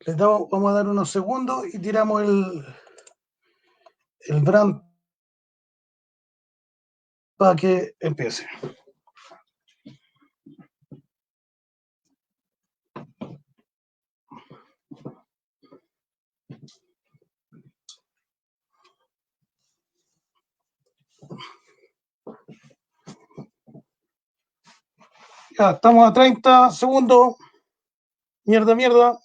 Vamos a dar unos segundos y tiramos el brand para que empiece. Ya, estamos a 30 segundos. Mierda.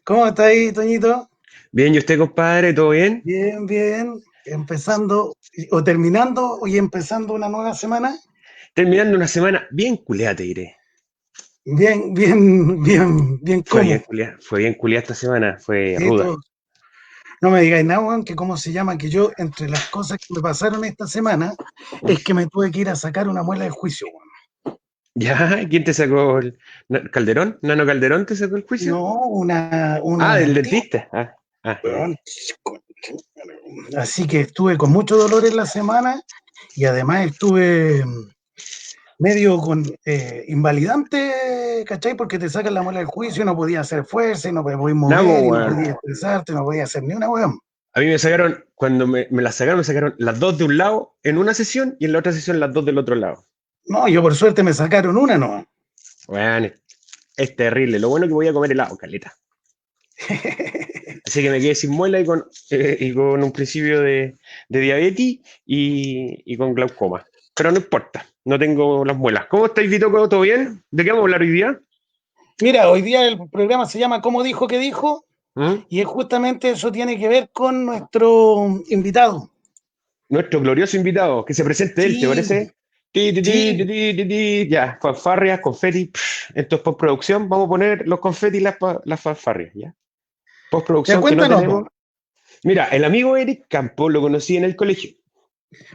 ¿Cómo está ahí, Toñito? Bien, ¿y usted, compadre? ¿Todo bien? Bien. Empezando o terminando y empezando una nueva semana. Terminando una semana bien culeada, te diré. Bien, ¿cómo? Fue bien culeada esta semana, fue Sí, ruda. no me digáis nada, weón, que cómo se llama, que yo, entre las cosas que me pasaron esta semana, es que me tuve que ir a sacar una muela de juicio, weón. ¿Ya? ¿Quién te sacó Calderón? ¿Nano Calderón te sacó el juicio? No, Ah, una del dentista, dentista. Ya. weón. Así que estuve con mucho dolor en la semana y además estuve medio con invalidante, ¿cachai? Porque te sacan la muela del juicio, no podía hacer fuerza, y no podías Nada, po, mover, y no weón. podías expresarte, no podías hacer ni una weón. A mí me sacaron, cuando me las sacaron, me sacaron las dos de un lado en una sesión y en la otra sesión las dos del otro lado. No, yo por suerte me sacaron una, no. Weón, es terrible. Lo bueno es que voy a comer helado, caleta. Así que me quedé sin muela y con un principio de diabetes y con glaucoma. Pero no importa, no tengo las muelas. ¿Cómo estáis, Vito? ¿Todo bien? ¿De qué vamos a hablar hoy día? Mira, hoy día el programa se llama ¿Cómo dijo que dijo? ¿Mm? Y es justamente eso tiene que ver con nuestro invitado. Nuestro glorioso invitado, que se presente él, ¿te Sí, parece? Ti, ti, ti, ti, sí. ti, ti, ti. Ya, fanfarrias, confeti. Esto es postproducción. Vamos a poner los confeti y las fanfarrias, ¿ya? Ya Postproducción que no cuéntanos, po. tenemos. Mira, el amigo Eric Campo lo conocí en el colegio.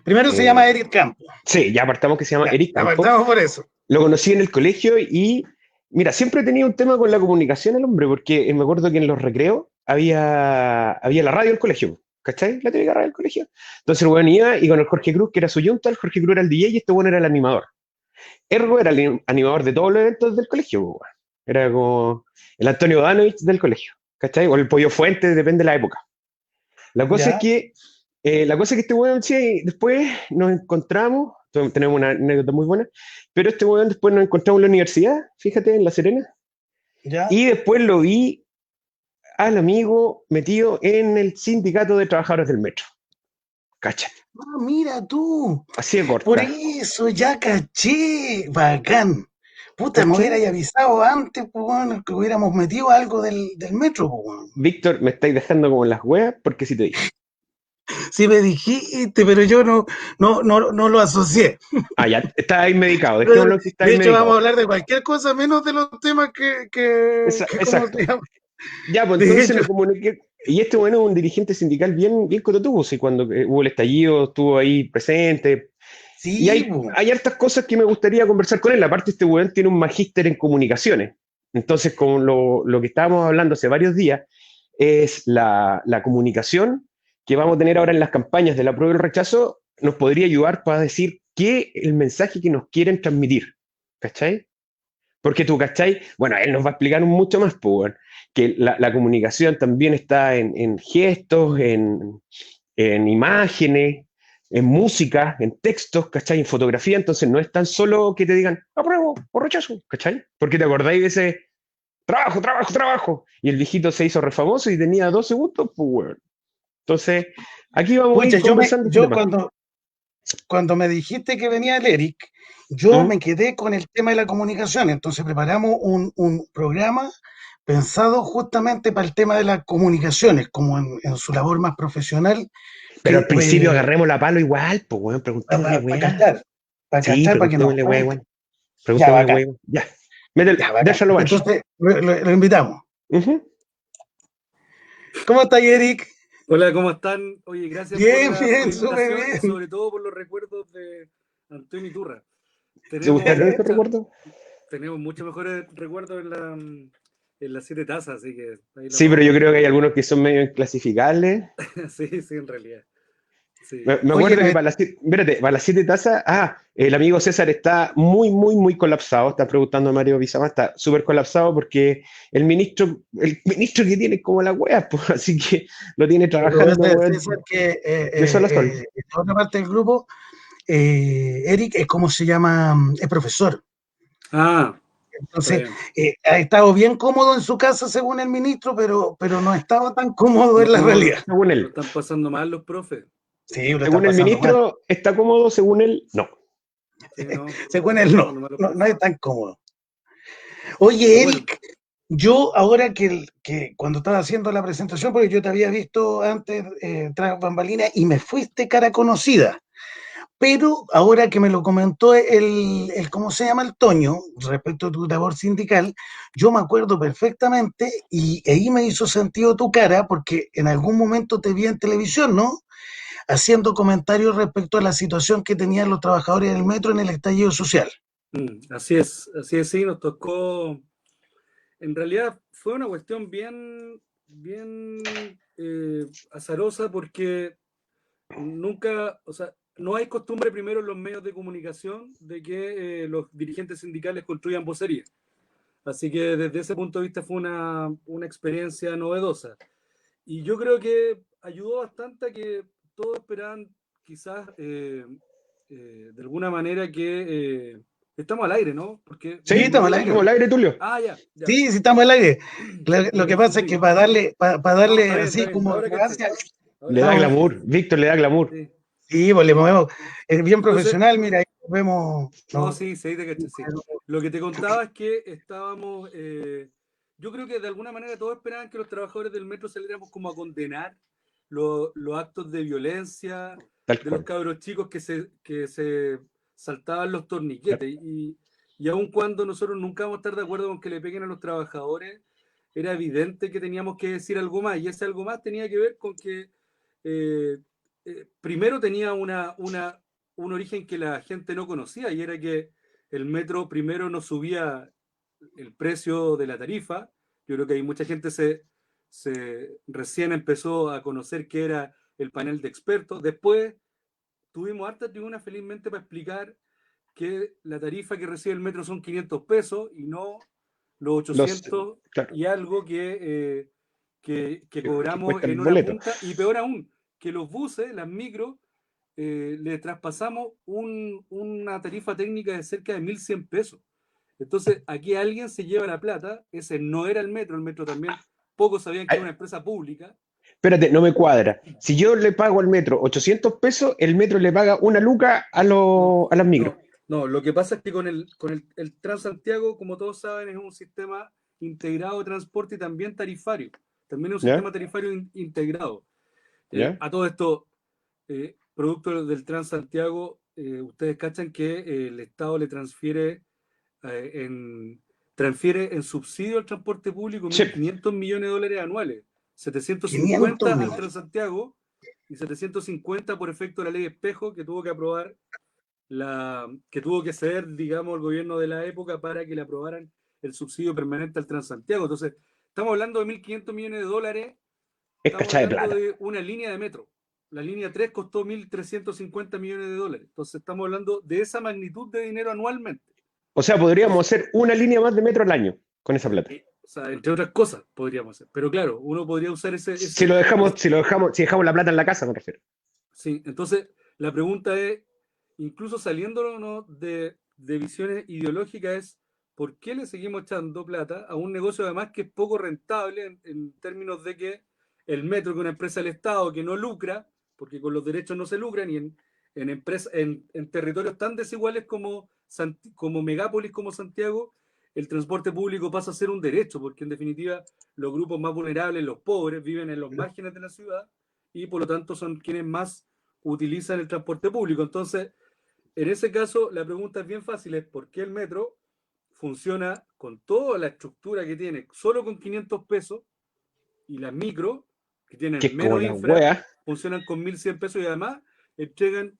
Primero se llama Eh, Eric Campo. sí, ya apartamos que se llama Ya, Eric Campo. apartamos por eso. Lo conocí en el colegio y, mira, siempre he tenido un tema con la comunicación el hombre, porque me acuerdo que en los recreos había la radio del colegio, ¿cachai? La típica radio del colegio. Entonces el weón iba y con el Jorge Cruz, que era su yunta, el Jorge Cruz era el DJ y este weón era el animador. Ergo era el animador de todos los eventos del colegio, weón. Era como el Antonio Danovich del colegio, ¿cachai? O el Pollo Fuente, depende de la época. La cosa es Ya. que, este weón, sí, después nos encontramos, tenemos una anécdota muy buena, pero este weón después nos encontramos en la universidad, fíjate, en La Serena, Ya. y después lo vi al amigo metido en el sindicato de trabajadores del metro. Cacha, Ah, mira tú. así de Por corta. eso ya caché. Bacán. Puta, me ¿Cachai? hubierais avisado antes, pues, bueno, que hubiéramos metido algo del metro, pues, bueno. Víctor, me estáis dejando como las weas porque sí te dije. Sí me dijiste, pero yo no lo asocié. Ah, ya, está ahí medicado, dejémoslo que está ahí De hecho, vamos a medicado. hablar de cualquier cosa menos de los temas que ¿cómo se Exacto. llama? Ya, pues De entonces hecho, lo comuniqué. Y este bueno es un dirigente sindical bien cototuvo, sí, cuando hubo el estallido, estuvo ahí presente. Y sí, hay hartas cosas que me gustaría conversar con él. Aparte, este weón tiene un magíster en comunicaciones. Entonces, con lo que estábamos hablando hace varios días, es la comunicación que vamos a tener ahora en las campañas de la prueba y el rechazo, nos podría ayudar para decir qué el mensaje que nos quieren transmitir. ¿Cachai? Porque tú, ¿cachai? Bueno, él nos va a explicar mucho más, pues, weón, que la comunicación también está en gestos, en imágenes, en música, en textos, ¿cachai? En fotografía, entonces no es tan solo que te digan apruebo o rechazo, ¿cachai? Porque te acordáis de ese trabajo, y el viejito se hizo refamoso y tenía 2 segundos, pues, weón. Entonces, aquí vamos a pucha, ir conversando este yo tema. cuando cuando me dijiste que venía el Eric, yo ¿Mm? me quedé con el tema de la comunicación. Entonces preparamos un programa pensado justamente para el tema de las comunicaciones, como en su labor más profesional, Pero que al principio agarremos la palo igual, pues, weón, preguntémosle, para weá. cachar, Sí, para que nos preguntémosle, weá, cuente. igual. Ya, Preguntémosle, bacán, weá, igual. Ya. Métele, ya, bacán. déjalo, Marsh. Entonces lo invitamos. Ujú. ¿Cómo está, Eric? Hola, ¿cómo están? Oye, gracias Bien, por bien, la súper invitación y bien. sobre todo por los recuerdos de Antonio Iturra. ¿Te gustaron esos recuerdos? Tenemos muchos mejores recuerdos en las siete tazas, así que ahí los Sí, pero vamos yo a creo que hay comentar. algunos que son medio inclasificables. Sí, sí, en realidad. Me, Sí. me Oye, acuerdo que para las siete tazas, el amigo César está muy, muy, muy colapsado. Está preguntando a Mario Bizama, está súper colapsado porque el ministro que tiene es como la wea, pues, así que lo tiene pero trabajando, ese weón, César que de sol a sol. en la otra parte del grupo, Eric, es como se llama, es profesor. Ah, está Entonces, bien. ha estado bien cómodo en su casa, según el ministro, pero no estaba tan cómodo en la No, realidad. Según lo él. están pasando mal los profes. Sí, lo está Según el pasando mal. ministro, está cómodo, según él, no. Sí, no, Según lo él, están no, pasando mal los no profes. es tan cómodo. Pero Oye, bueno, Eric, yo ahora que cuando estaba haciendo la presentación, porque yo te había visto antes tras bambalinas y me fuiste cara conocida. Pero ahora que me lo comentó ¿cómo se llama? El Toño, respecto a tu labor sindical, yo me acuerdo perfectamente y ahí me hizo sentido tu cara porque en algún momento te vi en televisión, ¿no? Haciendo comentarios respecto a la situación que tenían los trabajadores del metro en el estallido social. así es, sí, nos tocó. En realidad fue una cuestión bien azarosa porque nunca, o sea, no hay costumbre primero en los medios de comunicación de que los dirigentes sindicales construyan vocería. Así que desde ese punto de vista fue una experiencia novedosa. Y yo creo que ayudó bastante a que todos esperaban quizás de alguna manera que estamos al aire, ¿no? Porque Sí, Sí, me estamos al acuerdo aire. estamos que... al aire, Tulio. Ah, ya, ya. Sí, sí, estamos al aire. Lo que pasa es que Listo. para No, darle está así bien. como Ahora caché. gracia, Ahora Le da caché. estamos, glamour. Víctor le da glamour. Sí, sí, pues le sí. movemos. Es bien Entonces, profesional, mira, ahí nos vemos. no, sí, sí, te caché, sí. Lo que te contaba es que estábamos, yo creo que de alguna manera todos esperaban que los trabajadores del metro saliéramos como a condenar los actos de violencia Tal de los cual. cabros chicos que se saltaban los torniquetes. Y aun cuando nosotros nunca vamos a estar de acuerdo con que le peguen a los trabajadores, era evidente que teníamos que decir algo más. Y ese algo más tenía que ver con que eh, primero tenía un origen que la gente no conocía y era que el metro primero no subía el precio de la tarifa. Yo creo que hay mucha gente se recién empezó a conocer qué era el panel de expertos. Después tuvimos harta tribuna felizmente para explicar que la tarifa que recibe el metro son 500 pesos y no los Los, 800 claro, y algo que que cobramos cuesta el en hora boleto. punta. Y peor aún, que los buses, las micros, le traspasamos una tarifa técnica de cerca de 1.100 pesos. Entonces, aquí alguien se lleva la plata, ese no era el metro también, pocos sabían que Ay, era una empresa pública. espérate, no me cuadra. Si yo le pago al metro 800 pesos, el metro le paga una luca No, a las micros. no, lo que pasa es que con el Transantiago, como todos saben, es un sistema integrado de transporte y también tarifario. También es un ¿Ya? sistema tarifario integrado. ¿Ya? A todo esto, producto del Transantiago, ustedes cachan que el Estado le eh, en, transfiere en subsidio al transporte público Sí, 1.500 millones de dólares anuales, 500 750 al millones. Transantiago y 750 por efecto de la ley Espejo que tuvo que aprobar que tuvo que ceder, digamos, el gobierno de la época para que le aprobaran el subsidio permanente al Transantiago. Entonces, estamos hablando de 1.500 millones de dólares, es estamos cachada de hablando plata. de una línea de metro. La línea 3 costó 1.350 millones de dólares. Entonces, estamos hablando de esa magnitud de dinero anualmente. O sea, podríamos Entonces, hacer una línea más de metro al año con esa plata. o sea, entre otras cosas podríamos hacer. Pero claro, uno podría usar Si dejamos la plata en la casa, me refiero. sí, entonces la pregunta es, incluso saliéndonos de visiones ideológicas, es ¿por qué le seguimos echando plata a un negocio además que es poco rentable en términos de que el metro, que es una empresa del Estado que no lucra, porque con los derechos no se lucra, ni en territorios tan desiguales como megápolis como Santiago, el transporte público pasa a ser un derecho, porque en definitiva los grupos más vulnerables, los pobres, viven en los márgenes de la ciudad y por lo tanto son quienes más utilizan el transporte público. Entonces, en ese caso, la pregunta es bien fácil, es ¿por qué el metro funciona con toda la estructura que tiene, solo con 500 pesos, y las micro, que tienen Que es como menos la infra, wea. funcionan con 1.100 pesos y además entregan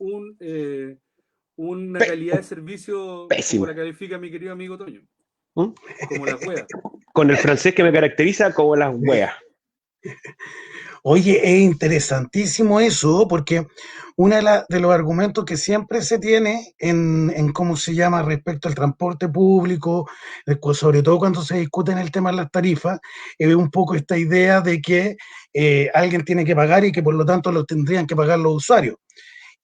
una calidad de servicio como Pésimo. la califica mi querido amigo Toño, ¿Mm? como las weas. Con el francés que me caracteriza como las weas. Oye, es interesantísimo eso, porque uno de los argumentos que siempre se tiene en cómo se llama respecto al transporte público, sobre todo cuando se discuten el tema de las tarifas, es un poco esta idea de que alguien tiene que pagar y que por lo tanto lo tendrían que pagar los usuarios.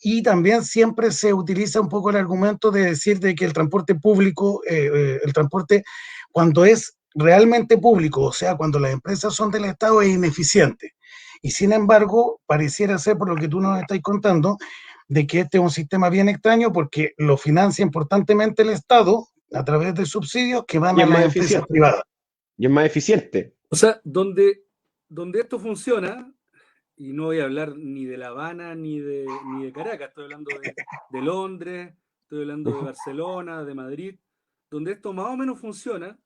Y también siempre se utiliza un poco el argumento de decir de que el transporte público, el transporte cuando es realmente público, o sea, cuando las empresas son del Estado, es ineficiente. Y sin embargo, pareciera ser, por lo que tú nos estás contando, de que este es un sistema bien extraño porque lo financia importantemente el Estado a través de subsidios que van Y a es las más empresas eficiente. privadas. Y es más eficiente. O sea, donde esto funciona, y no voy a hablar ni de La Habana ni de Caracas, estoy hablando de Londres, estoy hablando de Barcelona, de Madrid, donde esto más o menos funciona,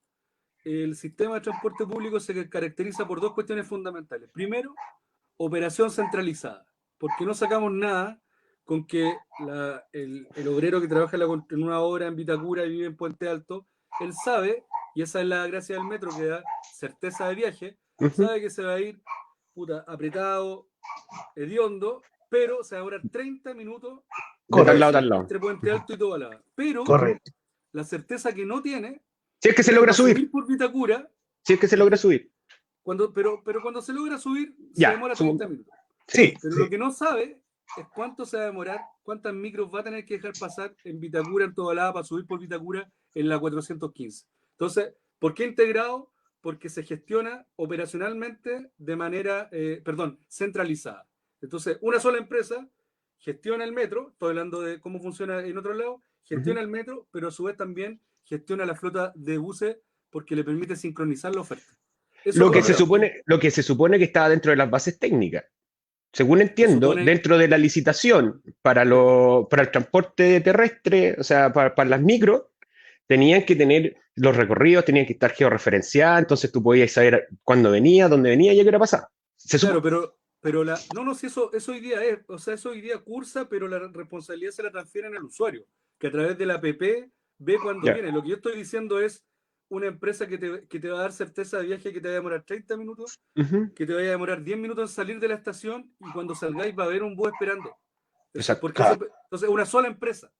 el sistema de transporte público se caracteriza por dos cuestiones fundamentales. Primero, operación centralizada, porque no sacamos nada con que el obrero que trabaja en una obra en Vitacura y vive en Puente Alto, él sabe, y esa es la gracia del metro que da certeza de viaje, sabe que se va a ir apretado, hediondo, pero se va a demorar 30 minutos De tal lado a tal lado. entre Puente Alto y Tobalaba. Pero Correcto. la certeza que no tiene Si es que se es logra para subir. subir por Vitacura. Si es que se logra subir. Pero cuando se logra subir, se Ya, demora 30 minutos. Sí, Pero sí. lo que no sabe es cuánto se va a demorar, cuántas micros va a tener que dejar pasar en Vitacura, en Tobalaba, para subir por Vitacura en la 415. Entonces, ¿por qué integrado? Porque se gestiona operacionalmente de manera, centralizada. Entonces, una sola empresa gestiona el metro, estoy hablando de cómo funciona en otro lado, gestiona el metro, pero a su vez también gestiona la flota de buses porque le permite sincronizar la oferta. Eso Lo que correcto. se supone que estaba dentro de las bases técnicas. Según entiendo, supone, dentro de la licitación para el transporte terrestre, o sea, para las micros, tenían que tener los recorridos, tenían que estar georreferenciadas, entonces tú podías saber cuándo venía, dónde venía y a qué hora pasaba. Claro, no, si eso hoy día es, o sea, eso hoy día cursa, pero la responsabilidad se la transfieren al usuario, que a través de la app ve cuándo Ya. viene. Lo que yo estoy diciendo es una empresa que te va a dar certeza de viaje, que te va a demorar 30 minutos, que te vaya a demorar 10 minutos en salir de la estación y cuando salgáis va a haber un bus esperando. Exacto. Entonces, una sola empresa.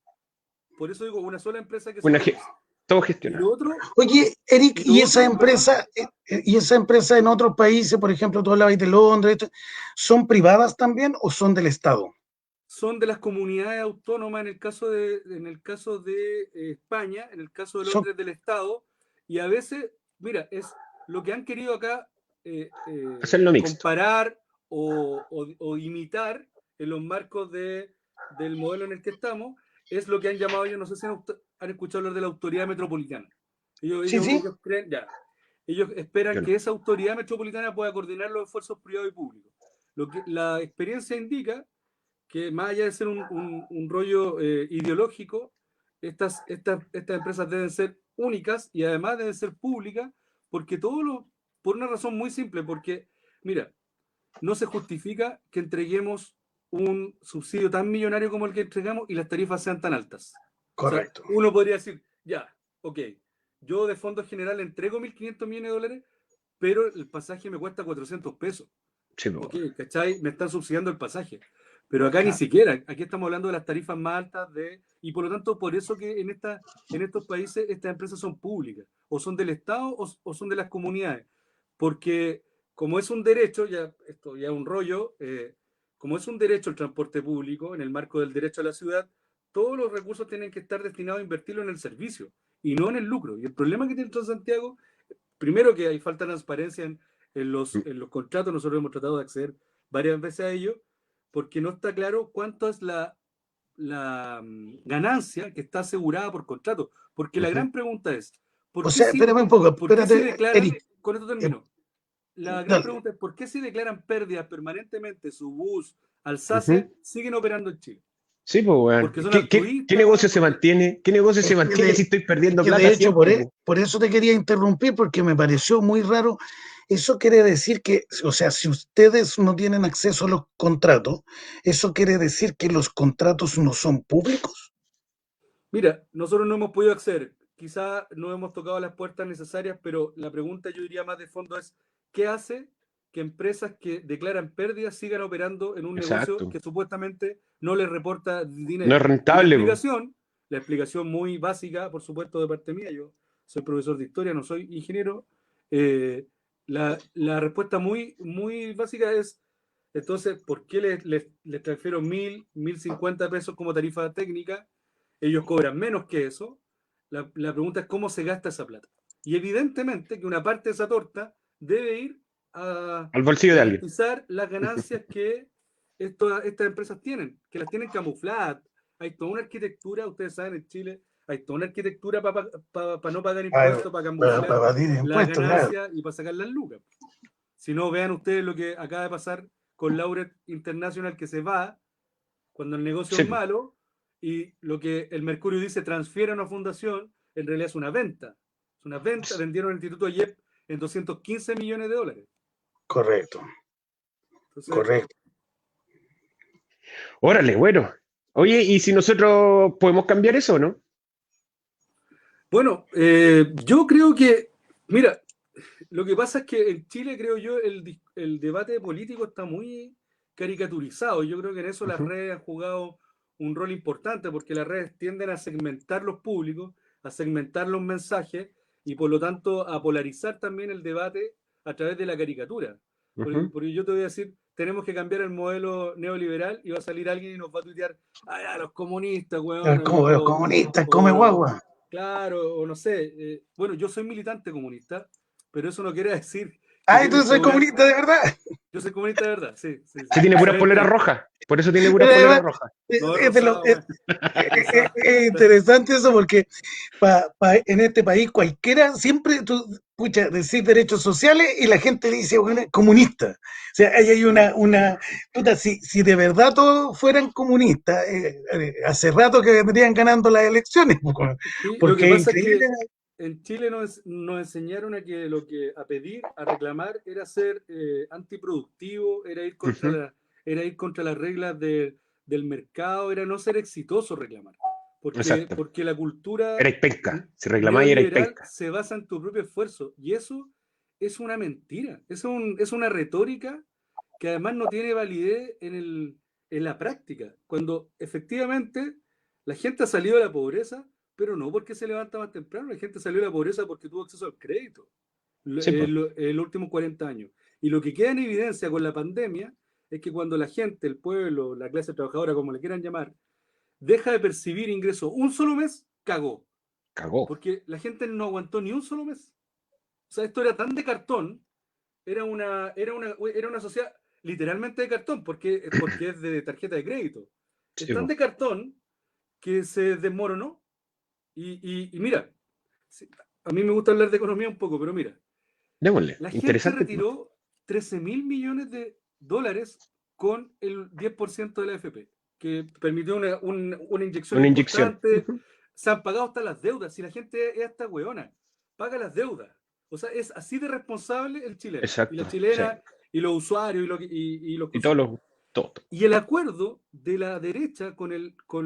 Por eso digo, una sola empresa que Una centraliza. todo Y gestionado. lo otro, Oye, Eric, y lo otro, perdón, y esa empresa en otros países, por ejemplo, tú hablabas de Londres, ¿son privadas también o son del Estado? son de las comunidades autónomas en el caso de España, en el caso de Son, Londres del Estado, y a veces, mira, es lo que han querido acá Hacerlo mixto. comparar o imitar en los marcos del modelo en el que estamos, es lo que han llamado ellos, no sé si han escuchado hablar de la autoridad metropolitana. Ellos, sí, ellos, sí. ellos creen, ya, ellos esperan Yo no. que esa autoridad metropolitana pueda coordinar los esfuerzos privados y públicos. Lo que la experiencia indica que más allá de ser un rollo ideológico, estas empresas deben ser únicas y además deben ser públicas, porque por una razón muy simple, porque, mira, no se justifica que entreguemos un subsidio tan millonario como el que entregamos y las tarifas sean tan altas. Correcto. O sea, uno podría decir, ya, ok, yo de fondo general entrego 1.500 millones de dólares, pero el pasaje me cuesta 400 pesos. Sí, Ok, ¿cachai? Me están subsidiando el pasaje. Pero acá ni claro. siquiera, aquí estamos hablando de las tarifas más altas y por lo tanto, por eso que en estos países estas empresas son públicas, o son del Estado o son de las comunidades. Porque como es un derecho, esto ya es un rollo, como es un derecho el transporte público, en el marco del derecho a la ciudad, todos los recursos tienen que estar destinados a invertirlo en el servicio y no en el lucro. Y el problema que tiene Transantiago, primero que hay falta de transparencia en los contratos, nosotros hemos tratado de acceder varias veces a ello, porque no está claro cuánto es ganancia que está asegurada por contrato. Porque la gran pregunta es, ¿por O qué sea, espérame un poco, ¿por qué espérate, si declaran, Eric. con esto termino, la gran Dale. pregunta es, ¿por qué si declaran pérdidas permanentemente su bus, Alsacia, siguen operando en Chile? Sí, pues, weón. Porque son ¿Qué altruistas, negocio weón, se porque- mantiene? ¿Qué negocio Es se que mantiene de- si estoy perdiendo Es que de plata hecho, siempre, po? por eso te quería interrumpir, porque me pareció muy raro. Eso quiere decir que, o sea, si ustedes no tienen acceso a los contratos, ¿eso quiere decir que los contratos no son públicos? Mira, nosotros no hemos podido acceder. Quizá no hemos tocado las puertas necesarias, pero la pregunta yo diría más de fondo es, ¿qué hace que empresas que declaran pérdidas sigan operando en un negocio Exacto. que supuestamente no les reporta No dinero? es Y rentable, po. la explicación muy básica, por supuesto, de parte mía, yo soy profesor de historia, no soy ingeniero, la respuesta muy básica es, entonces, ¿por qué les transfiero 1.050 pesos como tarifa técnica? Ellos cobran menos que eso. La pregunta es cómo se gasta esa plata. Y evidentemente que una parte de esa torta debe ir a Al bolsillo de alguien. garantizar las ganancias que estas empresas tienen, que las tienen camufladas. Hay toda una arquitectura, ustedes saben, en Chile, hay toda una arquitectura para no pagar impuestos, para Para camuflar evadir las impuestos, claro. ganancias y para sacar las lucas. Si no, vean ustedes lo que acaba de pasar con Lauret International, que se va cuando el negocio Sí, es po. malo, y lo que el Mercurio dice transfiere a una fundación, en realidad es una venta. Es una venta, vendieron el Instituto Ayep en 215 millones de dólares. Correcto, Entonces, correcto. Órale, bueno. Oye, ¿y si nosotros podemos cambiar eso, no? bueno, yo creo que, mira, lo que pasa es que en Chile, creo yo, el debate político está muy caricaturizado. Yo creo que en eso las redes han jugado un rol importante, porque las redes tienden a segmentar los públicos, a segmentar los mensajes y por lo tanto a polarizar también el debate a través de la caricatura. Porque yo te voy a decir, tenemos que cambiar el modelo neoliberal y va a salir alguien y nos va a tuitear, ah, los comunistas, weón, Como los comunistas, come guagua. claro, o no sé. Bueno, yo soy militante comunista, pero eso no quiere decir que Ay, tú tienes que soy comunista de verdad. Yo soy comunista de verdad, sí. Se tiene puras poleras rojas. Por eso tiene puras poleras rojas. No, Es rosado, es interesante eso porque en este país cualquiera siempre tú decís derechos sociales y la gente dice bueno, comunista. O sea, ahí hay puta, si de verdad todos fueran comunistas, hace rato que vendrían ganando las elecciones. Sí, Porque lo que pasa es increíble. es que en Chile nos enseñaron a pedir, a reclamar, era ser antiproductivo, era ir contra las reglas del mercado, era no ser exitoso reclamar. Exacto. Porque la cultura Era penca. Si reclamáis, era neoliberal penca. se basa en tu propio esfuerzo. Y eso es una mentira. Es una retórica que además no tiene validez en la práctica. Cuando efectivamente la gente ha salido de la pobreza, pero no porque se levanta más temprano, la gente salió de la pobreza porque tuvo acceso al crédito Sí, po. en los últimos 40 años. Y lo que queda en evidencia con la pandemia es que cuando la gente, el pueblo, la clase trabajadora, como le quieran llamar, deja de percibir ingresos un solo mes, cagó. Cagó. Porque la gente no aguantó ni un solo mes. O sea, esto era tan de cartón, era una sociedad literalmente de cartón, porque es de tarjeta de crédito. Sí, Es tan po. de cartón que se desmoronó. Y mira, a mí me gusta hablar de economía un poco, pero mira, Démosle. la gente Interesante. retiró 13.000 millones de dólares con el 10% de la AFP, que permitió una inyección Una inyección. importante. Se han pagado hasta las deudas. Si la gente es hasta hueona, paga las deudas. O sea, es así de responsable el chileno. Exacto. Y la chilena, Sí. y los usuarios, y los Y todos consumidores. todo. Y el acuerdo de la derecha con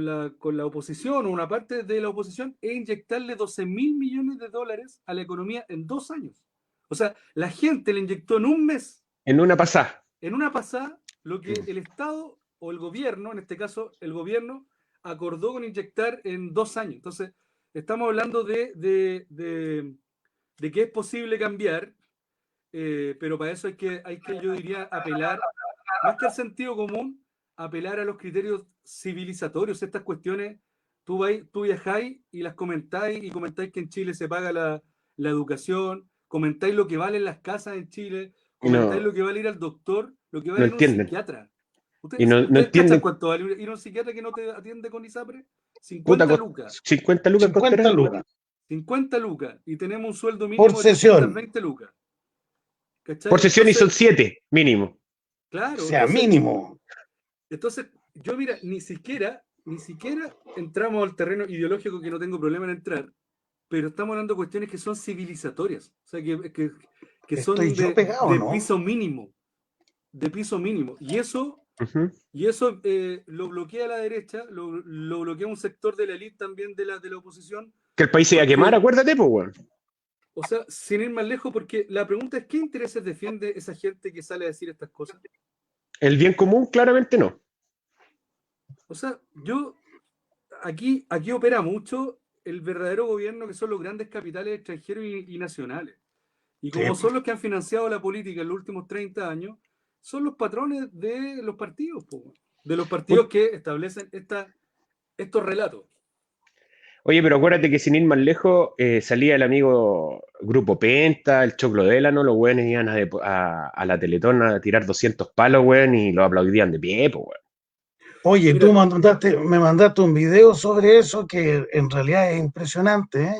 la oposición, o una parte de la oposición, es inyectarle 12.000 millones de dólares a la economía en 2 años. O sea, la gente le inyectó en un mes, En una pasada. lo que el Estado o el gobierno, en este caso el gobierno, acordó con inyectar en 2 años. Entonces, estamos hablando de que es posible cambiar, pero para eso hay que, yo diría, apelar, más que al sentido común, apelar a los criterios civilizatorios. Estas cuestiones, tú viajáis y las comentáis, y comentáis que en Chile se paga la educación, comentáis lo que valen las casas en Chile, comentáis No, lo que vale ir al doctor, lo que no vale ir a un entienden. psiquiatra. Y no ¿Ustedes cachan entienden, cuánto vale ir a un psiquiatra que no te atiende con ISAPRE? puta, 50 lucas. 50 lucas 50 costará. lucas 50 lucas. Y tenemos un sueldo por mínimo de sesión. 320 lucas. ¿Cachai? Por sesión y son Entonces, 7, mínimo. O claro, sea, mínimo. entonces, yo mira, ni siquiera entramos al terreno ideológico, que no tengo problema en entrar, pero estamos hablando de cuestiones que son civilizatorias, o sea, que Estoy son yo pegado, de ¿no? piso mínimo, de piso mínimo. Y eso Ujú. lo bloquea la derecha, lo bloquea un sector de la élite también de la oposición, Que el país se iba a quemar, porque, acuérdate, pues, weón. o sea, sin ir más lejos, porque la pregunta es, ¿qué intereses defiende esa gente que sale a decir estas cosas? El bien común, claramente no. O sea, aquí opera mucho el verdadero gobierno, que son los grandes capitales extranjeros y nacionales. Y como Sí. son los que han financiado la política en los últimos 30 años, son los patrones de los partidos, de los partidos que establecen estos relatos. Oye, pero acuérdate que sin ir más lejos, salía el amigo Grupo Penta, el Choclo Délano, los weones iban a la Teletón a tirar 200 palos, weón, y los aplaudían de pie, pues, weón. Oye, Mira, tú me mandaste un video sobre eso que en realidad es impresionante,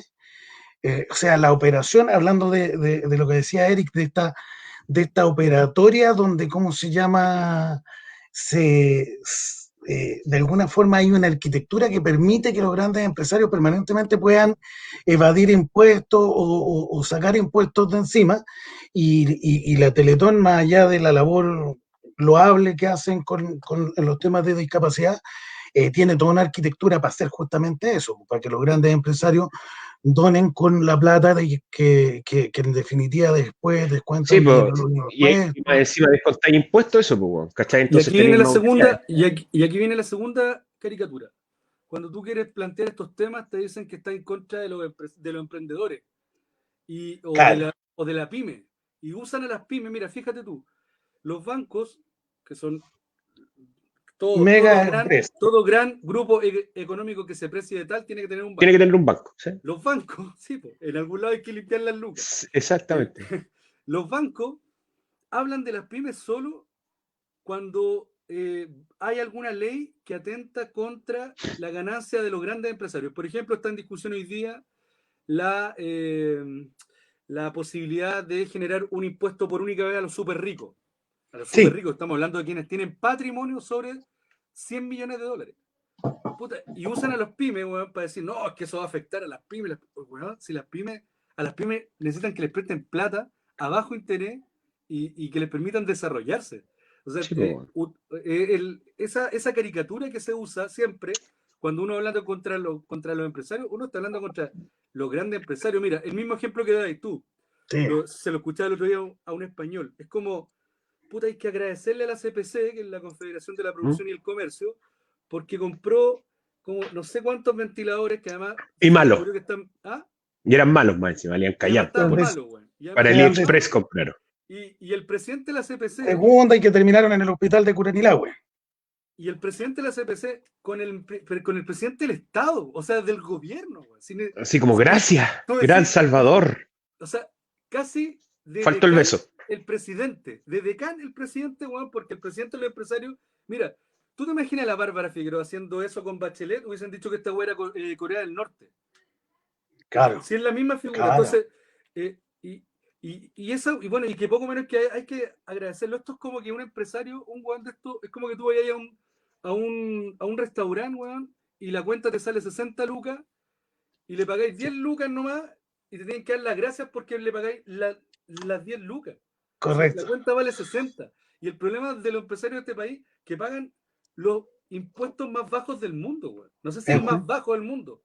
¿eh? O sea, la operación, hablando de lo que decía Eric, de esta operatoria donde, ¿cómo se llama? De alguna forma hay una arquitectura que permite que los grandes empresarios permanentemente puedan evadir impuestos o sacar impuestos de encima, y la Teletón, más allá de la labor loable que hacen en los temas de discapacidad, tiene toda una arquitectura para hacer justamente eso, para que los grandes empresarios donen con la plata que en definitiva después Sí, descuentan de pues, los y más impuestos. encima descontáis impuestos, eso, pues, weón, ¿cachai? y Entonces aquí viene tenéis la más utilidades. segunda, aquí viene la segunda caricatura. Cuando tú quieres plantear estos temas, te dicen que está en contra de los emprendedores Claro, o de la pyme. Y usan a las pymes. Mira, fíjate tú, los bancos, que son mega empresa. todo gran grupo económico que se precie de tal, tiene que tener un Tiene que banco. tener un banco, ¿sí? Los bancos, sí, en algún lado hay que limpiar las lucas. Eh, Exactamente. los bancos hablan de las pymes solo cuando hay alguna ley que atenta contra la ganancia de los grandes empresarios. Por ejemplo, está en discusión hoy día la, eh, la posibilidad de generar un impuesto por única vez a los súper ricos. A los súper Sí, ricos, estamos hablando de quienes tienen patrimonio sobre 100 millones de dólares. Puta, y usan a los pymes, weón, para decir, no, es que eso va a afectar a las pymes. Weón, si a las pymes necesitan que les presten plata a bajo interés y que les permitan desarrollarse. O sea, Sí, pues, weón. esa caricatura que se usa siempre, cuando uno habla contra los empresarios, uno está hablando contra los grandes empresarios. Mira, el mismo ejemplo que dais tú, sí. se lo escuchaba el otro día a un español. Es como, puta, hay que agradecerle a la CPC, que es la Confederación de la ¿Mm? Producción y el Comercio, porque compró como no sé cuántos ventiladores que además Y se malos. descubrió que están. ¿Ah? Y eran malos más encima, valían Y además callar. estaban malos, güey. Y además Para el Eran estaban de Express malos. compraron. Y el presidente de la CPC, segunda y que terminaron en el hospital de Curanilahue. y el presidente de la CPC con el presidente del Estado, o sea, del gobierno, güey. Así como, gracias, Tú gran decís, Salvador. o sea, casi de Faltó el decán beso. el presidente, de decán el presidente, weón, porque el presidente de los empresarios, mira, tú te imaginas a la Bárbara Figueroa haciendo eso con Bachelet, hubiesen dicho que esta weá era Corea del Norte. Claro, Si es la misma figura, claro. entonces, eso, y bueno, y que poco menos que hay que agradecerlo. Esto es como que un empresario, un weón de esto, es como que tú vayas a un restaurante, weón, y la cuenta te sale 60 lucas, y le pagáis 10 lucas nomás, y te tienen que dar las gracias porque le pagáis las 10 lucas. Si la Correcto. cuenta vale 60. Y el problema de los empresarios de este país, que pagan los impuestos más bajos del mundo, güey. No sé si el más bajo del mundo.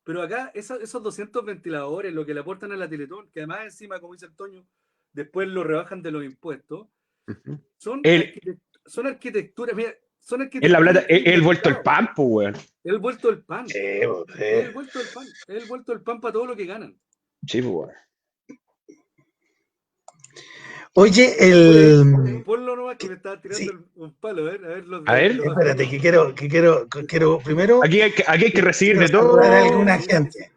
Pero acá esos 200 ventiladores, lo que le aportan a la Teletón, que además encima, como dice el Toño, después lo rebajan de los impuestos, Ujú. son, Él, son arquitecturas, mira, son él, la plata, arquitecturas del él vuelto el mercado. pan, pues, weón. El vuelto del pan. Sí, pues, Es el vuelto del pan. Es el vuelto del pan para todo lo que ganan. Sí, pues, weón. oye, Ponlo nomás que me estaba tirando sí, un palo, a ver A ver, los espérate, afiliados. quiero primero, aquí hay que recibir quiero de saludar a todo. alguna gente.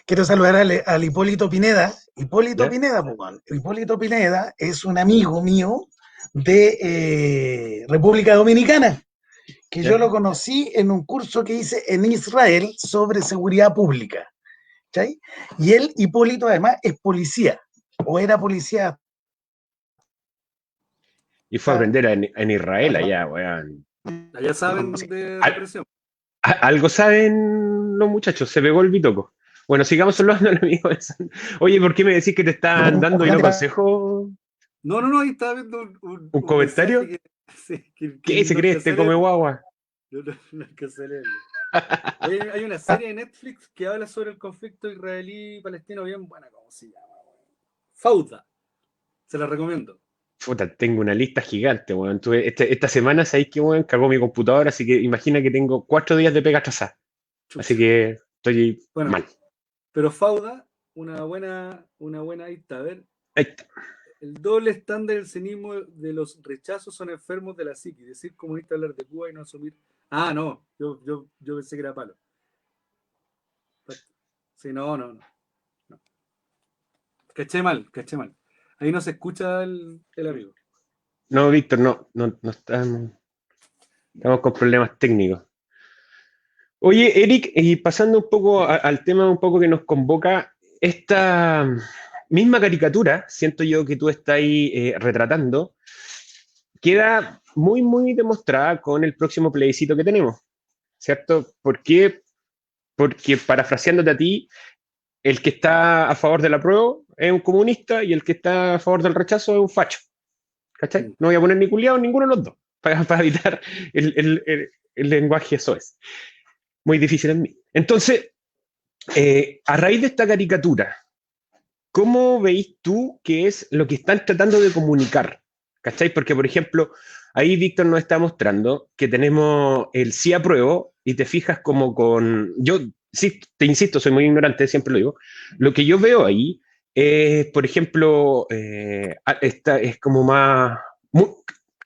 Quiero saludar al Hipólito Pineda. Hipólito ¿Ya? Pineda, pues, bueno, Hipólito Pineda es un amigo mío de República Dominicana, que yo ¿Ya? lo conocí en un curso que hice en Israel sobre seguridad pública. ¿Cachai? Y él, Hipólito, además, es policía, o era policía. Y fue a aprender en Israel allá, weón. Allá saben de Al- represión. Algo saben los muchachos, se pegó el bitoco. Bueno, sigamos hablando, amigo. Oye, ¿por qué me decís que te están dando y no consejo? No, ahí estaba viendo ¿Un un mensaje comentario? que, sí, que ¿Qué se no cree alcancé este a come leerlo. guagua? No alcancé a leerlo. Hay una serie de Netflix que habla sobre el conflicto israelí-palestino bien buena, ¿cómo se llama? Fauda. Se la recomiendo. Puta, tengo una lista gigante, weón. Esta semana, sabéis que, weón, cagó mi computadora, así que imagina que tengo 4 días de pega atrasada. Así Chucha. que estoy Bueno, mal. pero Fauda, una buena ahí está. A ver, Ahí está. el doble estándar del cinismo de los rechazos son enfermos de la psique. Decir comunista, hablar de Cuba y no asumir. Ah, no, yo pensé que era palo. Sí, no. Caché mal. Ahí no se escucha el amigo. No, Víctor, no estamos con problemas técnicos. Oye, Eric, y pasando un poco al tema un poco que nos convoca, esta misma caricatura, siento yo que tú estás ahí retratando, queda muy, muy demostrada con el próximo plebiscito que tenemos, ¿cierto? ¿Por qué? Porque parafraseándote a ti, el que está a favor del apruebo es un comunista y el que está a favor del rechazo es un facho, ¿cachai? Mm. No voy a poner ni culiado en ninguno de los dos, para evitar el lenguaje soez. Muy difícil en mí. Entonces, a raíz de esta caricatura, ¿cómo veis tú que es lo que están tratando de comunicar? ¿Cachai? Porque, por ejemplo, ahí Víctor nos está mostrando que tenemos el sí apruebo y te fijas como con... Yo, sí, te insisto, soy muy ignorante, siempre lo digo. Lo que yo veo ahí es, por ejemplo, esta es como más...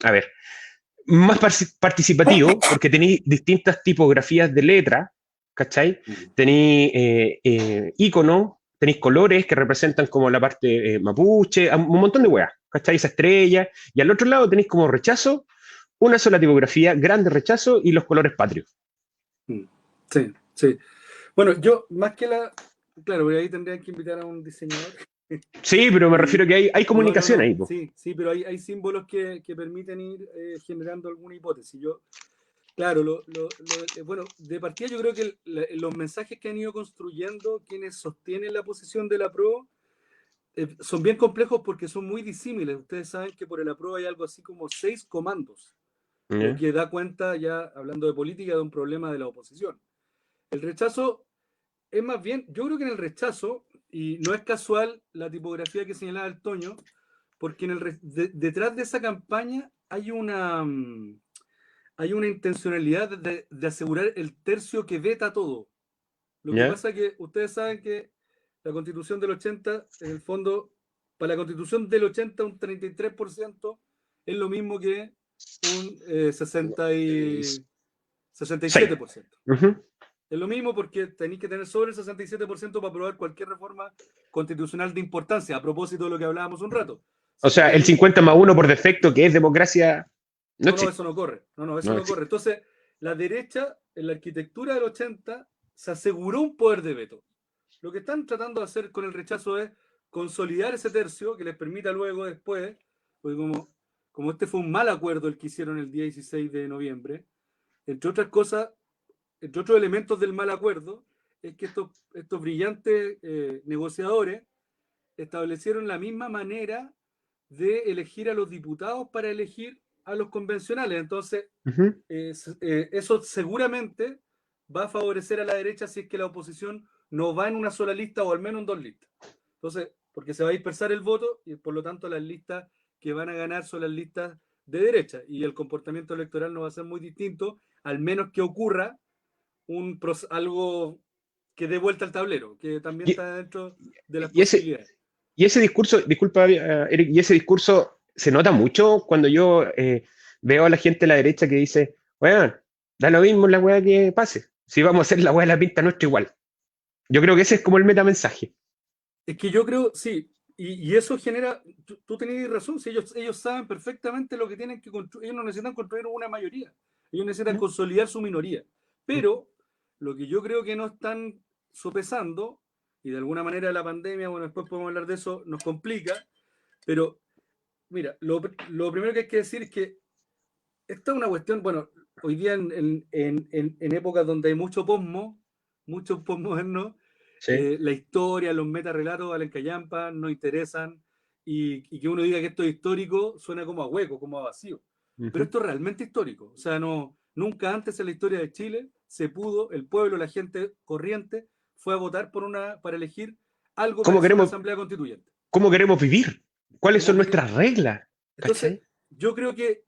a ver, más participativo porque tenéis distintas tipografías de letra, ¿cachai? Tenéis iconos, tenéis colores que representan como la parte mapuche, un montón de weas, ¿cachai? Esa estrella, y al otro lado tenéis como rechazo, una sola tipografía, grande rechazo y los colores patrios. Sí. Bueno, yo, más que claro, ahí tendrían que invitar a un diseñador. Sí, pero me refiero a que hay comunicación No. ahí. Po. Sí, pero hay símbolos que permiten ir generando alguna hipótesis. Claro, bueno, de partida yo creo que los mensajes que han ido construyendo quienes sostienen la posición de la PRO son bien complejos porque son muy disímiles. Ustedes saben que por el apruebo hay algo así como 6 comandos, lo ¿Ya? que da cuenta, ya hablando de política, de un problema de la oposición. El rechazo es más bien, yo creo que en el rechazo, y no es casual la tipografía que señalaba el Toño, porque detrás de esa campaña hay una intencionalidad de asegurar el tercio que veta todo. Lo que ¿Ya? pasa es que ustedes saben que la Constitución del 80, en el fondo, para la Constitución del 80, un 33% es lo mismo que un 6. 67%. Es lo mismo porque tenéis que tener sobre el 67% para aprobar cualquier reforma constitucional de importancia, a propósito de lo que hablábamos un rato. O Si tú sea, el querís... 50+1 por defecto, que es democracia, no No, existe. eso no corre. Eso No no existe. corre. Entonces, la derecha, en la arquitectura del 80, se aseguró un poder de veto. Lo que están tratando de hacer con el rechazo es consolidar ese tercio que les permita luego, después, porque como este fue un mal acuerdo el que hicieron el día 16 de noviembre, entre otras cosas, entre otros elementos del mal acuerdo, es que estos brillantes negociadores establecieron la misma manera de elegir a los diputados para elegir a los convencionales. Entonces, eso seguramente va a favorecer a la derecha si es que la oposición no va en una sola lista o al menos en 2 listas. Entonces, porque se va a dispersar el voto y por lo tanto las listas que van a ganar son las listas de derecha y el comportamiento electoral no va a ser muy distinto, al menos que ocurra algo que dé vuelta al tablero, que también Y, está dentro de las y ese, posibilidades. Y ese discurso, disculpa, Eric, y ese discurso se nota mucho cuando yo veo a la gente de la derecha que dice, bueno, da lo mismo la weá que pase. Si vamos a hacer la weá de la pinta nuestra igual. Yo creo que ese es como el metamensaje. Es que yo creo, sí, Y eso genera, tú tenías razón, si ellos saben perfectamente lo que tienen que construir, ellos no necesitan construir una mayoría, ellos necesitan consolidar su minoría. Pero lo que yo creo que no están sopesando, y de alguna manera la pandemia, bueno, después podemos hablar de eso, nos complica, pero mira, lo primero que hay que decir es que esta es una cuestión, bueno, hoy día en épocas donde hay mucho posmoderno, Sí. la historia, los metarrelatos a la encallampa no interesan, y que uno diga que esto es histórico suena como a hueco, como a vacío. Pero esto es realmente histórico. O sea, nunca antes en la historia de Chile se pudo, el pueblo, la gente corriente, fue a votar para elegir algo ¿Cómo parecido a una queremos, asamblea constituyente. cómo queremos vivir? ¿Cuáles son nuestras reglas? Entonces, ¿Cachai? yo creo que,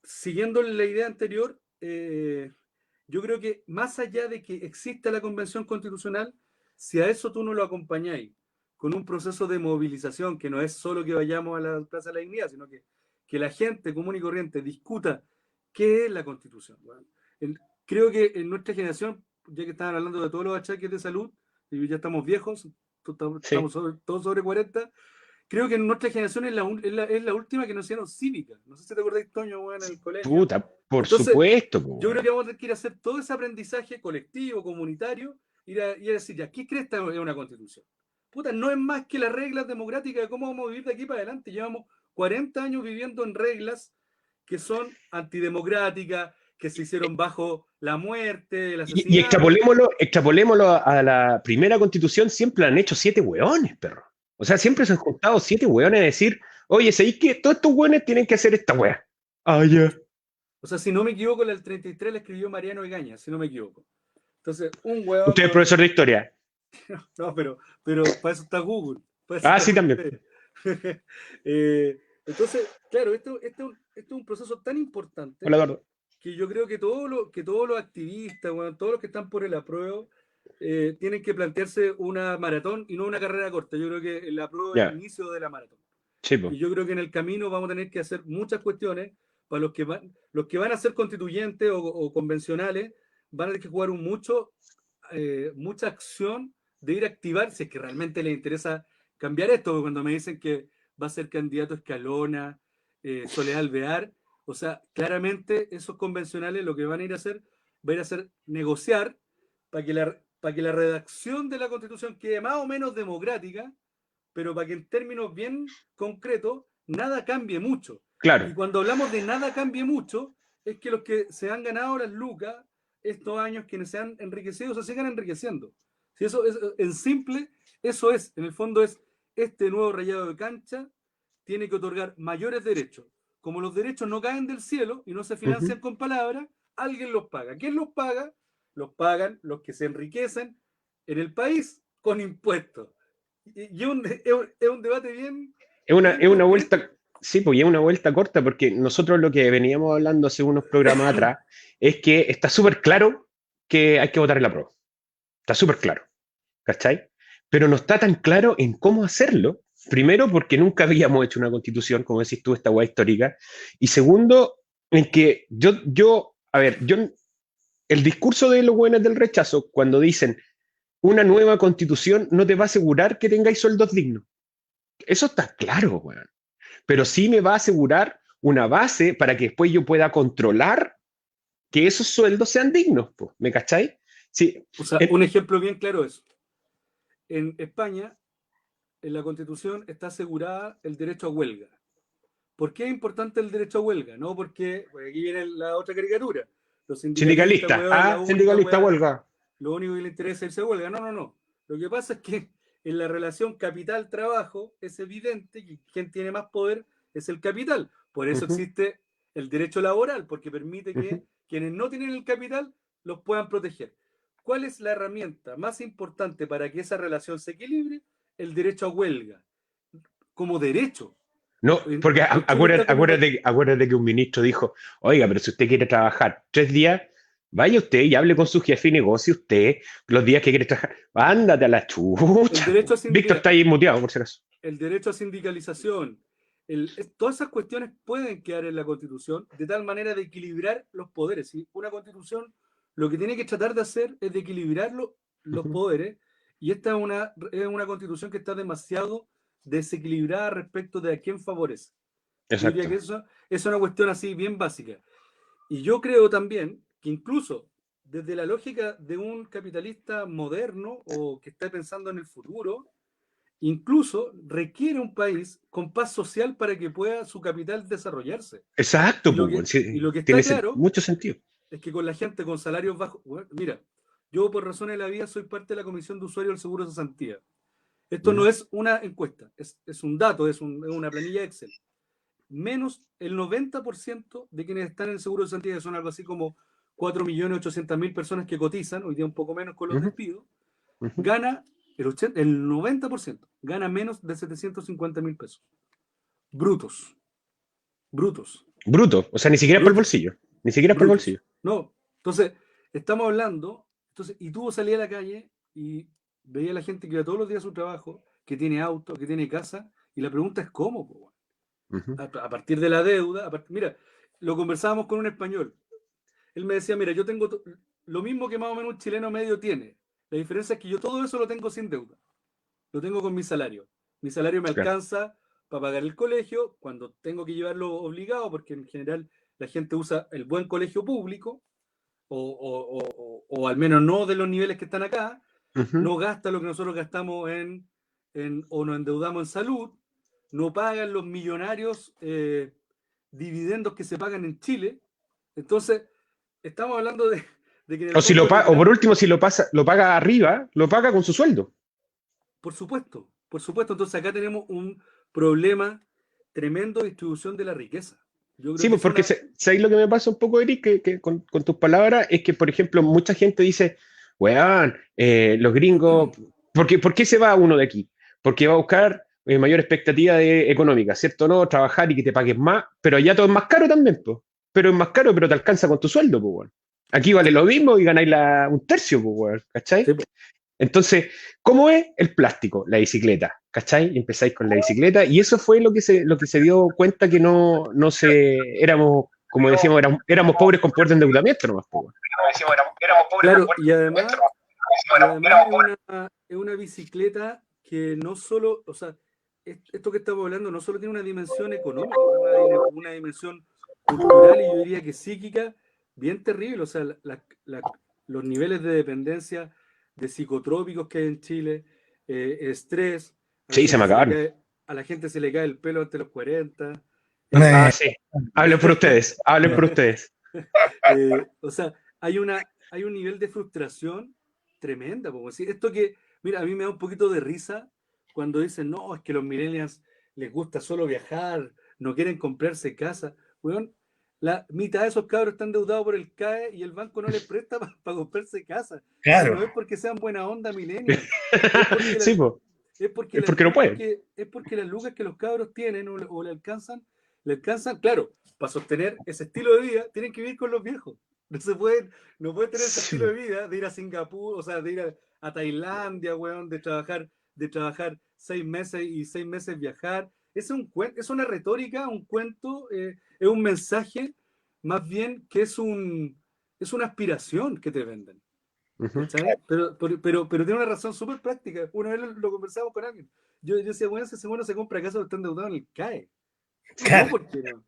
siguiendo la idea anterior, yo creo que más allá de que exista la convención constitucional, si a eso tú no lo acompañáis con un proceso de movilización, que no es solo que vayamos a la Plaza de la Dignidad, sino que la gente común y corriente discuta qué es la constitución. Bueno, creo que en nuestra generación, ya que estaban hablando de todos los achaques de salud, y ya estamos viejos, Sí. estamos todos sobre 40, creo que en nuestra generación es la última que nos hicieron cívica. No sé si te acordáis, Toño, bueno, en el colegio. Puta, por Entonces, supuesto, yo creo que vamos a tener que ir a hacer todo ese aprendizaje colectivo, comunitario, ir a decir, ya, ¿qué crees que es una constitución? Puta, no es más que las reglas democráticas de cómo vamos a vivir de aquí para adelante. Llevamos 40 años viviendo en reglas que son antidemocráticas, que se hicieron bajo la muerte, el Y asesinato. extrapolémoslo a la primera constitución, siempre han hecho 7 hueones, perro. O sea, siempre se han juntado 7 hueones a decir, oye, ¿sabéis que todos estos hueones tienen que hacer esta hueá? Ah, ya. O sea, si no me equivoco, la del 33 la escribió Mariano Egaña, si no me equivoco. Entonces, un hueón Usted es con... profesor de historia. No, pero para eso está Google, para eso Ah, está sí, también. Wikipedia. Entonces, claro, esto es un proceso tan importante Hola, Eduardo. que yo creo que todos los activistas, bueno, todos los que están por el apruebo, tienen que plantearse una maratón y no una carrera corta. Yo creo que el apruebo es el Ya, inicio de la maratón. sí, po. Y yo creo que en el camino vamos a tener que hacer muchas cuestiones para los que van a ser constituyentes o convencionales, van a tener que jugar mucha acción de ir a activar, si es que realmente les interesa cambiar esto, porque cuando me dicen que va a ser candidato Escalona, Soledad Alvear, o sea, claramente esos convencionales lo que van a ir a hacer, va a ir a hacer negociar para que la redacción de la Constitución quede más o menos democrática, pero para que en términos bien concretos nada cambie mucho. Claro, Y cuando hablamos de nada cambie mucho, es que los que se han ganado las lucas estos años, quienes se han enriquecido, se sigan enriqueciendo. Si eso es en simple, eso es, en el fondo es este nuevo rayado de cancha tiene que otorgar mayores derechos. Como los derechos no caen del cielo y no se financian con palabras, alguien los paga. ¿Quién los paga? Los pagan los que se enriquecen en el país con impuestos. Y es un debate es bien una complejo. vuelta, sí, pues y es una vuelta corta, porque nosotros lo que veníamos hablando hace unos programas atrás es que está súper claro que hay que votar en la prueba. Está súper claro, ¿cachai? Pero no está tan claro en cómo hacerlo. Primero, porque nunca habíamos hecho una constitución, como decís tú, esta hueá histórica. Y segundo, en que a ver, el discurso de los buenos del rechazo, cuando dicen una nueva constitución no te va a asegurar que tengáis sueldos dignos. Eso está claro, weón. Pero sí me va a asegurar una base para que después yo pueda controlar que esos sueldos sean dignos, po. ¿Me cacháis? Sí. O sea, un ejemplo bien claro es, en España, en la Constitución está asegurada el derecho a huelga. ¿Por qué es importante el derecho a huelga? No porque aquí viene la otra caricatura. Los sindicalistas, Sindicalista, weón, ah, sindicalista huelga. lo único que les interesa es irse a huelga. No, no, no. Lo que pasa es que en la relación capital-trabajo es evidente que quien tiene más poder es el capital. Por eso existe el derecho laboral, porque permite que quienes no tienen el capital los puedan proteger. ¿Cuál es la herramienta más importante para que esa relación se equilibre? El derecho a huelga, como derecho. No, porque En Chile está como... acuérdate que un ministro dijo, oiga, pero si usted quiere trabajar 3 días, vaya usted y hable con su jefe y negocie usted los días que quiere trabajar. Ándate a la chucha. El derecho a Víctor está ahí muteado, por si acaso. el derecho a sindicalización, todas esas cuestiones pueden quedar en la Constitución de tal manera de equilibrar los poderes. ¿Sí? Una Constitución lo que tiene que tratar de hacer es de equilibrar los poderes, y esta es una Constitución que está demasiado desequilibrada respecto de a quién favorece. Yo Exacto. diría que eso es una cuestión así bien básica. Y yo creo también que incluso desde la lógica de un capitalista moderno o que está pensando en el futuro, incluso requiere un país con paz social para que pueda su capital desarrollarse. Exacto, Y lo pues, weón, que, y sí, lo que está tiene claro mucho sentido. es que con la gente con salarios bajos, bueno, mira, yo por razones de la vida soy parte de la Comisión de Usuarios del Seguro de Cesantía. Esto no es una encuesta, es un dato, es una planilla Excel. Menos el 90% de quienes están en el seguro de cesantía, que son algo así como 4.800.000 personas que cotizan, hoy día un poco menos con los Ujú, despidos, ujú. gana el 90%, gana menos de 750.000 pesos. Brutos, brutos, Bruto, o sea, ni siquiera es por el brutos, bolsillo, ni siquiera es por el brutos. bolsillo. No, entonces, estamos hablando, y tú salías a la calle y veías a la gente que va todos los días a su trabajo, que tiene auto, que tiene casa, y la pregunta es cómo, po? Ujú. A partir de la deuda, mira, lo conversábamos con un español. Él me decía, mira, yo tengo lo mismo que más o menos un chileno medio tiene. La diferencia es que yo todo eso lo tengo sin deuda. Lo tengo con mi salario. Mi salario me Claro. alcanza para pagar el colegio cuando tengo que llevarlo obligado, porque en general la gente usa el buen colegio público, o al menos no de los niveles que están acá, Ujú. no gasta lo que nosotros gastamos o nos endeudamos en salud, no pagan los millonarios dividendos que se pagan en Chile. Entonces, estamos hablando de que en el O si fondo los o por grandes, último, si lo paga arriba, lo paga con su sueldo. por supuesto, entonces acá tenemos un problema tremendo de distribución de la riqueza. Yo creo Sí, que pues es porque una... ¿sabes lo que me pasa un poco, Eric? Que con tus palabras es que, por ejemplo, mucha gente dice, weón, los gringos, ¿por qué se va uno de aquí? Porque va a buscar mayor expectativa económica, ¿cierto? No, trabajar y que te paguen más, pero allá todo es más caro también, pues. Pero es más caro, pero te alcanza con tu sueldo, pues, weón. Aquí vale lo mismo y ganáis un tercio, pues, weón, ¿cachai? Sí, Entonces, ¿cómo es el plástico? La bicicleta, ¿cachai? Y empezáis con la bicicleta y eso fue lo que se dio cuenta que no éramos, como decíamos, éramos pobres con poder de endeudamiento nomás, po, weón. claro, y además es una bicicleta que no solo, o sea, esto que estamos hablando no solo tiene una dimensión económica, tiene una dimensión cultural y yo diría que psíquica bien terrible. O sea, los niveles de dependencia de psicotrópicos que hay en Chile, estrés, a la Sí, se me gente se le acabaron. cae, a la gente se le cae el pelo ante los 40. Ah, eh, sí. Hablen por ustedes, hablen por ustedes. o sea, hay un nivel de frustración tremenda. Como decir, mira, a mí me da un poquito de risa cuando dicen, no, es que los millennials les gusta solo viajar, no quieren comprarse casa. Weón, la mitad de esos cabros están endeudados por el CAE y el banco no les presta para comprarse casa. Si no Claro, es porque sean buena onda millennials, es porque, Sí, pues, es porque no pueden. es porque las lucas que los cabros tienen o le alcanzan, claro, para sostener ese estilo de vida, tienen que vivir con los viejos. No pueden tener ese estilo sí, de vida de ir a Singapur, o sea, de ir a Tailandia, weón, de trabajar 6 meses y 6 meses viajar. Es una retórica, un cuento, es un mensaje, más bien que es una aspiración que te venden. Ujú. ¿Cachai? Pero tiene una razón súper práctica. Una vez lo conversamos con alguien. Yo decía, bueno, si ese bueno se compra casa, está endeudado en el CAE. No, claro. porque no. No,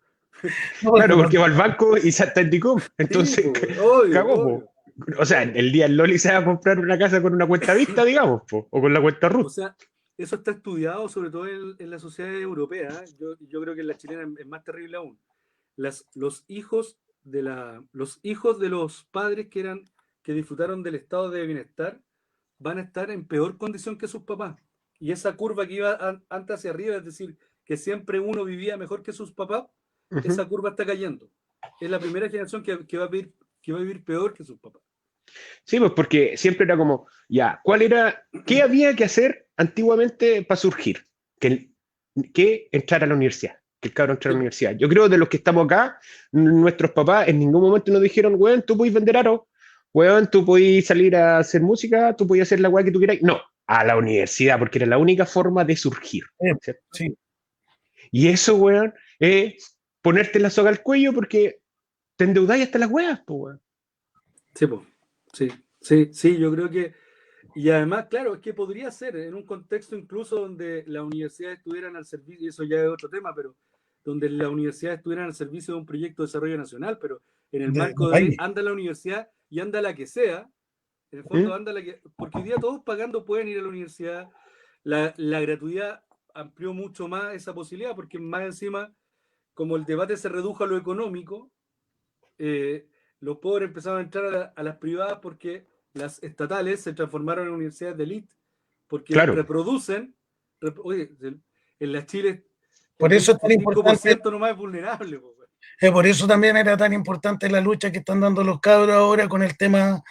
porque Claro, no, porque va al banco y salta en Dicom. Sí, Entonces, pues, obvio, cagó, po. obvio, O sea, obvio. el día el Loli se va a comprar una casa con una cuenta vista, digamos, po, o con la cuenta O RUT. sea, eso está estudiado sobre todo en la sociedad europea. Yo creo que en la chilena es más terrible aún. Los hijos de los padres que disfrutaron del estado de bienestar van a estar en peor condición que sus papás. Y esa curva que iba antes hacia arriba, es decir, que siempre uno vivía mejor que sus papás, Ujú. esa curva está cayendo. Es la primera generación que va a vivir peor que sus papás. Sí, pues porque siempre era como, ya, qué había que hacer antiguamente para surgir? Que, que entrar a la universidad, que el cabrón entrara a Sí, la po. universidad. Yo creo de los que estamos acá, nuestros papás en ningún momento nos dijeron, weón, tú puedes vender aro, weón, tú puedes salir a hacer música, tú puedes hacer la weá que tú quieras. No, a la universidad, porque era la única forma de surgir. ¿Cierto? sí, Y eso, weón, es ponerte la soga al cuello porque te endeudáis hasta las weas, pues, weón. Sí, po. Sí, sí, sí, yo creo que Y además, claro, es que podría ser en un contexto incluso donde las universidades estuvieran al servicio, y eso ya es otro tema, pero donde las universidades estuvieran al servicio de un proyecto de desarrollo nacional, pero en el de marco de país. anda la universidad y anda la que sea, en el fondo anda la que, porque hoy día todos pagando pueden ir a la universidad, la gratuidad amplió mucho más esa posibilidad, porque más encima, como el debate se redujo a lo económico, los pobres empezaron a entrar a las privadas porque las estatales se transformaron en universidades de élite, porque Claro. reproducen, oye, en la Chile el Por eso es tan importante, 25% nomás es vulnerable. por eso también era tan importante la lucha que están dando los cabros ahora con el tema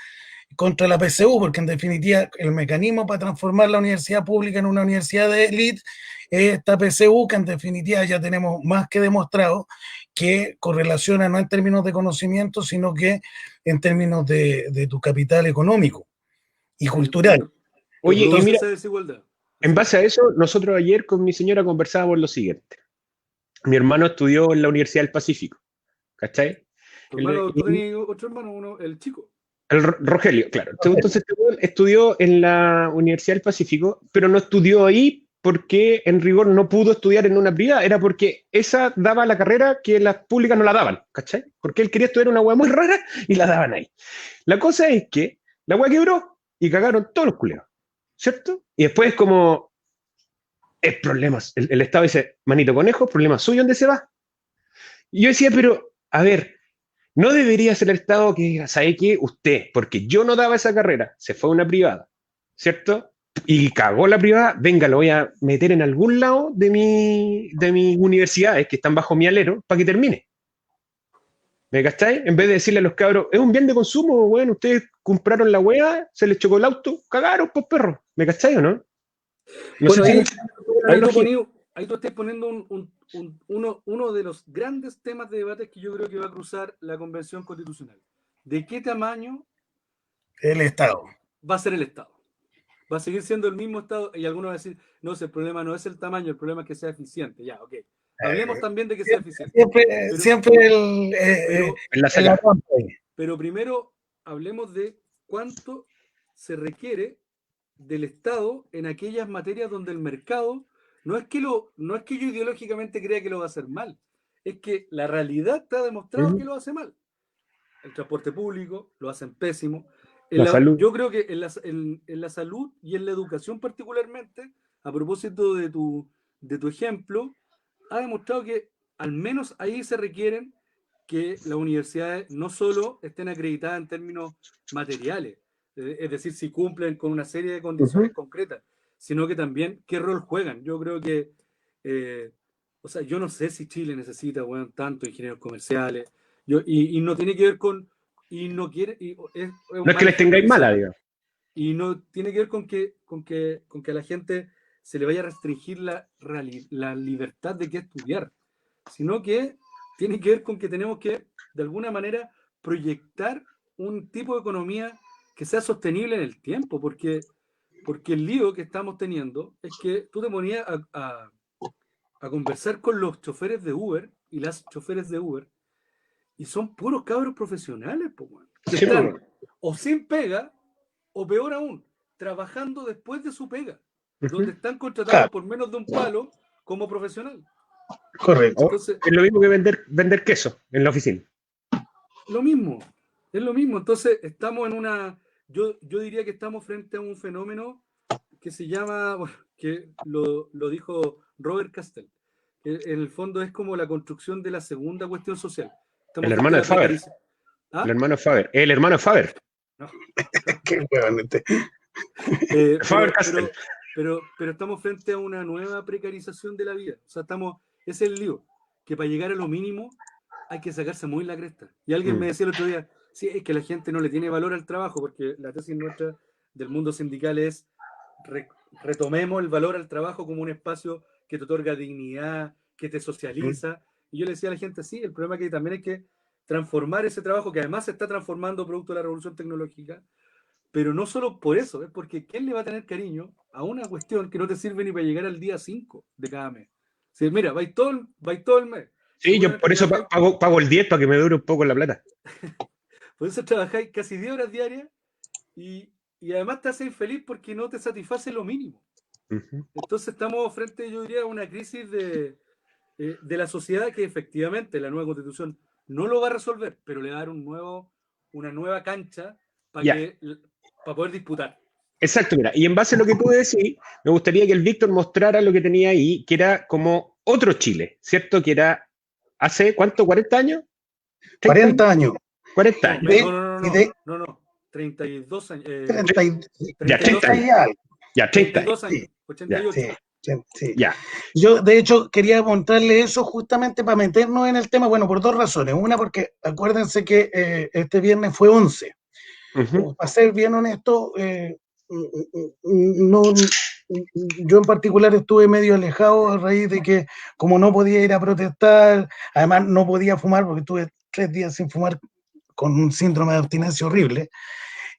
contra la PSU, porque en definitiva el mecanismo para transformar la universidad pública en una universidad de élite es esta PSU, que en definitiva ya tenemos más que demostrado que correlaciona no en términos de conocimiento, sino que en términos de tu capital económico y cultural. Oye, y mira, esa desigualdad. en base a eso, nosotros ayer con mi señora conversábamos lo siguiente. Mi hermano estudió en la Universidad del Pacífico, ¿cachai? Tu hermano, tú tenías otro hermano, uno, el chico. El Rogelio, claro. Entonces estudió en la Universidad del Pacífico, pero no estudió ahí porque en rigor no pudo estudiar en una privada, era porque esa daba la carrera que las públicas no la daban, ¿cachai? Porque él quería estudiar una hueá muy rara y la daban ahí. La cosa es que la hueá quebró y cagaron todos los culeos, ¿cierto? Y después como es problemas. El Estado dice, manito conejo, problema suyo, ¿dónde se va? Y yo decía, pero, a ver, no debería ser el Estado que diga, ¿sabe qué? Usted, porque yo no daba esa carrera, se fue a una privada, ¿cierto? Y cagó la privada, venga, lo voy a meter en algún lado de mis universidades que están bajo mi alero para que termine. ¿Me cacháis? En vez de decirle a los cabros, es un bien de consumo, bueno, ustedes compraron la hueá, se les chocó el auto, cagaron, pues perro. ¿Me cacháis o no? Bueno, ahí tú estás poniendo uno de los grandes temas de debate que yo creo que va a cruzar la Convención Constitucional. ¿De qué tamaño El Estado va a ser el Estado? ¿Va a seguir siendo el mismo Estado? Y algunos van a decir, no, el problema no es el tamaño, el problema es que sea eficiente. Ya, ok. Hablemos también de que sea eficiente. Pero primero hablemos de cuánto se requiere del Estado en aquellas materias donde el mercado no es que yo ideológicamente crea que lo va a hacer mal, es que la realidad está demostrado que lo hace mal. El transporte público lo hacen pésimo. Yo creo que en la salud y en la educación particularmente, a propósito de tu ejemplo, ha demostrado que al menos ahí se requieren que las universidades no solo estén acreditadas en términos materiales, es decir, si cumplen con una serie de condiciones concretas, sino que también qué rol juegan. Yo creo que, o sea, yo no sé si Chile necesita, bueno, tantos ingenieros comerciales, y no tiene que ver con, y no quiere, no es que les tengáis mala, digamos. Y no tiene que ver con que a la gente se le vaya a restringir la libertad de qué estudiar, sino que tiene que ver con que tenemos que, de alguna manera, proyectar un tipo de economía que sea sostenible en el tiempo, porque el lío que estamos teniendo es que tú te ponías a conversar con los choferes de Uber y las choferes de Uber, y son puros cabros profesionales, que están o sin pega, o peor aún, trabajando después de su pega, donde están contratados por menos de un palo como profesional. Correcto. Entonces, es lo mismo que vender queso en la oficina. Lo mismo, es lo mismo. Entonces, estamos en una... Yo diría que estamos frente a un fenómeno que se llama, bueno, que lo dijo Robert Castell, que en el fondo es como la construcción de la segunda cuestión social. El hermano de Faber. ¿Ah? El hermano de Faber. El hermano de Faber. No. Qué huevón Faber Castell. Pero estamos frente a una nueva precarización de la vida. O sea, es el lío, que para llegar a lo mínimo hay que sacarse muy la cresta. Y alguien me decía el otro día, sí, es que la gente no le tiene valor al trabajo, porque la tesis nuestra del mundo sindical es retomemos el valor al trabajo como un espacio que te otorga dignidad, que te socializa. Y yo le decía a la gente, sí, el problema es que también hay que transformar ese trabajo, que además se está transformando producto de la revolución tecnológica, pero no solo por eso, es porque ¿quién le va a tener cariño a una cuestión que no te sirve ni para llegar al día 5 de cada mes? Sí, mira, vais todo el mes. Sí, yo por eso pago el 10 para que me dure un poco la plata. Por eso trabajáis casi 10 horas diarias y y además te hace infeliz porque no te satisface lo mínimo. Ujú. Entonces estamos frente, yo diría, a una crisis de la sociedad que efectivamente la nueva constitución no lo va a resolver, pero le va a dar una nueva cancha Ya. para poder disputar. Exacto, mira, y en base a lo que tú decís, me gustaría que el Víctor mostrara lo que tenía ahí, que era como otro Chile, ¿cierto? Que era hace, ¿cuánto? ¿40 años? 40 años. 40 años. No, 32 años. 30 Ya, 32 30 años. años. Ya, 30 32 años. Sí, 88. Sí. Ya. Yo, de hecho, quería mostrarle eso justamente para meternos en el tema, bueno, por dos razones. Una, porque acuérdense que este viernes fue 11. Ujú. Para ser bien honesto, no, yo en particular estuve medio alejado a raíz de que como no podía ir a protestar, además no podía fumar porque estuve 3 días sin fumar con un síndrome de abstinencia horrible.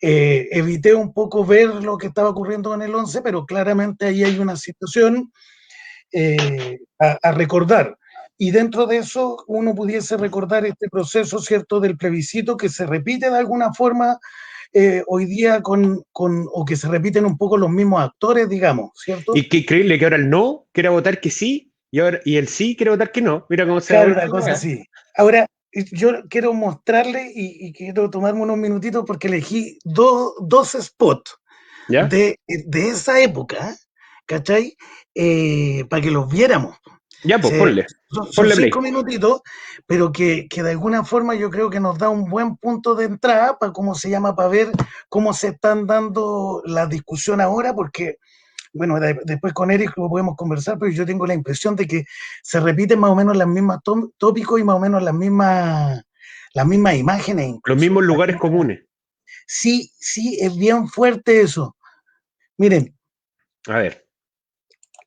Evité un poco ver lo que estaba ocurriendo en el 11, pero claramente ahí hay una situación a recordar. Y dentro de eso uno pudiese recordar este proceso, ¿cierto?, del plebiscito que se repite de alguna forma hoy día o que se repiten un poco los mismos actores, digamos, ¿cierto? Y qué increíble que ahora el no quiere votar que sí, y el sí quiere votar que no. Mira cómo se Claro, da una cosa así. Ahora, yo quiero mostrarle y quiero tomarme unos minutitos porque elegí dos spots ¿Ya? de esa época, ¿cachai? Para que los viéramos. Ya, pues ponle. Son Ponle play. 5 minutitos, pero que de alguna forma yo creo que nos da un buen punto de entrada para para ver cómo se están dando la discusión ahora, porque, bueno, después con Eric lo podemos conversar, pero yo tengo la impresión de que se repiten más o menos las mismas tópicos y más o menos las mismas imágenes. Los Incluso. mismos lugares comunes. Sí, es bien fuerte eso. Miren, A ver,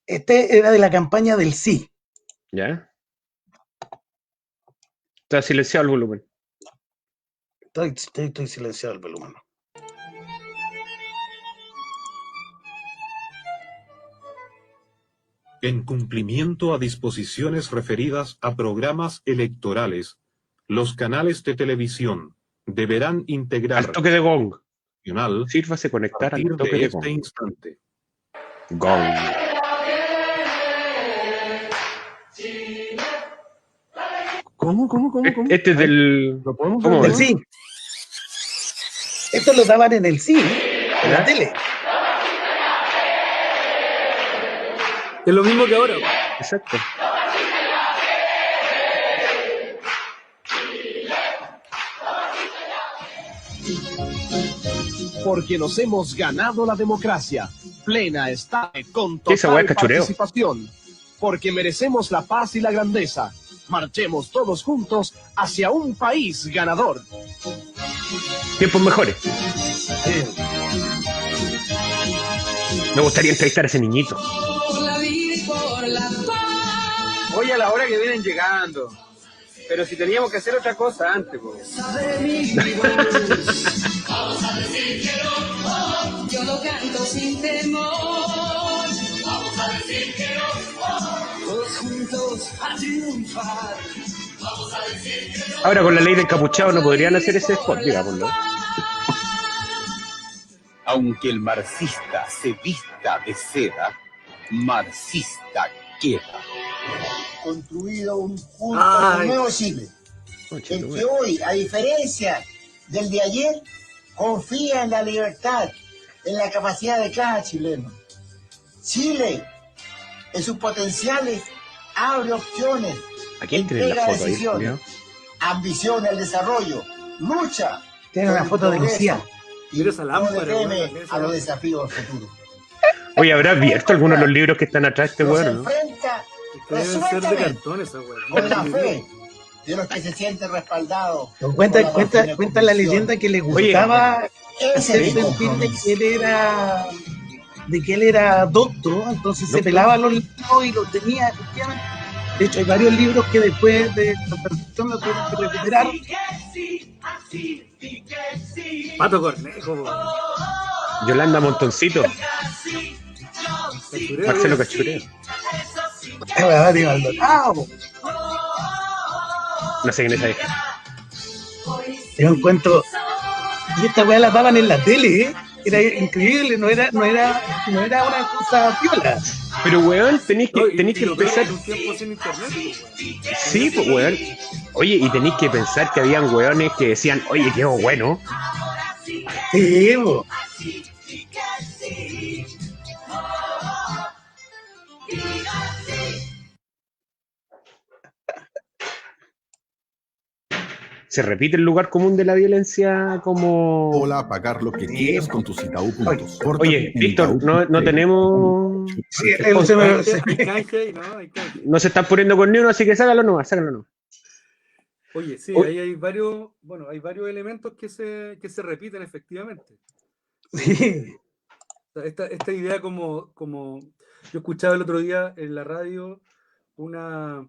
este era de la campaña del sí. ¿ya? Está silenciado el volumen. Estoy silenciado el volumen. En cumplimiento a disposiciones referidas a programas electorales, los canales de televisión deberán integrar Al toque de gong. nacional Sírvase a conectar al partir toque de de este gong. instante. Gong. ¿Cómo? Este es del. ¿Lo podemos ¿Cómo ver? Del sí. Esto lo daban en el sí, en la ¿Ya? tele. Es lo mismo que ahora. Exacto. Porque nos hemos ganado la democracia. Plena está con ¿Qué esa weá total es cachureo? participación. Porque merecemos la paz y la grandeza. Marchemos todos juntos hacia un país ganador. Tiempos mejores. Me gustaría entrevistar a ese niñito. Oye, a la hora que vienen llegando. Pero si teníamos que hacer otra cosa antes, pues. Yo lo canto sin temor. Vamos a decir que no. Todos juntos a triunfar. Vamos a decir que no. Ahora con la ley del encapuchado no podrían hacer ese spot, digámoslo. Aunque el marxista se vista de seda, marxista queda. Construido un punto Ay. de nuevo Chile. El que hoy, a diferencia del de ayer, confía en la libertad, en la capacidad de cada chileno. Chile, en sus potenciales, abre opciones, ¿A quién tiene la entrega foto ahí, decisiones, Julio? ambiciona el desarrollo, lucha. Tiene una por el foto de progreso Lucía. y Mira esa lámpara, no le teme weón, mira esa a los lámpara. desafíos del futuro. Oye, ¿habrá abierto alguno de los libros que están atrás de este Nos weón, no? enfrenta Que deben ser de resueltamente cartón esa weá. con la fe de los que se sienten respaldados. Cuenta por la la convicción. leyenda que le Oye, gustaba Ese hacer es mi sentir de compromiso. que él era docto, entonces se Docto. pelaba los libros y los tenía, efectivamente. De hecho, hay varios libros que después de la traducción los tuvieron que recuperar. Pato Cornejo, po. Yolanda Montoncito. Cachureo, Marcelo mira. Cachureo. Digo, Maldonado. No sé quién es esa vieja. Yo encuentro. Y esta weá la daban en la tele, ¿eh? era increíble, no era una cosa piola. Pero, weón, tenéis que lo peor pensar. en un tiempo sin internet, pues, weón. Sí, pues, weón. Oye, y tenéis que pensar que habían weones que decían, oye, qué bueno. Sí, po. Se repite el lugar común de la violencia como... Hola, pagar lo que quieras con tus Itaú puntos. Oye, Víctor, no tenemos... Sí, se me- se- Hay canje ahí, ¿no? Hay canje. No se están poniendo con ni uno, así que sácalo nomás. Oye, sí, Oye. ahí hay varios elementos que se repiten efectivamente. sí. O sea, esta idea como yo escuchaba el otro día en la radio una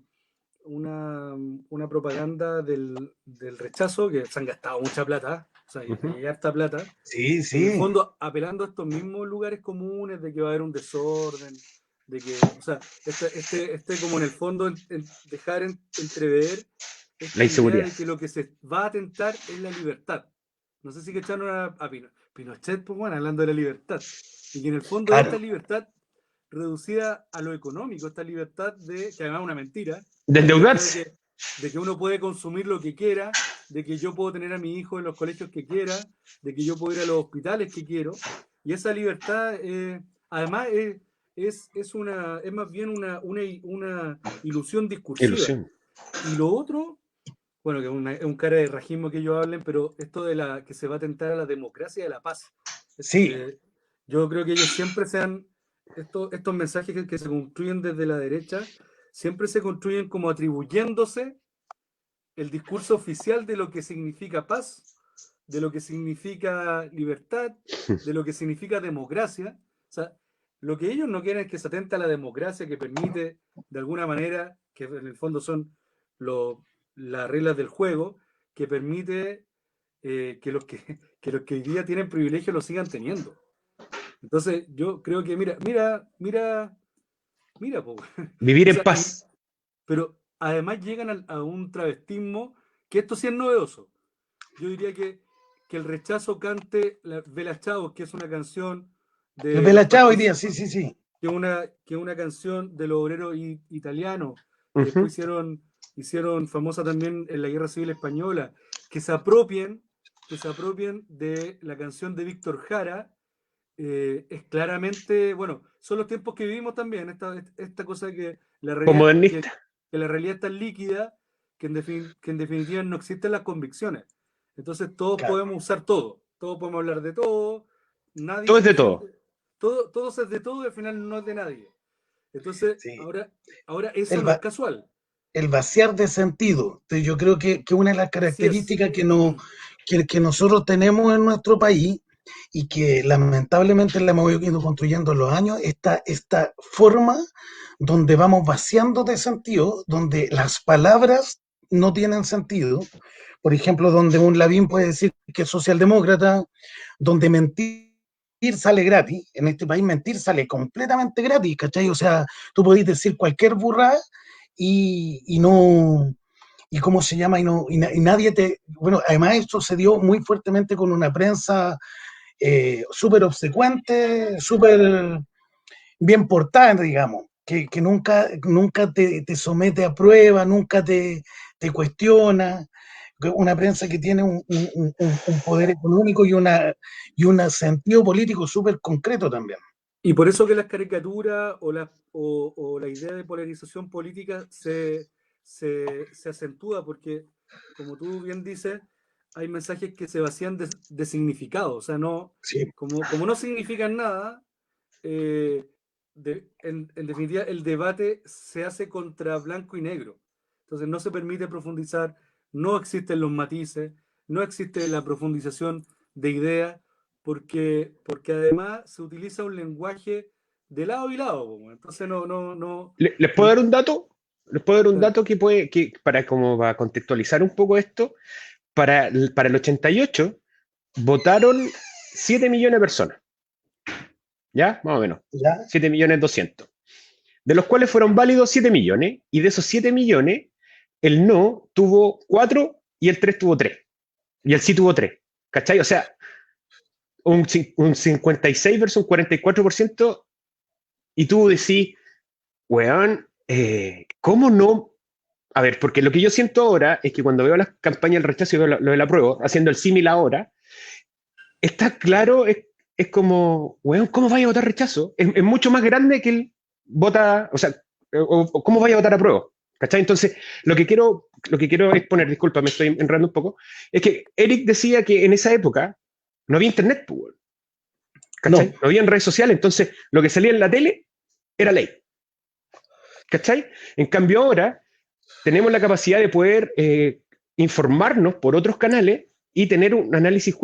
propaganda del rechazo, que se han gastado mucha plata, o sea, hay harta plata. Sí, En sí. el fondo, apelando a estos mismos lugares comunes de que va a haber un desorden, de que, o sea, este como en el fondo dejar entrever esta La inseguridad. idea de que lo que se va a atentar es la libertad. No sé si que echaron a Pinochet, pues bueno, hablando de la libertad. Y que en el fondo Claro. esta libertad reducida a lo económico, esta libertad de, que además es una mentira, De endeudarse. de que uno puede consumir lo que quiera, de que yo puedo tener a mi hijo en los colegios que quiera, de que yo puedo ir a los hospitales que quiero, y esa libertad además es más bien una ilusión discursiva. Ilusión. Y lo otro, bueno, que es un cara de rajismo que ellos hablen, pero esto de que se va a atentar a la democracia y a la paz. Sí. Yo creo que ellos siempre estos mensajes que se construyen desde la derecha, siempre se construyen como atribuyéndose el discurso oficial de lo que significa paz, de lo que significa libertad, de lo que significa democracia. O sea, lo que ellos no quieren es que se atente a la democracia, que permite, de alguna manera, que en el fondo son las reglas del juego, que permite que los que hoy día tienen privilegio lo sigan teniendo. Entonces, yo creo que, mira, po. Vivir O en sea, paz. pero además llegan a un travestismo, que esto sí es novedoso. Yo diría que el rechazo cante Bella Ciao, que es una canción de... Bella Ciao hoy día, sí. Que es una canción de los obreros italianos, que después hicieron famosa también en la Guerra Civil Española, que se apropien de la canción de Víctor Jara. Es claramente, bueno, son los tiempos que vivimos también, esta cosa que la realidad, que la realidad es tan líquida que en definitiva no existen las convicciones. Entonces todos podemos usar todos podemos hablar de todo, nadie todo es de todo. Todo es de todo y al final no es de nadie. Entonces, ahora eso no es casual. El vaciar de sentido. Entonces, yo creo que una de las características que nosotros tenemos en nuestro país y que lamentablemente la hemos ido construyendo en los años, esta forma donde vamos vaciando de sentido, donde las palabras no tienen sentido. Por ejemplo, donde un Lavín puede decir que es socialdemócrata, donde mentir sale gratis. En este país mentir sale completamente gratis, ¿cachai? O sea, tú podés decir cualquier burrada y no... ¿Y cómo se llama? Y nadie te... Bueno, además esto se dio muy fuertemente con una prensa súper obsecuente, súper bien portada, digamos, que nunca te somete a prueba, nunca te cuestiona. Una prensa que tiene un poder económico y un sentido político súper concreto también. Y por eso que las caricaturas o la idea de polarización política se acentúa, porque, como tú bien dices, hay mensajes que se vacían de significado, o sea, como no significan nada, en definitiva el debate se hace contra blanco y negro. Entonces no se permite profundizar, no existen los matices, no existe la profundización de ideas, porque además se utiliza un lenguaje de lado y lado. Entonces no. ¿Les puedo dar un dato? Les puedo dar un dato que para contextualizar un poco esto. Para el 88 votaron 7 millones de personas. ¿Ya? Más o menos. ¿Ya? 7.200.000. De los cuales fueron válidos 7 millones, y de esos 7 millones, el no tuvo 4 y el 3 tuvo 3. Y el sí tuvo 3. ¿Cachai? O sea, un 56 versus un 44%, y tú decís, weón, ¿cómo no? A ver, porque lo que yo siento ahora es que cuando veo las campañas del rechazo y veo lo del apruebo, haciendo el símil ahora, está claro, es como, weón, ¿cómo vaya a votar rechazo? Es mucho más grande que el vota, o sea, o ¿cómo vaya a votar apruebo? ¿Cachai? Entonces, lo que quiero exponer, disculpa, me estoy enredando un poco, es que Eric decía que en esa época no había internet, pues, weón. ¿Cachai? No había redes sociales, entonces lo que salía en la tele era ley. ¿Cachai? En cambio ahora tenemos la capacidad de poder informarnos por otros canales y tener un análisis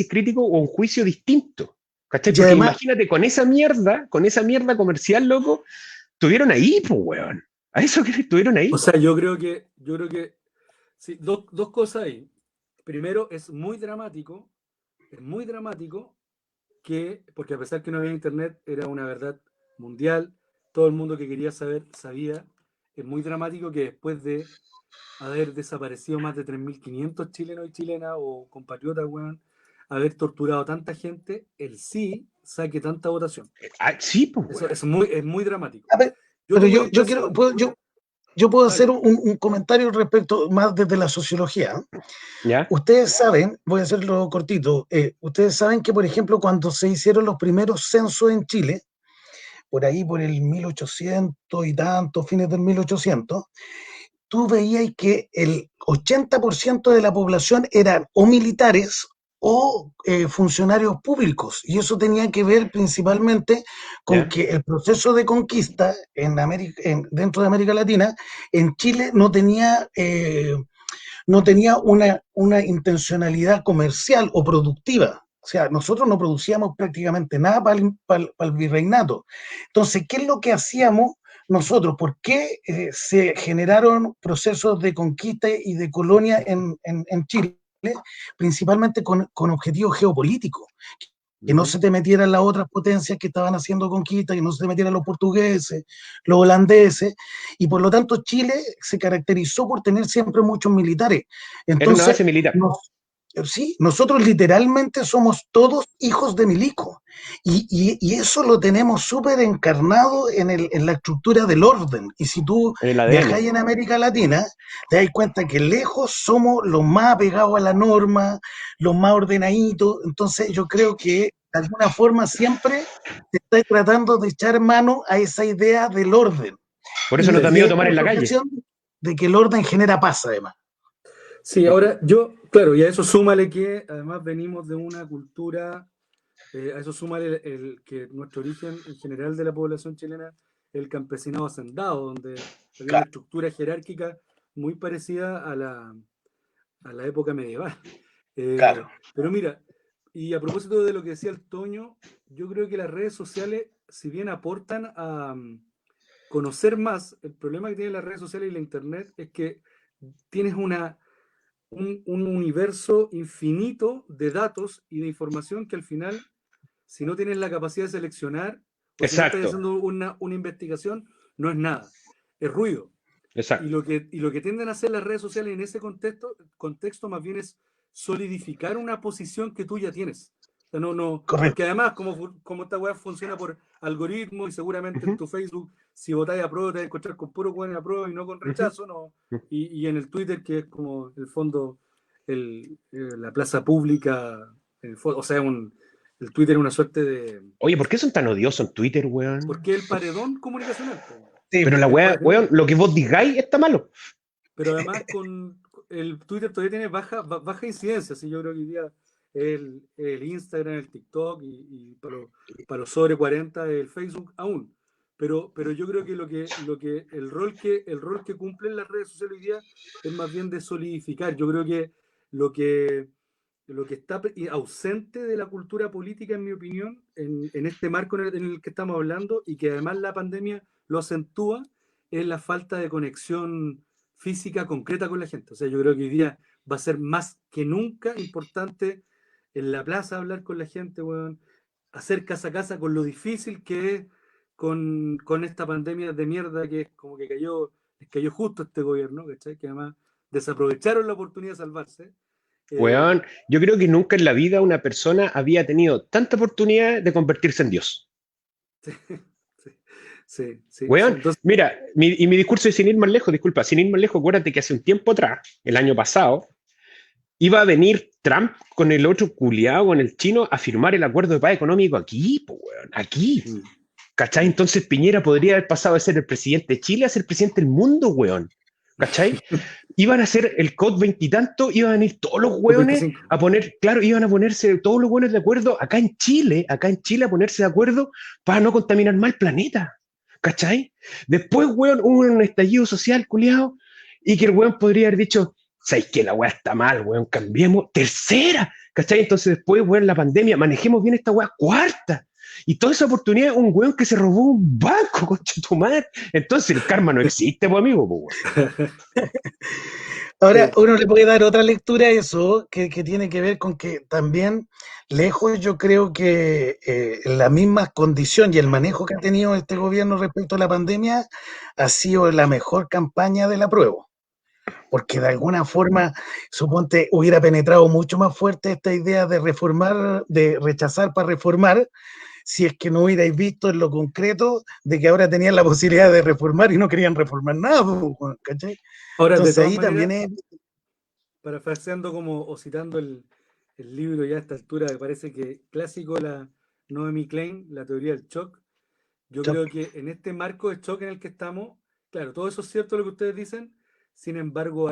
crítico o un juicio distinto. ¿Cachai? Porque además, imagínate, con esa mierda comercial, loco, estuvieron ahí, pues, weón. A eso que estuvieron ahí. O sea, yo creo que sí, dos cosas ahí. Primero, es muy dramático que, porque a pesar que no había internet, era una verdad mundial, todo el mundo que quería saber, sabía. Es muy dramático que después de haber desaparecido más de 3.500 chilenos y chilenas o compatriotas, weón, haber torturado tanta gente, el sí saque tanta votación. Sí, pues, eso es muy dramático. A ver, pero yo puedo hacer un comentario respecto más desde la sociología. ¿Ya? Ustedes saben, voy a hacerlo cortito, ustedes saben que, por ejemplo, cuando se hicieron los primeros censos en Chile, por ahí por el 1800 y tanto, fines del 1800, tú veías que el 80% de la población eran o militares o funcionarios públicos, y eso tenía que ver principalmente con que el proceso de conquista dentro de América Latina, en Chile no tenía una intencionalidad comercial o productiva. O sea, nosotros no producíamos prácticamente nada para el virreinato. Entonces, ¿qué es lo que hacíamos nosotros? ¿Por qué se generaron procesos de conquista y de colonia en Chile? Principalmente con objetivos geopolíticos. Que no se te metieran las otras potencias que estaban haciendo conquista, que no se te metieran los portugueses, los holandeses, y por lo tanto Chile se caracterizó por tener siempre muchos militares. Entonces, era una base militar. Sí, nosotros literalmente somos todos hijos de milico, y eso lo tenemos súper encarnado en la estructura del orden. Y si tú viajas en América Latina, te das cuenta que lejos somos los más apegados a la norma, los más ordenaditos. Entonces yo creo que de alguna forma siempre te estás tratando de echar mano a esa idea del orden. Por eso no te da miedo tomar en la calle. De que el orden genera paz, además. Sí, ahora claro, y a eso súmale que además venimos de una cultura, a eso súmale el que nuestro origen en general de la población chilena es el campesinado hacendado, donde había una estructura jerárquica muy parecida a la época medieval. Pero mira, y a propósito de lo que decía el Toño, yo creo que las redes sociales, si bien aportan a conocer más, el problema que tienen las redes sociales y la internet es que tienes un universo infinito de datos y de información que al final, si no tienes la capacidad de seleccionar, o si no estás haciendo una investigación, no es nada, es ruido. Exacto. Y lo que tienden a hacer las redes sociales en ese contexto más bien es solidificar una posición que tú ya tienes. O sea, porque además, como esta web funciona por algoritmos, y seguramente en tu Facebook, si votáis a prueba, te vas a encontrar con puro buen a prueba y no con rechazo, ¿no? Y en el Twitter, que es como el fondo, la plaza pública, o sea, el Twitter es una suerte de... Oye, ¿por qué son tan odiosos en Twitter, weón? Porque el paredón comunicacional. Sí, pero la weón, lo que vos digáis está malo. Pero además con el Twitter todavía tiene baja incidencia, ¿sí? Yo creo que hoy día el Instagram, el TikTok y para los sobre 40 el Facebook aún. Pero yo creo que el rol que cumplen las redes sociales hoy día es más bien de solidificar. Yo creo que lo que está ausente de la cultura política, en mi opinión, en este marco en el que estamos hablando, y que además la pandemia lo acentúa, es la falta de conexión física concreta con la gente. O sea, yo creo que hoy día va a ser más que nunca importante en la plaza hablar con la gente, weón, hacer casa a casa, con lo difícil que es con esta pandemia de mierda que es como que les cayó justo este gobierno, ¿cachai? Que además desaprovecharon la oportunidad de salvarse. Weón, yo creo que nunca en la vida una persona había tenido tanta oportunidad de convertirse en Dios. Sí. Weón, Entonces, mira, mi discurso es sin ir más lejos, disculpa, sin ir más lejos, acuérdate que hace un tiempo atrás, el año pasado, iba a venir Trump con el otro culiado, con el chino, a firmar el acuerdo de paz económico aquí, pues, weón, aquí. ¿Cachai? Entonces Piñera podría haber pasado de ser el presidente de Chile a ser el presidente del mundo, weón. ¿Cachai? Iban a hacer el COP 20 y tanto, iban a venir todos los hueones 25. a poner, claro, iban a ponerse todos los hueones de acuerdo acá en Chile a ponerse de acuerdo para no contaminar más el planeta. ¿Cachai? Después, weón, hubo un estallido social, culiado, y que el weón podría haber dicho, ¿sabes que la weá está mal, weón? Cambiemos. Tercera, ¿cachai? Entonces después, weón, la pandemia, manejemos bien esta weá. Cuarta. Y toda esa oportunidad, un weón que se robó un banco, concha tu madre. Entonces el karma no existe, pues, amigo, pues, weón. Ahora, uno le puede dar otra lectura a eso, que tiene que ver con que también, lejos, yo creo que la misma condición y el manejo que ha tenido este gobierno respecto a la pandemia ha sido la mejor campaña del apruebo. Porque de alguna forma, suponte, hubiera penetrado mucho más fuerte esta idea de reformar, de rechazar para reformar, si es que no hubierais visto en lo concreto de que ahora tenían la posibilidad de reformar y no querían reformar nada, ¿cachai? Ahora, Entonces de todas ahí maneras, también es... parafraseando o citando el libro ya a esta altura, me parece que clásico la Noemi Klein, la teoría del shock. Yo creo que en este marco de shock en el que estamos, claro, todo eso es cierto lo que ustedes dicen, sin embargo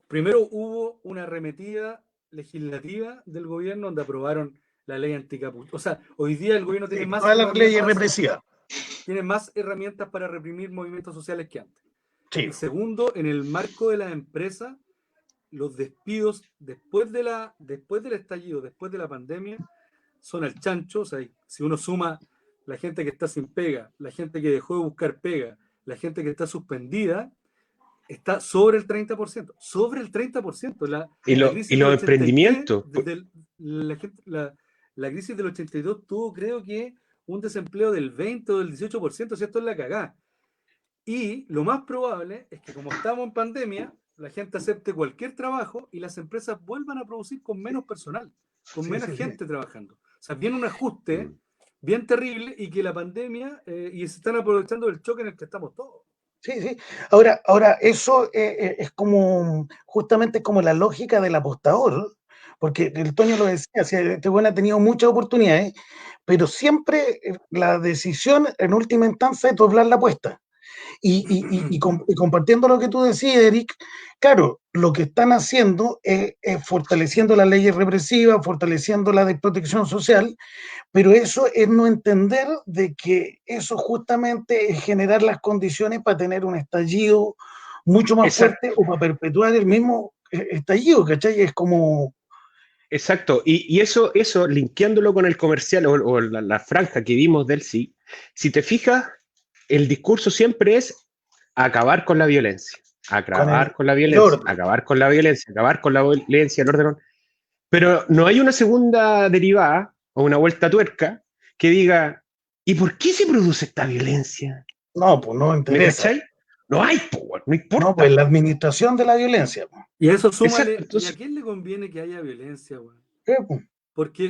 primero hubo una arremetida legislativa del gobierno donde aprobaron la ley anticapucha. O sea, hoy día el gobierno tiene más todas las leyes represivas. Tiene más herramientas para reprimir movimientos sociales que antes. Sí. Y segundo, en el marco de las empresas, los despidos después del estallido, después de la pandemia, son al chancho. O sea, si uno suma la gente que está sin pega, la gente que dejó de buscar pega, la gente que está suspendida, está sobre el 30%. Sobre el 30%. Y los emprendimientos. La crisis del 82 tuvo, creo que, un desempleo del 20 o del 18%, si esto es la cagada. Y lo más probable es que, como estamos en pandemia, la gente acepte cualquier trabajo y las empresas vuelvan a producir con menos personal, con menos gente trabajando. O sea, viene un ajuste bien terrible y que la pandemia, y se están aprovechando del choque en el que estamos todos. Sí. Ahora eso es como, justamente como la lógica del apostador, porque el Toño lo decía, si este bueno ha tenido muchas oportunidades, pero siempre la decisión en última instancia es doblar la apuesta. Y compartiendo lo que tú decías, Eric, claro, lo que están haciendo es fortaleciendo las leyes represivas, fortaleciendo la de protección social, pero eso es no entender de que eso justamente es generar las condiciones para tener un estallido mucho más fuerte o para perpetuar el mismo estallido, ¿cachai? Es como... Exacto, y eso linkeándolo con el comercial o la franja que vimos del sí, si te fijas, el discurso siempre es acabar con la violencia, acabar con la violencia, el orden. Pero no hay una segunda derivada o una vuelta a tuerca que diga, ¿y por qué se produce esta violencia? No, pues no interesa. ¿Me cachai? No hay, no importa. No, pues la administración de la violencia. Y eso súmale, entonces, ¿y a quién le conviene que haya violencia, güey? Porque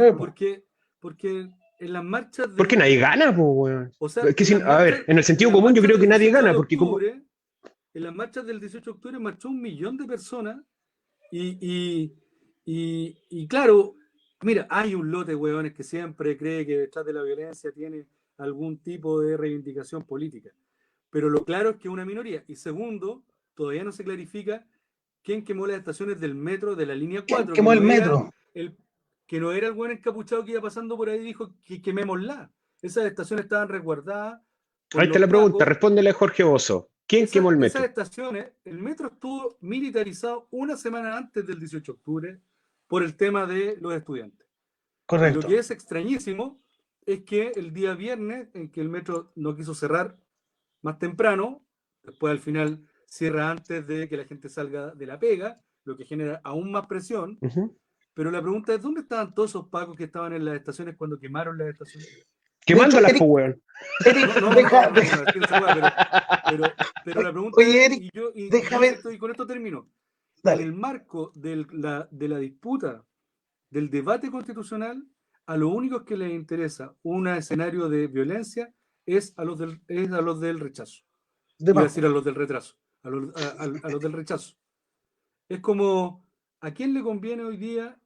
en las marchas de... Porque nadie gana, pues, güey. O sea, es que a ver, en el sentido común yo creo que nadie gana, porque en las marchas del 18 de octubre marchó 1 millón de personas y claro, mira, hay un lote de hueones que siempre cree que detrás de la violencia tiene algún tipo de reivindicación política. Pero lo claro es que es una minoría. Y segundo, todavía no se clarifica quién quemó las estaciones del metro de la línea 4. ¿Quién quemó el metro? Que no era el buen encapuchado que iba pasando por ahí y dijo que quemémosla. Esas estaciones estaban resguardadas. Ahí está la pregunta, respóndele a Jorge Bozo. ¿Quién quemó el metro? Esas estaciones, el metro estuvo militarizado una semana antes del 18 de octubre por el tema de los estudiantes. Correcto. Y lo que es extrañísimo es que el día viernes, en que el metro no quiso cerrar más temprano, después al final cierra antes de que la gente salga de la pega, lo que genera aún más presión. Pero la pregunta es, ¿dónde estaban todos esos pacos que estaban en las estaciones cuando quemaron las estaciones? Quemándolas, pues, weón. Pero la pregunta Oye, es, Eric, y con esto termino. Dale. en el marco de la disputa, del debate constitucional, a los únicos que les interesa un escenario de violencia es a los del rechazo. Iba a decir a los del retraso, a los del rechazo. Es como, ¿a quién le conviene hoy día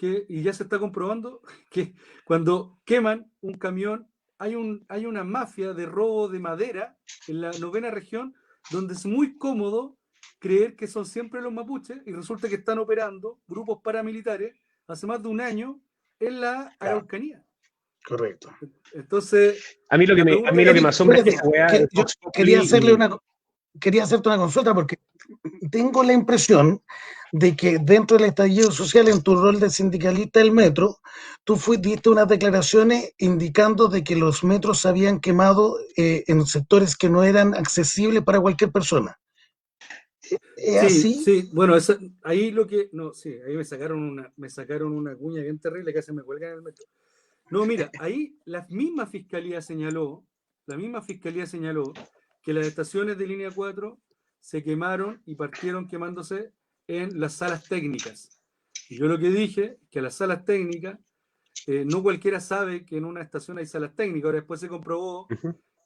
y ya se está comprobando, que cuando queman un camión hay una mafia de robo de madera en la 9ª región, donde es muy cómodo creer que son siempre los mapuches y resulta que están operando grupos paramilitares hace más de un año en la Araucanía? Correcto. Entonces, a mí lo que me asombra es que esa weá de yo Vox quería Populi quería hacerte una consulta porque tengo la impresión de que dentro del estallido social, en tu rol de sindicalista del metro, tú diste unas declaraciones indicando de que los metros se habían quemado en sectores que no eran accesibles para cualquier persona. ¿Es así? Sí, bueno, ahí ahí me sacaron una cuña bien terrible que casi me cuelgan en el metro. No, mira, ahí la misma fiscalía señaló que las estaciones de línea 4 se quemaron y partieron quemándose en las salas técnicas. Y yo lo que dije, que las salas técnicas, no cualquiera sabe que en una estación hay salas técnicas. Ahora después se comprobó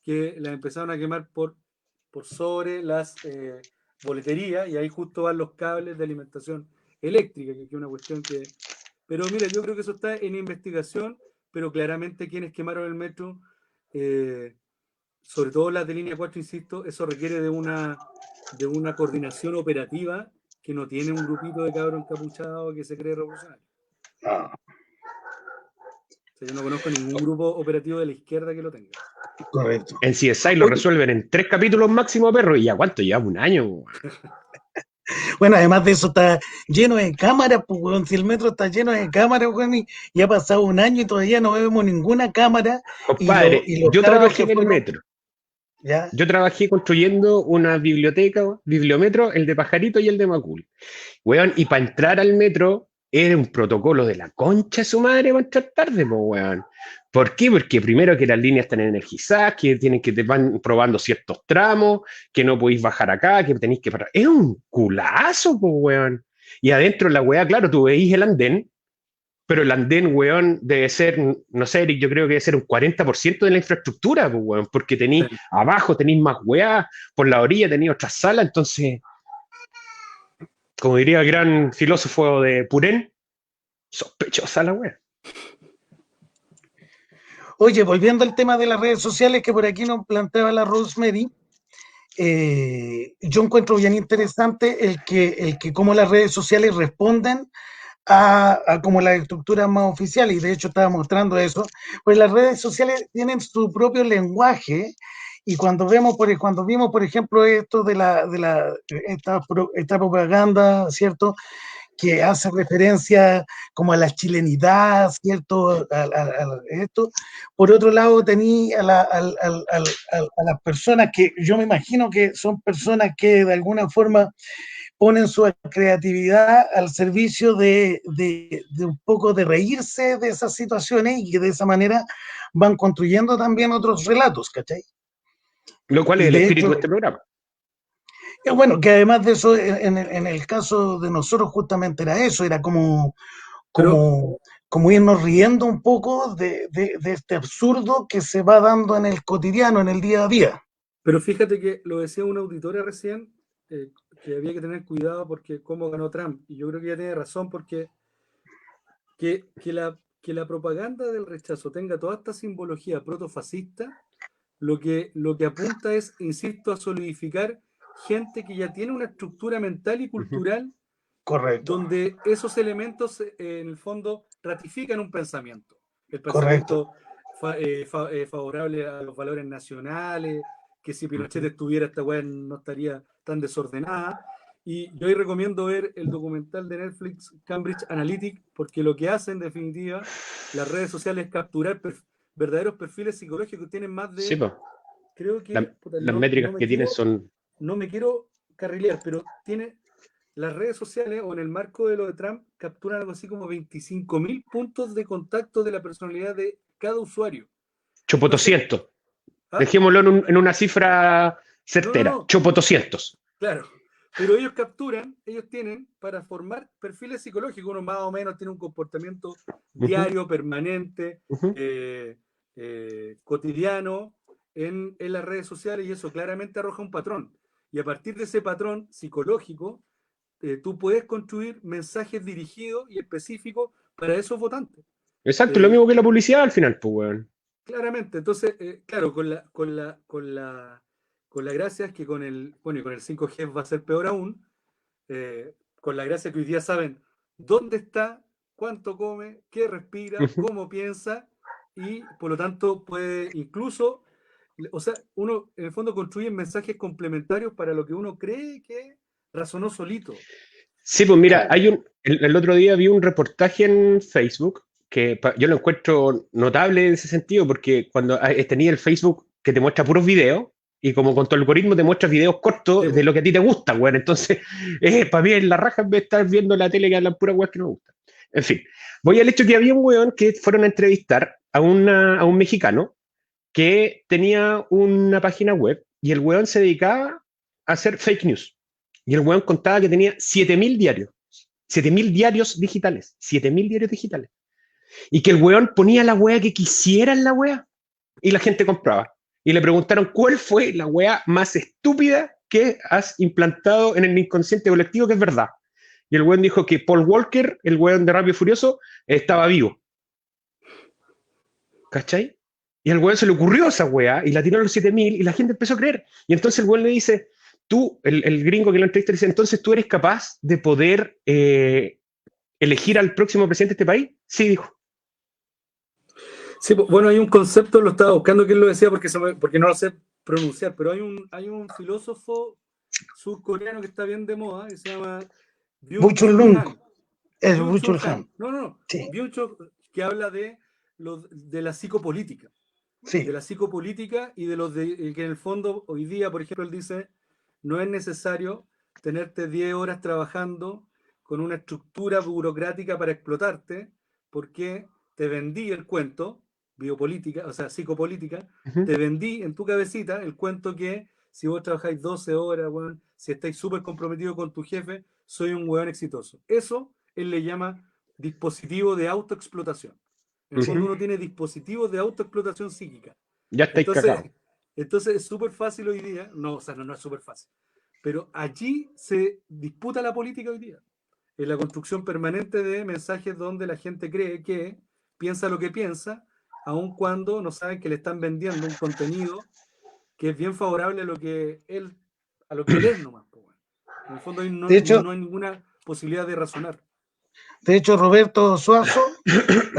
que las empezaron a quemar por sobre las boleterías, y ahí justo van los cables de alimentación eléctrica, que es una cuestión que... Pero mira, yo creo que eso está en investigación, pero claramente quienes quemaron el metro, sobre todo las de línea 4, insisto, eso requiere de una coordinación operativa que no tiene un grupito de cabros encapuchados que se cree revolucionario. O sea, yo no conozco ningún grupo operativo de la izquierda que lo tenga. Correcto. En CSI lo resuelven en 3 capítulos máximo, perro, y ¿a cuánto lleva? Un año. Bueno, además de eso está lleno de cámaras, pues, weón, si el metro está lleno de cámaras, weón, y ha pasado un año y todavía no vemos ninguna cámara. Compadre, yo trabajé en el metro. ¿Ya? Yo trabajé construyendo una biblioteca, bibliometro, el de Pajarito y el de Macul. Weón, y para entrar al metro era un protocolo de la concha de su madre para entrar tarde, pues, weón. ¿Por qué? Porque primero que las líneas están energizadas, que te van probando ciertos tramos, que no podéis bajar acá, que tenéis que parar. Es un culazo, pues, weón. Y adentro la weá, claro, tú veís el andén, pero el andén, weón, debe ser, no sé, Eric, yo creo que debe ser un 40% de la infraestructura, pues, weón, porque tenéis abajo, tenéis más weá, por la orilla tenéis otra sala, entonces, como diría el gran filósofo de Purén, sospechosa la weá. Oye, volviendo al tema de las redes sociales que por aquí nos planteaba la Rosemary, yo encuentro bien interesante el que cómo las redes sociales responden a como las estructuras más oficiales, y de hecho estaba mostrando eso, pues las redes sociales tienen su propio lenguaje, y cuando vimos, por ejemplo, esto de esta propaganda, ¿cierto?, que hace referencia como a la chilenidad, ¿cierto?, esto. Por otro lado, tenía a las personas que yo me imagino que son personas que de alguna forma ponen su creatividad al servicio de un poco de reírse de esas situaciones, y que de esa manera van construyendo también otros relatos, ¿cachai? Lo cual es el espíritu de este programa. Bueno, que además de eso, en el caso de nosotros justamente era eso, era como irnos riendo un poco de este absurdo que se va dando en el cotidiano, en el día a día. Pero fíjate que lo decía una auditora recién, que había que tener cuidado porque cómo ganó Trump, y yo creo que ella tiene razón, porque que la propaganda del rechazo tenga toda esta simbología protofascista, lo que apunta es, insisto, a solidificar gente que ya tiene una estructura mental y cultural, correcto, donde esos elementos en el fondo ratifican un pensamiento, el pensamiento favorable a los valores nacionales, que si Pinochet estuviera, esta weá no estaría tan desordenada. Y yo ahí recomiendo ver el documental de Netflix Cambridge Analytica, porque lo que hacen en definitiva las redes sociales es capturar verdaderos perfiles psicológicos que tienen más de... Sí, creo que... las métricas que tienen son... No me quiero carrilear, pero tiene las redes sociales, o en el marco de lo de Trump, capturan algo así como 25.000 puntos de contacto de la personalidad de cada usuario. Chopo 200. Dejémoslo en una cifra certera. No. Chopo 200. Claro, Pero ellos tienen para formar perfiles psicológicos, uno más o menos tiene un comportamiento diario, permanente, cotidiano en las redes sociales, y eso claramente arroja un patrón. Y a partir de ese patrón psicológico, tú puedes construir mensajes dirigidos y específicos para esos votantes. Exacto, lo mismo que la publicidad al final, pues, weón. Claramente, entonces, claro, con la gracia es que con el 5G va a ser peor aún, con la gracia que hoy día saben dónde está, cuánto come, qué respira, cómo piensa, y por lo tanto puede incluso, o sea, uno en el fondo construye mensajes complementarios para lo que uno cree que razonó solito. Sí, pues mira, el otro día vi un reportaje en Facebook que yo lo encuentro notable en ese sentido, porque cuando tenía el Facebook que te muestra puros videos, y como con tu algoritmo te muestra videos cortos de lo que a ti te gusta, weón. Entonces, para mí es la raja en vez de estar viendo la tele que hablan pura weón que no me gusta. En fin, voy al hecho que había un weón que fueron a entrevistar a un mexicano que tenía una página web y el weón se dedicaba a hacer fake news. Y el weón contaba que tenía 7.000 diarios. 7.000 diarios digitales. 7.000 diarios digitales. Y que el weón ponía la wea que quisiera en la wea y la gente compraba. Y le preguntaron cuál fue la wea más estúpida que has implantado en el inconsciente colectivo, que es verdad. Y el weón dijo que Paul Walker, el weón de Rápido y Furioso, estaba vivo. ¿Cachai? Y al weón se le ocurrió esa wea y la tiró a los 7.000 y la gente empezó a creer. Y entonces el weón le dice, tú, el gringo que lo entrevista, le dice, entonces tú eres capaz de poder elegir al próximo presidente de este país. Sí, dijo. Sí, bueno, hay un concepto, lo estaba buscando quién lo decía porque no lo sé pronunciar, pero hay un filósofo surcoreano que está bien de moda y se llama Byung-Chul Han. Es Byung-Chul Byung-Chul Han. No. Sí. Byung-Chul, que habla de la psicopolítica. Sí. De la psicopolítica y que en el fondo hoy día, por ejemplo, él dice, no es necesario tenerte 10 horas trabajando con una estructura burocrática para explotarte, porque te vendí el cuento, biopolítica, o sea, psicopolítica, te vendí en tu cabecita el cuento que si vos trabajáis 12 horas, bueno, si estáis súper comprometidos con tu jefe, soy un hueón exitoso. Eso él le llama dispositivo de autoexplotación. En el fondo uno tiene dispositivos de autoexplotación psíquica. Ya estáis cagados. Entonces es súper fácil hoy día, no es súper fácil, pero allí se disputa la política hoy día, en la construcción permanente de mensajes donde la gente cree que piensa lo que piensa, aun cuando no saben que le están vendiendo un contenido que es bien favorable a lo que él es nomás. En el fondo no hay ninguna posibilidad de razonar. De hecho, Roberto Suazo,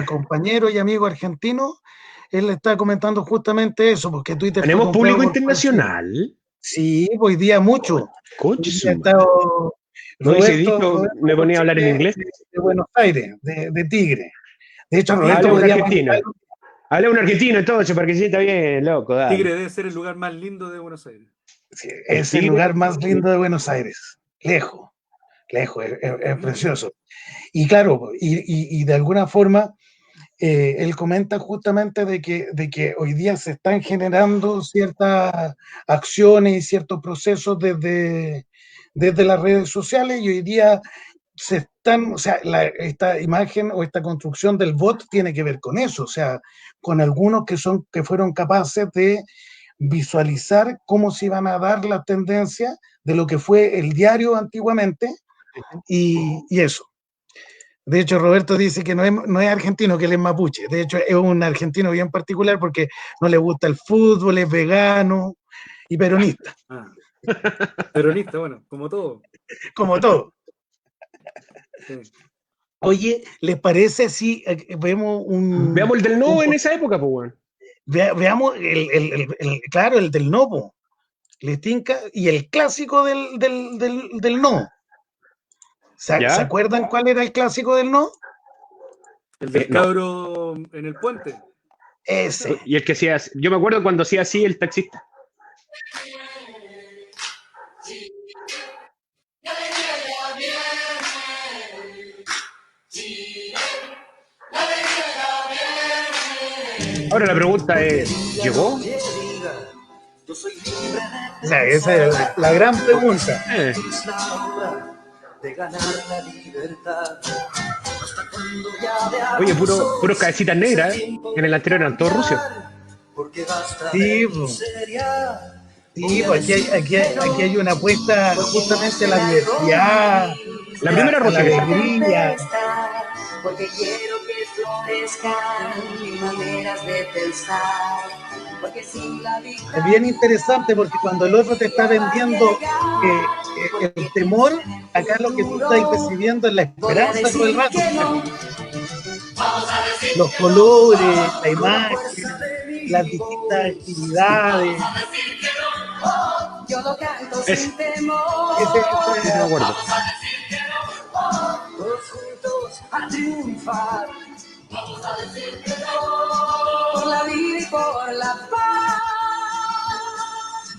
compañero y amigo argentino, él está comentando justamente eso, porque Twitter... ¿Tenemos público internacional? Sí, hoy día mucho. Roberto, me ponía a hablar en inglés. De Buenos Aires, de Tigre. De hecho, Roberto podría... Habla un argentino entonces, porque sí está bien, loco. Dale. Tigre debe ser el lugar más lindo de Buenos Aires. Sí, es el lugar más lindo de Buenos Aires. Lejos, es precioso. Y claro, y de alguna forma, él comenta justamente de que hoy día se están generando ciertas acciones y ciertos procesos desde las redes sociales, y hoy día esta imagen o esta construcción del bot tiene que ver con eso, o sea, con algunos que fueron capaces de visualizar cómo se iban a dar las tendencias de lo que fue el diario antiguamente, y eso. De hecho, Roberto dice que no es argentino, que él es mapuche. De hecho, es un argentino bien particular porque no le gusta el fútbol, es vegano y peronista. Peronista, bueno, como todo. Como todo. Sí. Oye, ¿les parece si vemos Veamos el del Novo en esa época, pues, bueno. Veamos claro, el del Novo. Le tinca, y el clásico del No. ¿Se acuerdan cuál era el clásico del No? El del cabro en el puente. Ese. Y el que hacía, yo me acuerdo cuando hacía así el taxista. Ahora la pregunta es, ¿llegó? O sea, esa es la gran pregunta. Es la hora de ganar la libertad. Hasta cuando ya veamos Oye, puro cabecitas negras, ¿eh? En el anterior eran todos rusos. porque basta Sí, de po. miseria. Sí, pues aquí hay una apuesta justamente a la diversidad, La primera a la rusa que salió. alegría. Porque quiero que florezcan mis maneras de pensar. Porque sin la vida Es bien interesante porque cuando el otro te está vendiendo el temor, acá lo que tú estás percibiendo es la esperanza todo el rato. Los colores, la imagen, las distintas actividades. yo lo canto Es- sin temor. No me acuerdo. Todos juntos a triunfar. Por la vida y por la paz.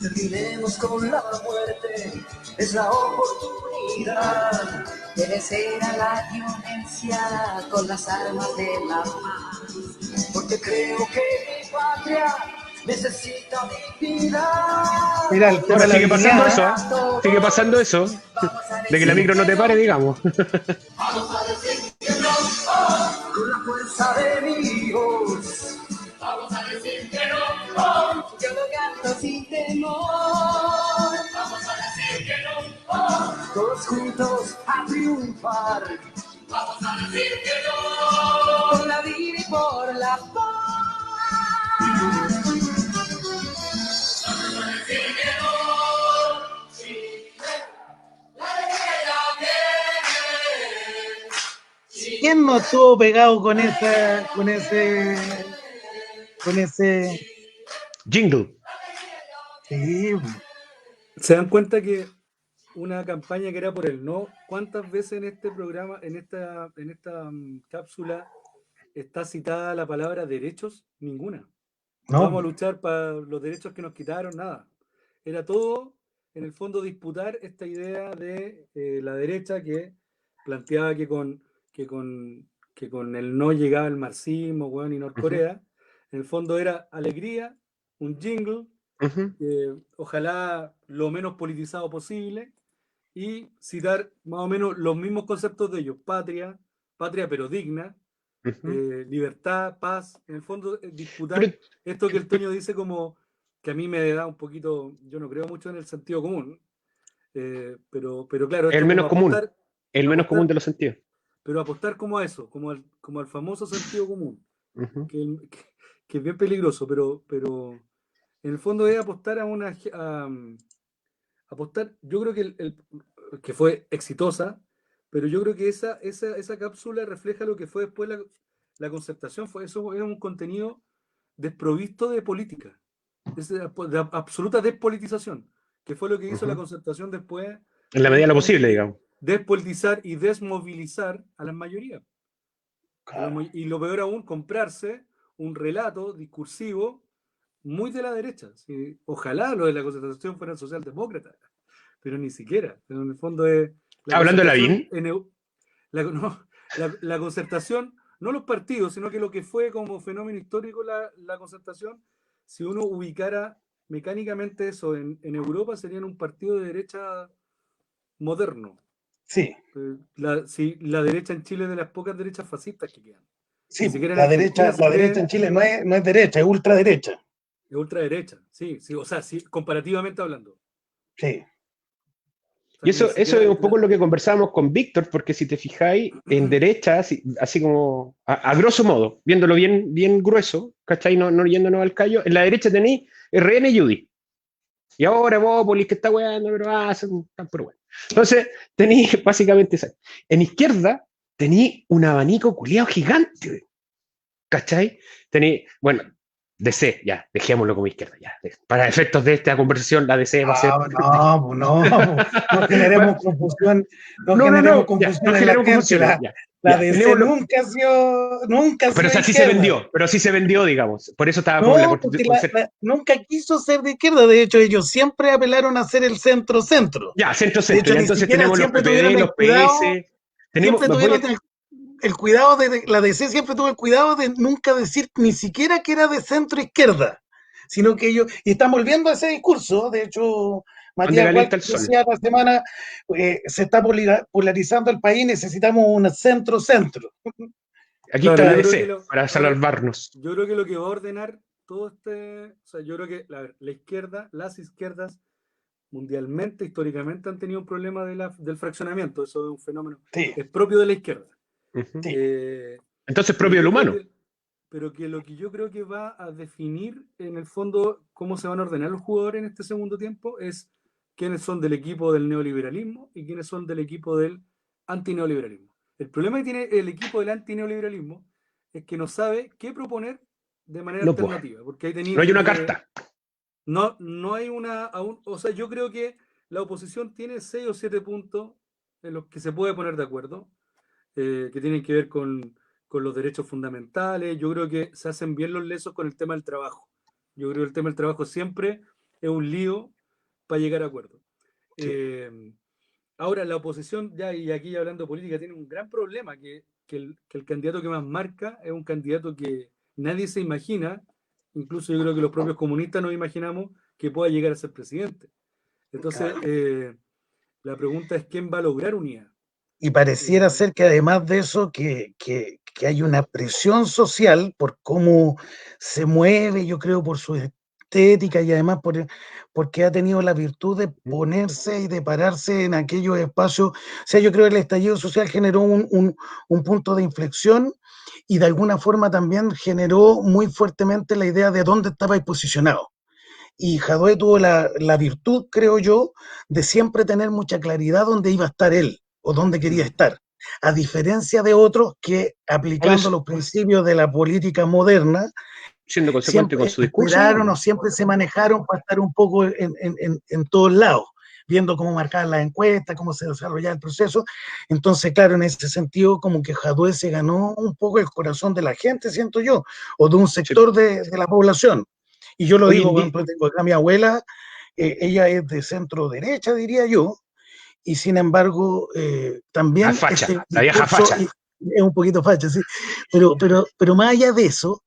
Terminemos con la muerte. Es la oportunidad de vencer a la violencia con las armas de la paz. Porque creo que mi patria necesita dignidad. Mira, el tema Ahora de la sigue pasando dignidad, eso, ¿eh? Sigue pasando eso. De que la micro no te pare, digamos. Con la fuerza de mi voz. Vamos a decir que no. Yo lo canto sin temor. Vamos a decir que no. Todos juntos a triunfar. Vamos a decir que no. Por la vida y por la paz. Vamos a decir que no. Sí. La alegría viene. ¿quién no estuvo pegado con ese Jingle. sí, ¿Se dan cuenta que una campaña que era por el no, cuántas veces en este programa, en esta cápsula, está citada la palabra derechos? Ninguna. Vamos a no, luchar para los derechos que nos quitaron, nada. Era todo, en el fondo, disputar esta idea de la derecha que planteaba que con el no llegaba el marxismo, weón, y Norcorea. En el fondo era alegría, un jingle, ojalá lo menos politizado posible, y citar más o menos los mismos conceptos de ellos: patria pero digna, libertad, paz. En el fondo, disputar Pero- esto que el Toño dice, como que a mí me da un poquito, yo no creo mucho en el sentido común, pero claro, El esto menos como común. El menos común de los sentidos. pero apostar como a eso, como al famoso sentido común, Ujú. que es bien peligroso, pero en el fondo es apostar apostar. Yo creo que que fue exitosa, pero yo creo que esa cápsula refleja lo que fue después la concertación. Eso era un contenido desprovisto de política, de absoluta despolitización, que fue lo que hizo la concertación después. En la medida de lo posible, digamos. Despolitizar y desmovilizar a las mayorías. Y lo peor aún, comprarse un relato discursivo muy de la derecha. ¿Sí? Ojalá lo de la concertación fueran socialdemócratas, pero ni siquiera. Pero en el fondo es... ¿Hablando de Lavín? La concertación, no los partidos, sino que lo que fue como fenómeno histórico la concertación, si uno ubicara mecánicamente eso en Europa, serían un partido de derecha moderno. sí, La derecha en Chile es de las pocas derechas fascistas que quedan. sí, Ni siquiera en la Argentina derecha en Chile no es derecha, es ultraderecha. es ultraderecha, sí, o sea, sí, comparativamente hablando. Sí. O sea, Y eso ni es siquiera un poco lo que conversábamos con Víctor, porque si te fijáis, en derecha, así como a grosso modo, viéndolo bien grueso, ¿cachai? No yéndonos al callo, en la derecha tenéis RN y UDI. Y ahora Bópolis, que está weando, pero bueno. Entonces, tenéis básicamente esa. En izquierda, tenéis un abanico culiado gigante, ¿cachai? Tenéis, bueno, DC, ya, dejémoslo como izquierda, ya. Para efectos de esta conversación, la DC va a ser... No generemos confusión. No generemos confusión en la gente. La DC nunca ha sido. Pero sí se vendió, sí se vendió, digamos. Por eso estaba por la Constitución. Nunca quiso ser de izquierda. De hecho, ellos siempre apelaron a ser el centro-centro. Ya, centro-centro. Entonces tenemos los PPD, los PS. Siempre tuvieron el cuidado de la DC, siempre tuvo el cuidado de nunca decir ni siquiera que era de centro-izquierda. sino que ellos, y están volviendo a ese discurso, de hecho, Donde Matías calienta Walker el sol. decía la semana, se está polarizando el país, necesitamos un centro-centro. Aquí Claro, está la yo creo DC que lo- para ahora- salvarnos. Yo creo que lo que va a ordenar todo o sea, yo creo que la izquierda, las izquierdas mundialmente, históricamente han tenido un problema del fraccionamiento, eso es un fenómeno, Sí, es propio de la izquierda. Ujú. sí. Entonces Pero propio del yo creo humano. pero que lo que yo creo que va a definir en el fondo cómo se van a ordenar los jugadores en este segundo tiempo es quiénes son del equipo del neoliberalismo y quiénes son del equipo del antineoliberalismo. El problema que tiene el equipo del antineoliberalismo es que no sabe qué proponer de manera No, pues. alternativa, porque ahí tenéis No hay una desde- carta. no hay una o sea, yo creo que la oposición tiene 6 o 7 puntos en los que se puede poner de acuerdo, que tienen que ver con los derechos fundamentales. Yo creo que se hacen bien los lesos con el tema del trabajo. Yo creo que el tema del trabajo siempre es un lío para llegar a acuerdos. Ahora, la oposición, ya y aquí hablando de política, tiene un gran problema, que el candidato que más marca es un candidato que nadie se imagina, incluso yo creo que los propios comunistas nos imaginamos que pueda llegar a ser presidente. Entonces, la pregunta es quién va a lograr unidad. Y pareciera ser que además de eso, que hay una presión social por cómo se mueve, yo creo, por su estética y además porque ha tenido la virtud de ponerse y de pararse en aquellos espacios. O sea, yo creo que el estallido social generó un punto de inflexión y de alguna forma también generó muy fuertemente la idea de dónde estaba posicionado. Y Jadwe tuvo la virtud, creo yo, de siempre tener mucha claridad dónde iba a estar él o dónde quería estar, a diferencia de otros que, aplicando los principios de la política moderna, siendo consecuente siempre con su discurso, esperaron o siempre se manejaron para estar un poco en todos lados, viendo cómo marcaban las encuestas, cómo se desarrollaba el proceso. Entonces, claro, en ese sentido, como que Jadwe se ganó un poco el corazón de la gente, siento yo, o de un sector de la población. Y yo lo digo, por ejemplo, tengo acá a mi abuela, ella es de centro derecha, diría yo, y sin embargo, también facha, la vieja facha. Es un poquito facha, sí, pero más allá de eso,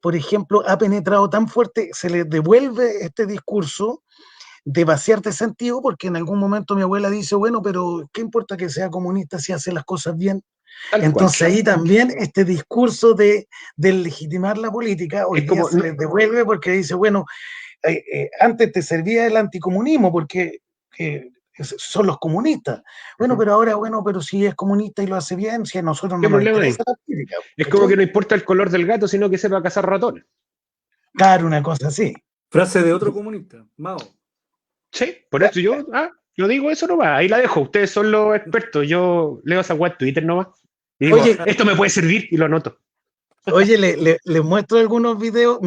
por ejemplo, ha penetrado tan fuerte, se le devuelve este discurso de vaciar de sentido, porque en algún momento mi abuela dice, bueno, pero ¿qué importa que sea comunista si hace las cosas bien? Entonces ahí también este discurso de legitimar la política, hoy día se les devuelve porque dice, bueno, antes te servía el anticomunismo porque son los comunistas. Bueno, pero ahora, pero si es comunista y lo hace bien, si a nosotros no nos interesa la política. Es como que no importa el color del gato, sino que sepa cazar ratones. Claro, una cosa así. Frase de otro comunista, Mao. Sí, por eso yo digo eso nomás, ahí la dejo, ustedes son los expertos, yo leo esa web Twitter nomás. Y digo, oye, esto me puede servir y lo anoto. Oye, les muestro algunos videos.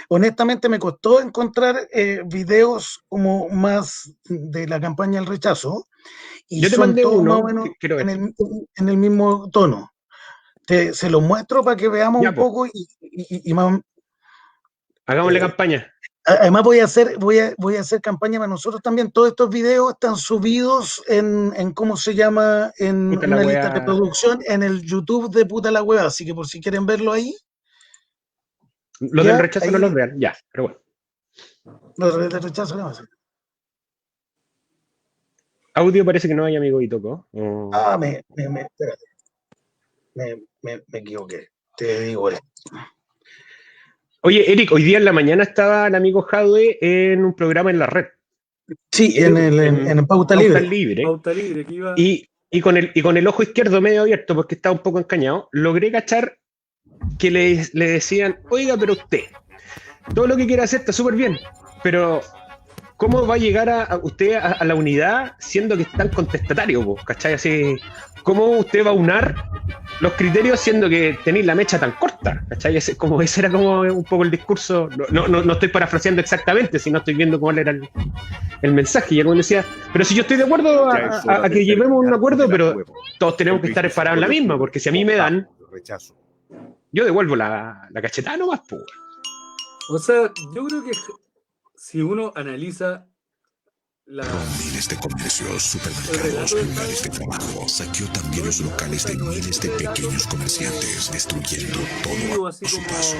Honestamente me costó encontrar videos como más de la campaña del rechazo. Y yo te son mandé todos uno, más o menos en el mismo tono. Se los muestro para que veamos un poco y más. Hagámosle campaña. Además voy a hacer campaña para nosotros también. Todos estos videos están subidos en ¿cómo se llama? En una lista de reproducción en el YouTube de Puta la Hueá. Así que por si quieren verlo ahí. Los del rechazo ahí, no los vean, ya, pero bueno. Los del rechazo no. Audio parece que no hay, amigo, y tocó. Espérate. Me equivoqué. Te digo esto. Oye, Eric, hoy día en la mañana estaba el amigo Jadwe en un programa en la red. Sí, en Pauta Libre. Pauta Libre, que iba... Y con el ojo izquierdo medio abierto, porque estaba un poco encañado, logré cachar que le decían, oiga, pero usted, todo lo que quiere hacer está súper bien, pero ¿cómo va a llegar a usted a la unidad siendo que es tan contestatario, ¿cachai? Así, ¿cómo usted va a unar los criterios siendo que tenéis la mecha tan corta? ¿Cachai? Ese era como un poco el discurso. No estoy parafraseando exactamente, sino estoy viendo cuál era el mensaje. Y alguien decía, pero si yo estoy de acuerdo a que llevemos un acuerdo, pero todos tenemos que estar parados en la misma, porque si a mí me dan, yo devuelvo la cachetada nomás, pues. O sea, yo creo que si uno analiza Miles de comercios, el supermercados, relato del lugares de trabajo. Saqueó también los locales de miles de pequeños comerciantes, destruyendo todo así a su como paso.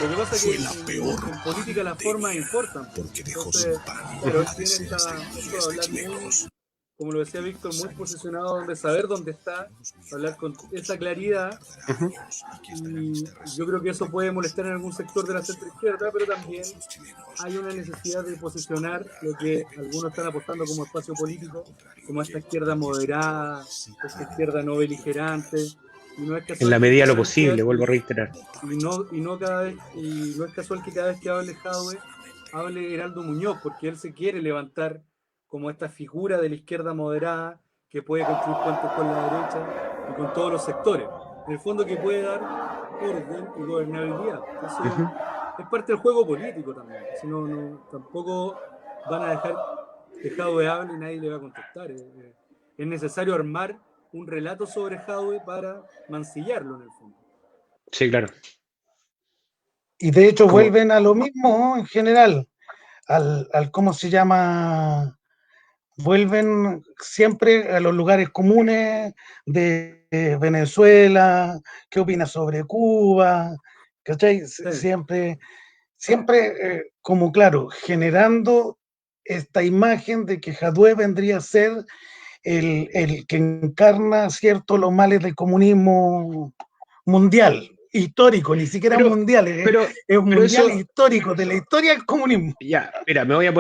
lo que pasa es Fue que la peor en política las formas importan, porque dejó sin entonces pan claro, él a tiene decenas de esto de miles de hablar muy, chilenos. como lo decía Víctor, muy posicionado donde saber dónde está, hablar con esa claridad. Y yo creo que eso puede molestar en algún sector de la centroizquierda, pero también hay una necesidad de posicionar lo que algunos están apostando como espacio político, como esta izquierda moderada, esta izquierda no beligerante, y no es En la casual que medida de lo cada vez posible, vuelvo a reiterar. y no es casual que cada vez que hable Jadwe hable Heraldo Muñoz, porque él se quiere levantar como esta figura de la izquierda moderada que puede construir puentes con la derecha y con todos los sectores. En el fondo que puede dar orden y gobernabilidad. Eso es parte del juego político también. Si no, tampoco van a dejar que Jadwe hable y nadie le va a contestar. Es necesario armar un relato sobre Jadwe para mancillarlo en el fondo. Sí, claro. Y de hecho ¿Cómo? vuelven a lo mismo en general, al ¿cómo se llama? Vuelven siempre a los lugares comunes de Venezuela, qué opinas sobre Cuba, ¿cachai? Siempre como claro, generando esta imagen de que Jadwe vendría a ser el que encarna, ¿cierto?, los males del comunismo mundial, histórico, ni siquiera mundial, es mundial eso, histórico, de la historia del comunismo. Ya, mira, me voy a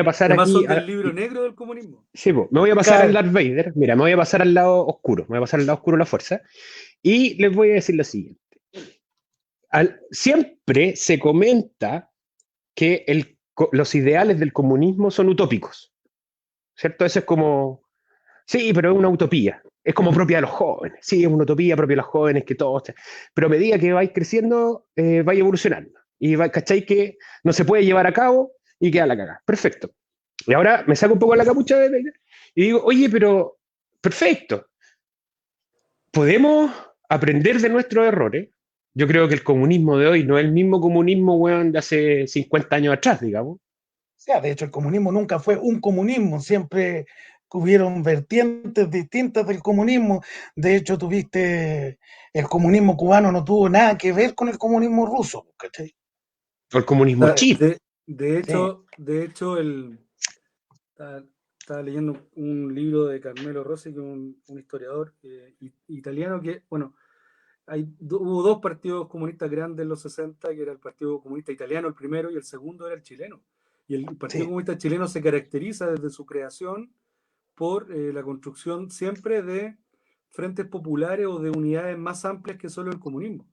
pasar Además aquí. son del libro negro del comunismo. Sí, me voy a pasar al Darth Vader. Mira, me voy a pasar al lado oscuro. Me voy a pasar al lado oscuro de la fuerza. Y les voy a decir lo siguiente. Siempre se comenta que los ideales del comunismo son utópicos. ¿Cierto? Eso es como. Sí, pero es una utopía. Es como propia de los jóvenes. Sí, es una utopía propia de los jóvenes que todos. Pero a medida que vais creciendo, vais evolucionando. Y ¿cachai? Que no se puede llevar a cabo y queda la cagada. Perfecto. Y ahora me saco un poco la capucha de Vader y digo, oye, pero perfecto. ¿Podemos aprender de nuestros errores? Yo creo que el comunismo de hoy no es el mismo comunismo, weón, de hace 50 años atrás, digamos. O sea, de hecho, el comunismo nunca fue un comunismo, siempre hubieron vertientes distintas del comunismo. De hecho, el comunismo cubano no tuvo nada que ver con el comunismo ruso, ¿cachai? O el comunismo chino. De hecho, estaba leyendo un libro de Carmelo Rossi, que es un historiador italiano que, bueno, hubo dos partidos comunistas grandes en los 60, que era el Partido Comunista Italiano, el primero, y el segundo era el chileno. Y el Partido Comunista Chileno se caracteriza desde su creación por la construcción siempre de frentes populares o de unidades más amplias que solo el comunismo.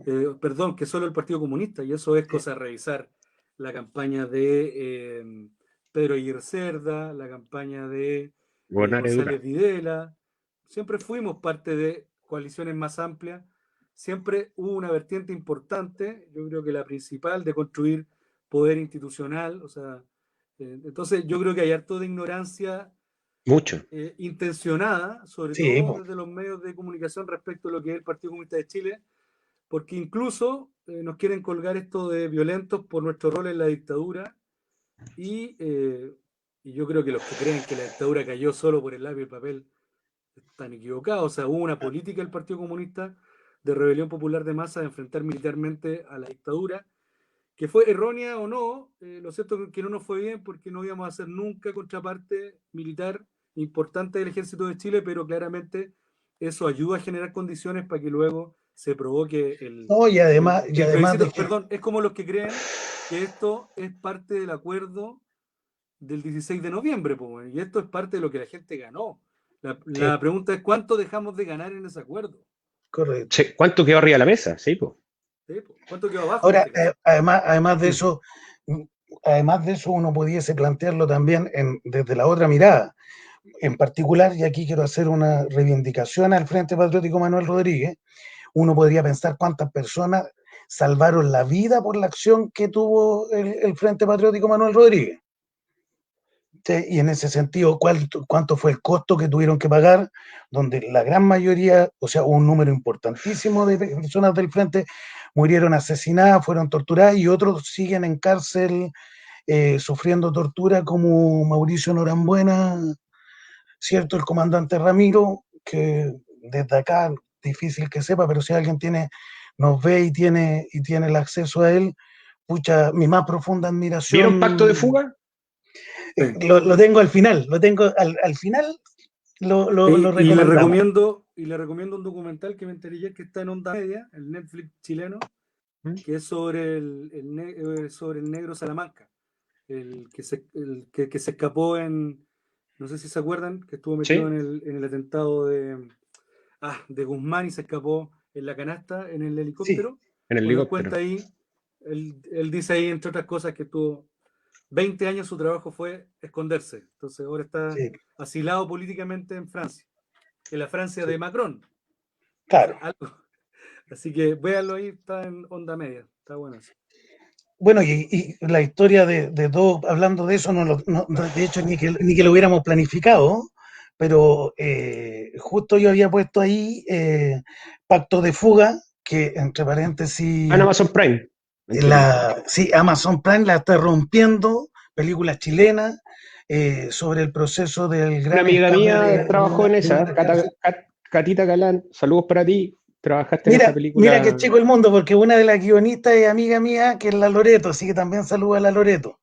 Que solo el Partido Comunista, y eso es cosa de revisar la campaña de Pedro Aguirre Cerda, la campaña de González Videla. Siempre fuimos parte de coaliciones más amplias, siempre hubo una vertiente importante, yo creo que la principal, de construir poder institucional, o sea, entonces yo creo que hay harto de ignorancia mucho intencionada, sobre todo desde los medios de comunicación respecto a lo que es el Partido Comunista de Chile, porque incluso nos quieren colgar esto de violentos por nuestro rol en la dictadura, y yo creo que los que creen que la dictadura cayó solo por el lápiz y el papel están equivocados. O sea, hubo una política del Partido Comunista de rebelión popular de masa, de enfrentar militarmente a la dictadura, que fue errónea o no. Lo cierto es que no nos fue bien, porque no íbamos a ser nunca contraparte militar importante del ejército de Chile, pero claramente eso ayuda a generar condiciones para que luego se provoque el... No, y además de que... Perdón, es como los que creen que esto es parte del acuerdo del 16 de noviembre, y esto es parte de lo que la gente ganó. La pregunta es, ¿cuánto dejamos de ganar en ese acuerdo? Correcto. Sí, ¿cuánto quedó arriba de la mesa? Sí, pues. ¿Cuánto quedó abajo? Ahora, además de eso, uno pudiese plantearlo también desde la otra mirada. En particular, y aquí quiero hacer una reivindicación al Frente Patriótico Manuel Rodríguez, uno podría pensar cuántas personas salvaron la vida por la acción que tuvo el Frente Patriótico Manuel Rodríguez. Y en ese sentido, ¿cuánto fue el costo que tuvieron que pagar? Donde la gran mayoría, o sea, un número importantísimo de personas del Frente murieron asesinadas, fueron torturadas, y otros siguen en cárcel sufriendo tortura como Mauricio Norambuena, ¿cierto? El comandante Ramiro, que desde acá, difícil que sepa, pero si alguien nos ve y tiene el acceso a él, pucha, mi más profunda admiración. ¿Vieron Pacto de Fuga? Lo tengo al final, al final lo recomendamos. Y le recomiendo un documental que me enteré ayer que está en Onda Media, el Netflix chileno, que es sobre sobre el negro Salamanca, el que se escapó no sé si se acuerdan, que estuvo metido en el atentado de Guzmán y se escapó en la canasta, en el helicóptero. Sí, en el helicóptero. Cuenta ahí, él dice ahí, entre otras cosas, que tuvo 20 años, su trabajo fue esconderse. Entonces ahora está asilado políticamente en Francia, en la Francia de Macron. Claro. Así que véanlo ahí, está en Onda Media, está bueno eso. Bueno, y la historia de todo, hablando de eso, de hecho ni que lo hubiéramos planificado, pero justo yo había puesto ahí Pacto de Fuga, que entre paréntesis... En Amazon Prime. Amazon Prime la está rompiendo, película chilena, sobre el proceso del gran... Una amiga mía trabajó en esa, Catita Galán, saludos para ti. Trabajaste en esa película. Mira que chico el mundo, porque una de las guionistas es amiga mía, que es la Loreto, así que también saludo a la Loreto.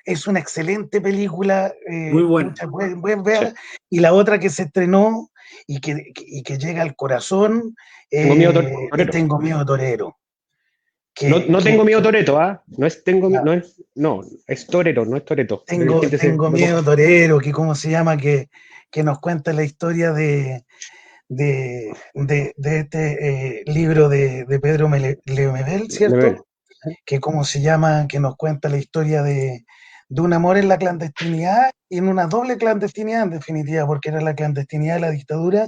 Es una excelente película. Muy buena. Pueden ver. Sí. Y la otra que se estrenó y que llega al corazón, Tengo miedo torero. Tengo miedo torero. No tengo miedo Toreto, ¿ah? No es torero, no es Toreto. Tengo miedo torero, que cómo se llama, que nos cuenta la historia de este libro de Pedro Lemebel, ¿cierto? Lemebel. Que cómo se llama, que nos cuenta la historia de un amor en la clandestinidad y en una doble clandestinidad, en definitiva, porque era la clandestinidad de la dictadura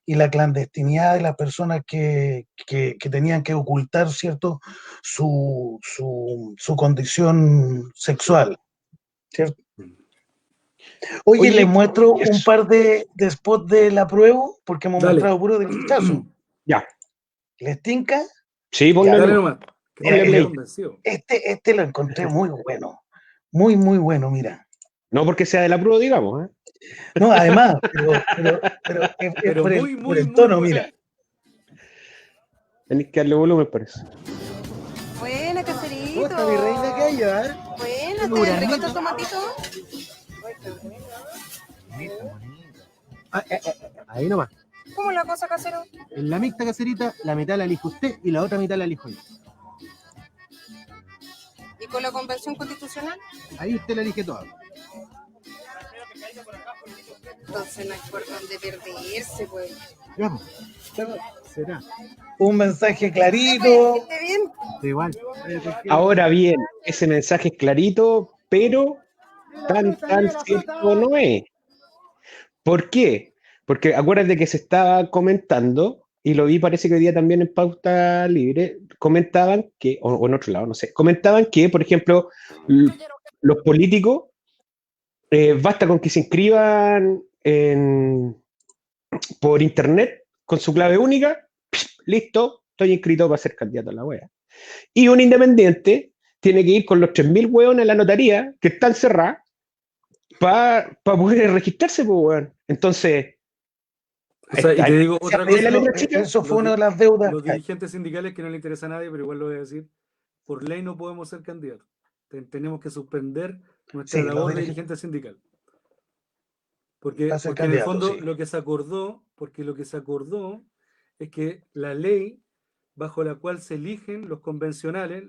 y la clandestinidad de las personas que tenían que ocultar, ¿cierto?, su condición sexual, ¿cierto? Oye, les muestro un par de spots de la prueba, porque hemos mostrado puro del rechazo. Ya. ¿Les tinca? Sí, dale nomás. Este lo encontré muy bueno. Muy, muy bueno, mira. No porque sea de la prueba, digamos, ¿eh? No, además, pero por el tono, mira. Tenés que darle volumen, parece. Buena, Cacerito. ¿Cómo está mi reina? ¿Qué hay, llevar? Buena, ¿te rico estos tomatitos? Ahí nomás. ¿Cómo la cosa, casero? En la mixta, caserita, la mitad la elige usted y la otra mitad la elijo yo. ¿Y con la convención constitucional? Ahí usted la elige toda. Entonces no hay por dónde perderse, pues. Vamos. Será. Un mensaje clarito. ¿Esté bien? Igual. Ahora bien, ese mensaje es clarito, pero tan cierto no es. ¿Por qué? Porque acuérdate que se estaba comentando, y lo vi parece que hoy día también en Pauta Libre, comentaban que, o en otro lado, no sé, comentaban que, por ejemplo, los políticos, basta con que se inscriban por internet con su clave única, listo, estoy inscrito para ser candidato a la wea. Y un independiente tiene que ir con los 3.000 hueones a la notaría, que están cerradas, para poder registrarse, pues, weón. Entonces... O sea, y te digo otra cosa, eso fue una de las deudas. Los dirigentes sindicales, que no le interesa a nadie, pero igual lo voy a decir, por ley no podemos ser candidatos. Tenemos que suspender nuestra labor de dirigente sindical. Porque en el fondo lo que se acordó es que la ley bajo la cual se eligen los convencionales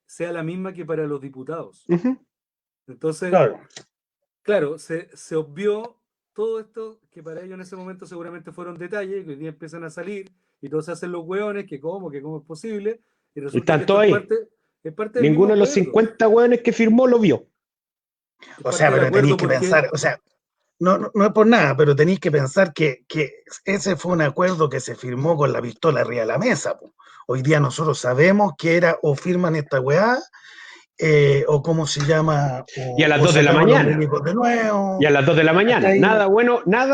sea la misma que para los diputados. Entonces, claro, se obvió todo esto, que para ellos en ese momento seguramente fueron detalles, que hoy día empiezan a salir y todos se hacen los hueones, que cómo es posible. Y resulta están todos ahí. Es parte ninguno de los 50 hueones que firmó lo vio. O sea, pero tenéis que pensar, o sea, no es por nada, pero tenéis que pensar que ese fue un acuerdo que se firmó con la pistola arriba de la mesa. Po. Hoy día nosotros sabemos que era o firman esta weá o cómo se llama, Y a las o 2 de la sacamos los mañana. milicos de nuevo. Y a las 2 de la mañana. ¿Cachai? Nada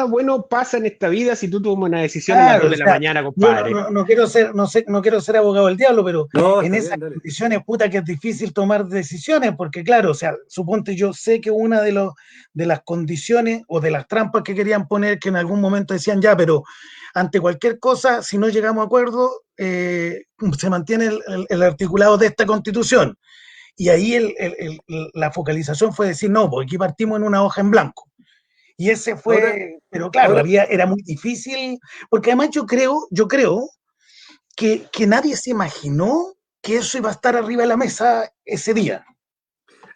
bueno pasa en esta vida si tú tomas una decisión a las Claro, 2 o de la sea, mañana, yo compadre. no quiero ser, no quiero ser abogado del diablo, pero No, en está esas bien, dale. condiciones, puta, que es difícil tomar decisiones, porque claro, o sea, suponte, yo sé que una de las condiciones o de las trampas que querían poner, que en algún momento decían ya, pero ante cualquier cosa, si no llegamos a acuerdo, se mantiene el articulado de esta constitución. Y ahí la focalización fue decir, no, porque aquí partimos en una hoja en blanco. Y ese Ahora, fue, pero claro, ahora, era muy difícil, porque además yo creo que nadie se imaginó que eso iba a estar arriba de la mesa ese día.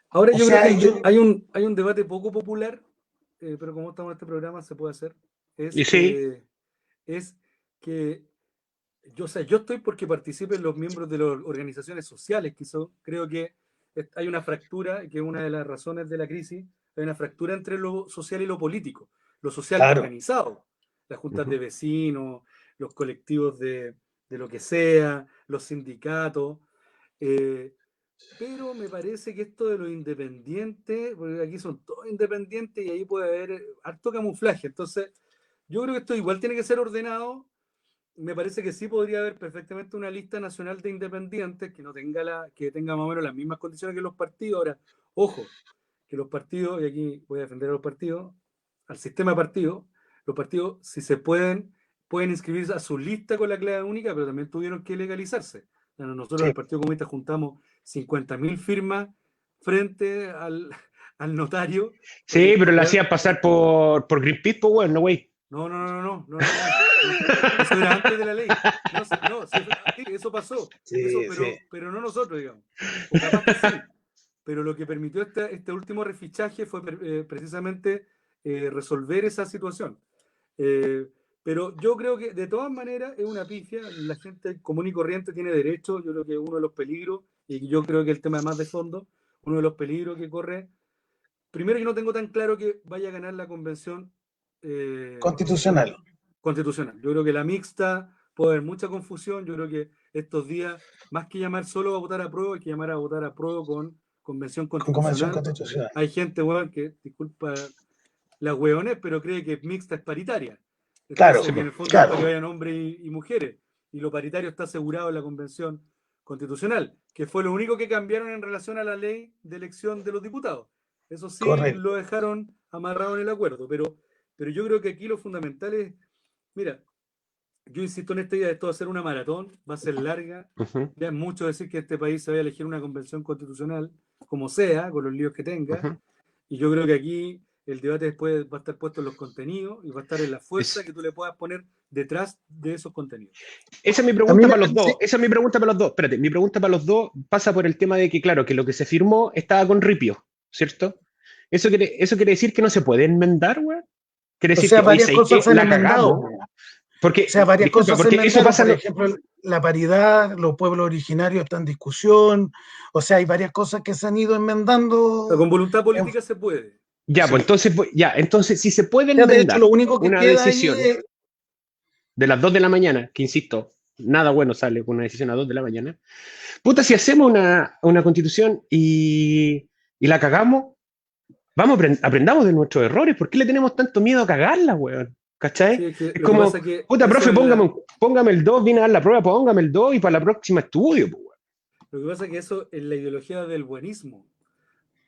ahora O yo creo sea, que hay un debate poco popular, pero como estamos en este programa se puede hacer, Y sí, es que yo estoy porque participen los miembros de las organizaciones sociales, creo que hay una fractura, que es una de las razones de la crisis, hay una fractura entre lo social y lo político, lo social claro, organizado, las juntas de vecinos, los colectivos de lo que sea, los sindicatos, pero me parece que esto de los independientes, porque aquí son todos independientes y ahí puede haber harto camuflaje, entonces yo creo que esto igual tiene que ser ordenado. Me parece que sí podría haber perfectamente una lista nacional de independientes que no tenga que tenga más o menos las mismas condiciones que los partidos. Ahora, ojo, que los partidos, y aquí voy a defender a los partidos, al sistema de partidos, los partidos, si se pueden inscribirse a su lista con la clave única, pero también tuvieron que legalizarse. Bueno, nosotros en sí, el Partido Comunista juntamos 50.000 firmas frente al notario. sí, pero la Porque, hacían pasar por Greenpeace, pues bueno, güey. no. Eso era antes de la ley. Sí, eso pasó. sí, Pero no nosotros, digamos. O capaz que sí. Pero lo que permitió este último refichaje fue precisamente resolver esa situación. Pero yo creo que de todas maneras es una pifia. La gente común y corriente tiene derecho. Yo creo que uno de los peligros, y yo creo que el tema más de fondo, uno de los peligros que corre. Primero, yo no tengo tan claro que vaya a ganar la convención constitucional. constitucional. Yo creo que la mixta puede haber mucha confusión. Yo creo que estos días, más que llamar solo a votar a prueba, hay que llamar a votar a prueba con convención Con convención constitucional. constitucional. Hay gente, weón, que, disculpa las hueones, pero cree que mixta es paritaria. Claro, Entonces, que en el fondo es claro. para que vayan hombres y mujeres. Y lo paritario está asegurado en la convención constitucional, que fue lo único que cambiaron en relación a la ley de elección de los diputados. Eso sí, Correcto. lo dejaron amarrado en el acuerdo, pero yo creo que aquí lo fundamental es, mira, yo insisto en esta idea de esto va a ser una maratón, va a ser larga, ya es mucho decir que este país se vaya a elegir una convención constitucional, como sea, con los líos que tenga, y yo creo que aquí el debate después va a estar puesto en los contenidos y va a estar en la fuerza que tú le puedas poner detrás de esos contenidos. Esa es mi pregunta para los dos. Esa es mi pregunta para los dos. Espérate, mi pregunta para los dos pasa por el tema de que, claro, que lo que se firmó estaba con ripio, ¿cierto? ¿Eso quiere decir que no se puede enmendar, güey? Quiere decir O sea, que varias cosas se han la enmendado. cagamos. Porque, O sea, varias disculpa, cosas se porque eso enmendaron, pasa. por ejemplo, la paridad, los pueblos originarios están en discusión, o sea, hay varias cosas que se han ido enmendando. Pero con voluntad política se puede. Ya, Sí. pues entonces si se puede Ya, enmendar de hecho, lo único que una queda decisión ahí es, de las 2 de la mañana, que insisto, nada bueno sale con una decisión a 2 de la mañana. Puta, si hacemos una constitución y la cagamos, aprendamos de nuestros errores. ¿Por qué le tenemos tanto miedo a cagarla, weón? ¿Cachai? Sí, es como, puta, profe, póngame el 2, viene a dar la prueba, póngame el 2 y para la próxima estudio, pues, weón. Lo que pasa es que eso es la ideología del buenismo.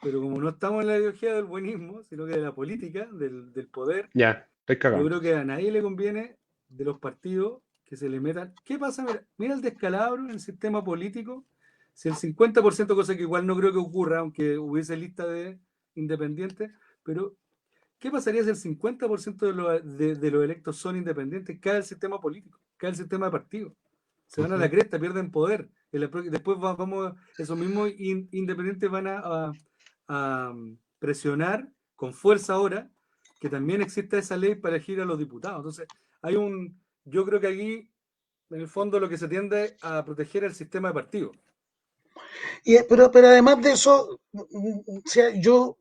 Pero como no estamos en la ideología del buenismo, sino que de la política, del poder, ya, estoy cagado. Yo creo que a nadie le conviene de los partidos que se le metan. ¿Qué pasa? Mira el descalabro en el sistema político. Si el 50%, cosa que igual no creo que ocurra, aunque hubiese lista de independientes, pero ¿qué pasaría si el 50% de los electos son independientes? Cae el sistema político, cae el sistema de partidos. Se van a la cresta, pierden poder. Después esos mismos independientes van a presionar con fuerza ahora que también exista esa ley para elegir a los diputados. Entonces, yo creo que aquí, en el fondo, lo que se tiende a proteger es el sistema de partidos. pero además de eso, o sea, yo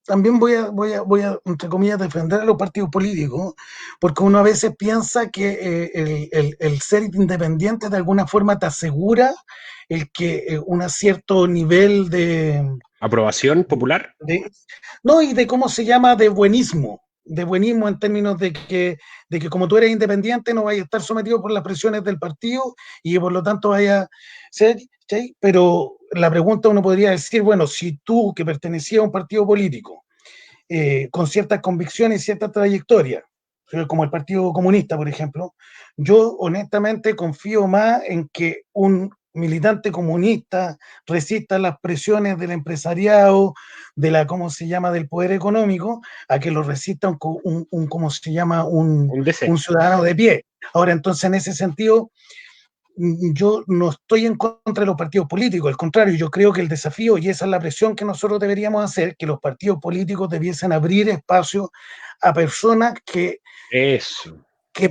también voy a, entre comillas, defender a los partidos políticos, porque uno a veces piensa que el ser independiente de alguna forma te asegura el que un cierto nivel ¿Aprobación popular? No, y de cómo se llama, de buenismo en términos de que como tú eres independiente no vayas a estar sometido por las presiones del partido y que por lo tanto vaya a ser, ¿sí? Pero la pregunta uno podría decir, bueno, si tú que pertenecías a un partido político con ciertas convicciones y cierta trayectoria, como el Partido Comunista, por ejemplo, yo honestamente confío más en que un militante comunista resista las presiones del empresariado, de la, ¿cómo se llama?, del poder económico, a que lo resista un ¿cómo se llama?, un ciudadano de pie. Ahora, entonces, en ese sentido, yo no estoy en contra de los partidos políticos, al contrario, yo creo que el desafío, y esa es la presión que nosotros deberíamos hacer, que los partidos políticos debiesen abrir espacio a personas que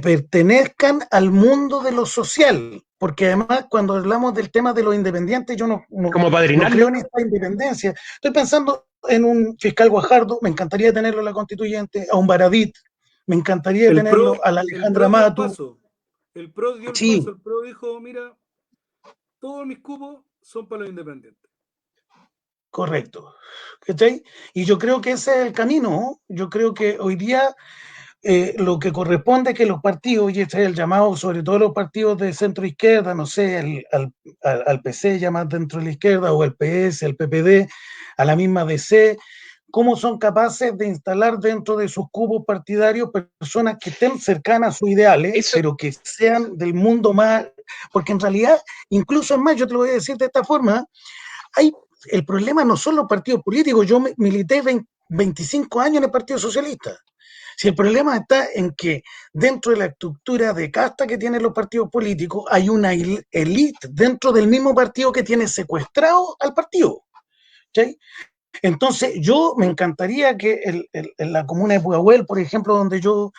pertenezcan al mundo de lo social, porque además cuando hablamos del tema de los independientes, yo no creo en esta independencia. Estoy pensando en un fiscal Guajardo, me encantaría tenerlo en la constituyente, a un Baradit, me encantaría tenerlo a la Alejandra Matu. El PRO dio el paso, el PRO dijo, mira, todos mis cupos son para los independientes. Correcto. ¿Cachai? Y yo creo que ese es el camino, ¿no? Yo creo que hoy día lo que corresponde es que los partidos, y este es el llamado, sobre todo los partidos de centro izquierda, no sé, al PC ya más dentro de la izquierda, o al PS, al PPD, a la misma DC, cómo son capaces de instalar dentro de sus cupos partidarios personas que estén cercanas a sus ideales, pero que sean del mundo más, porque en realidad, incluso es más, yo te lo voy a decir de esta forma, el problema no son los partidos políticos, yo milité 25 años en el Partido Socialista. Si el problema está en que dentro de la estructura de casta que tienen los partidos políticos hay una élite dentro del mismo partido que tiene secuestrado al partido. ¿Sí? Entonces, yo me encantaría que en la comuna de Pudahuel, por ejemplo, donde yo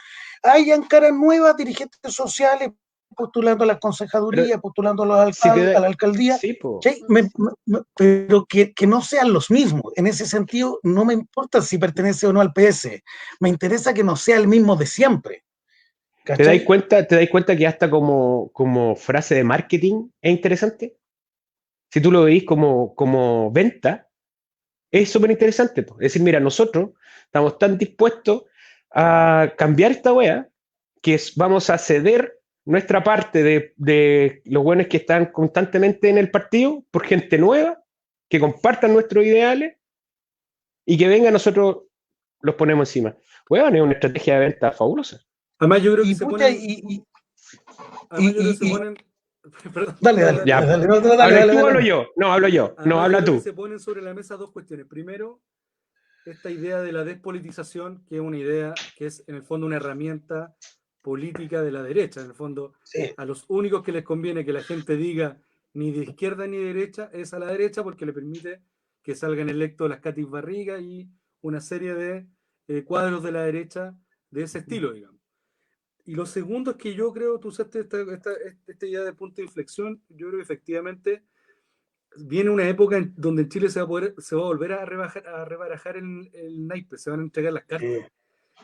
hayan caras nuevas, dirigentes sociales, postulando a las concejadurías, postulando a los alcaldes, a la alcaldía, ¿sí? Pero que no sean los mismos. En ese sentido, no me importa si pertenece o no al PS, me interesa que no sea el mismo de siempre. ¿Te dais cuenta que hasta como frase de marketing es interesante? Si tú lo veis como venta, es súper interesante. Es decir, mira, nosotros estamos tan dispuestos a cambiar esta wea que vamos a ceder nuestra parte de los buenos que están constantemente en el partido por gente nueva, que compartan nuestros ideales y que venga, nosotros los ponemos encima. Weón, es una estrategia de venta fabulosa. Además, yo creo que se ponen... Perdón, dale. Hablo yo. No, habla tú. Se ponen sobre la mesa dos cuestiones. Primero, esta idea de la despolitización, que es una idea que es en el fondo una herramienta política de la derecha. En el fondo, a los únicos que les conviene que la gente diga ni de izquierda ni de derecha es a la derecha, porque le permite que salgan electos las Catis Barriga y una serie de cuadros de la derecha de ese estilo, digamos. Y lo segundo es que yo creo, tú usaste esta idea de punto de inflexión, yo creo que efectivamente viene una época donde en Chile se va a volver a rebarajar el naipe, se van a entregar las cartas.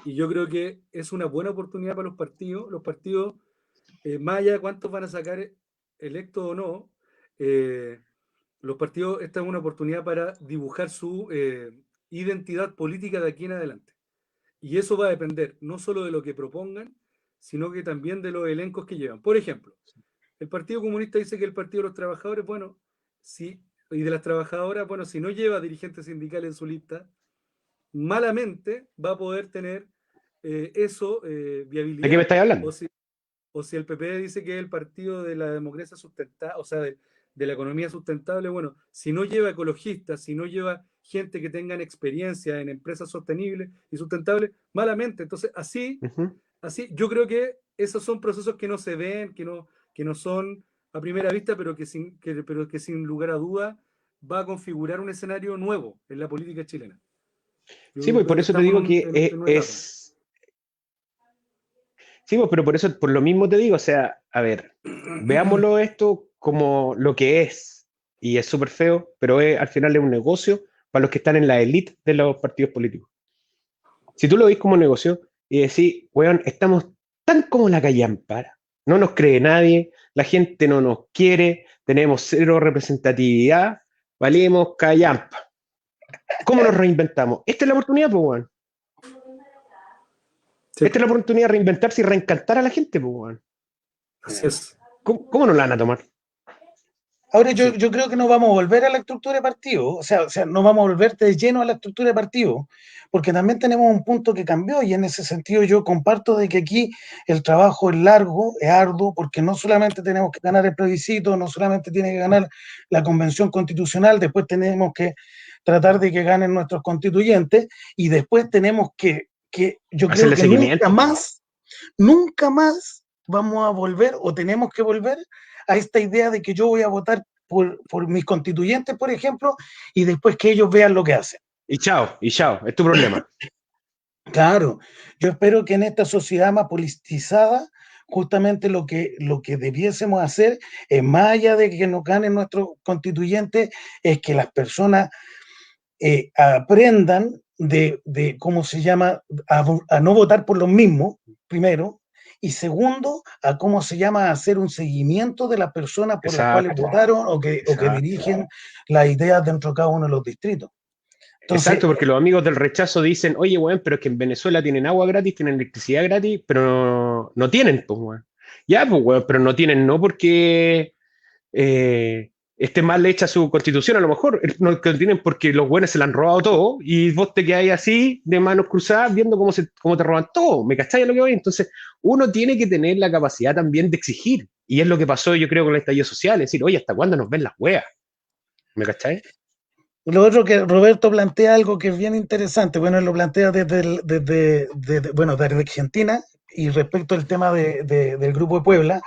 Y yo creo que es una buena oportunidad para los partidos. Los partidos, más allá de cuántos van a sacar electos o no, los partidos, esta es una oportunidad para dibujar su identidad política de aquí en adelante. Y eso va a depender no solo de lo que propongan, sino que también de los elencos que llevan. Por ejemplo, el Partido Comunista dice que el Partido de los Trabajadores, y de las trabajadoras, bueno, si no lleva dirigentes sindicales en su lista, malamente va a poder tener viabilidad. ¿De qué me estáis hablando? O si el PP dice que es el partido de la democracia sustentable, o sea, de la economía sustentable, bueno, si no lleva ecologistas, si no lleva gente que tengan experiencia en empresas sostenibles y sustentables, malamente. Entonces, así, yo creo que esos son procesos que no se ven, que no son a primera vista, pero que sin lugar a duda va a configurar un escenario nuevo en la política chilena. Sí, pues por eso te digo que es... Sí, pues, pero por lo mismo te digo, o sea, a ver, veámoslo esto como lo que es, y es súper feo, pero al final es un negocio para los que están en la élite de los partidos políticos. Si tú lo ves como negocio y decís, weón, estamos tan como la callampa, no nos cree nadie, la gente no nos quiere, tenemos cero representatividad, valemos callampa. ¿Cómo nos reinventamos? Esta es la oportunidad, pues, weón. Sí. Esta es la oportunidad de reinventarse y reencantar a la gente, pues, weón. Así es. ¿Cómo nos la van a tomar? Ahora yo creo que no vamos a volver a la estructura de partido, o sea, no vamos a volver de lleno a la estructura de partido, porque también tenemos un punto que cambió y en ese sentido yo comparto de que aquí el trabajo es largo, es arduo, porque no solamente tenemos que ganar el plebiscito, no solamente tiene que ganar la convención constitucional, después tenemos que tratar de que ganen nuestros constituyentes y después tenemos que yo creo que nunca más vamos a volver o tenemos que volver a esta idea de que yo voy a votar por mis constituyentes, por ejemplo, y después que ellos vean lo que hacen. Y chao, es tu problema. Claro, yo espero que en esta sociedad más politizada, justamente lo que debiésemos hacer, más allá de que nos ganen nuestros constituyentes, es que las personas aprendan de ¿cómo se llama?, a no votar por los mismos, primero, y segundo, a cómo se llama, hacer un seguimiento de las personas por las cuales votaron o que dirigen las ideas dentro de cada uno de los distritos. Entonces, exacto, porque los amigos del rechazo dicen, oye, weón, pero es que en Venezuela tienen agua gratis, tienen electricidad gratis, pero no tienen, pues, weón. Ya, pues, weón, pero no tienen, no porque esté mal hecha su constitución, a lo mejor no tienen porque los buenos se la han robado todo y vos te quedás así de manos cruzadas viendo cómo te roban todo. ¿Me cachai lo que voy? Entonces uno tiene que tener la capacidad también de exigir y es lo que pasó yo creo con el estallido social, es decir, oye, ¿hasta cuándo nos ven las weas? ¿Me cachai? Lo otro que Roberto plantea algo que es bien interesante, bueno, él lo plantea desde Argentina y respecto al tema del Grupo de Puebla,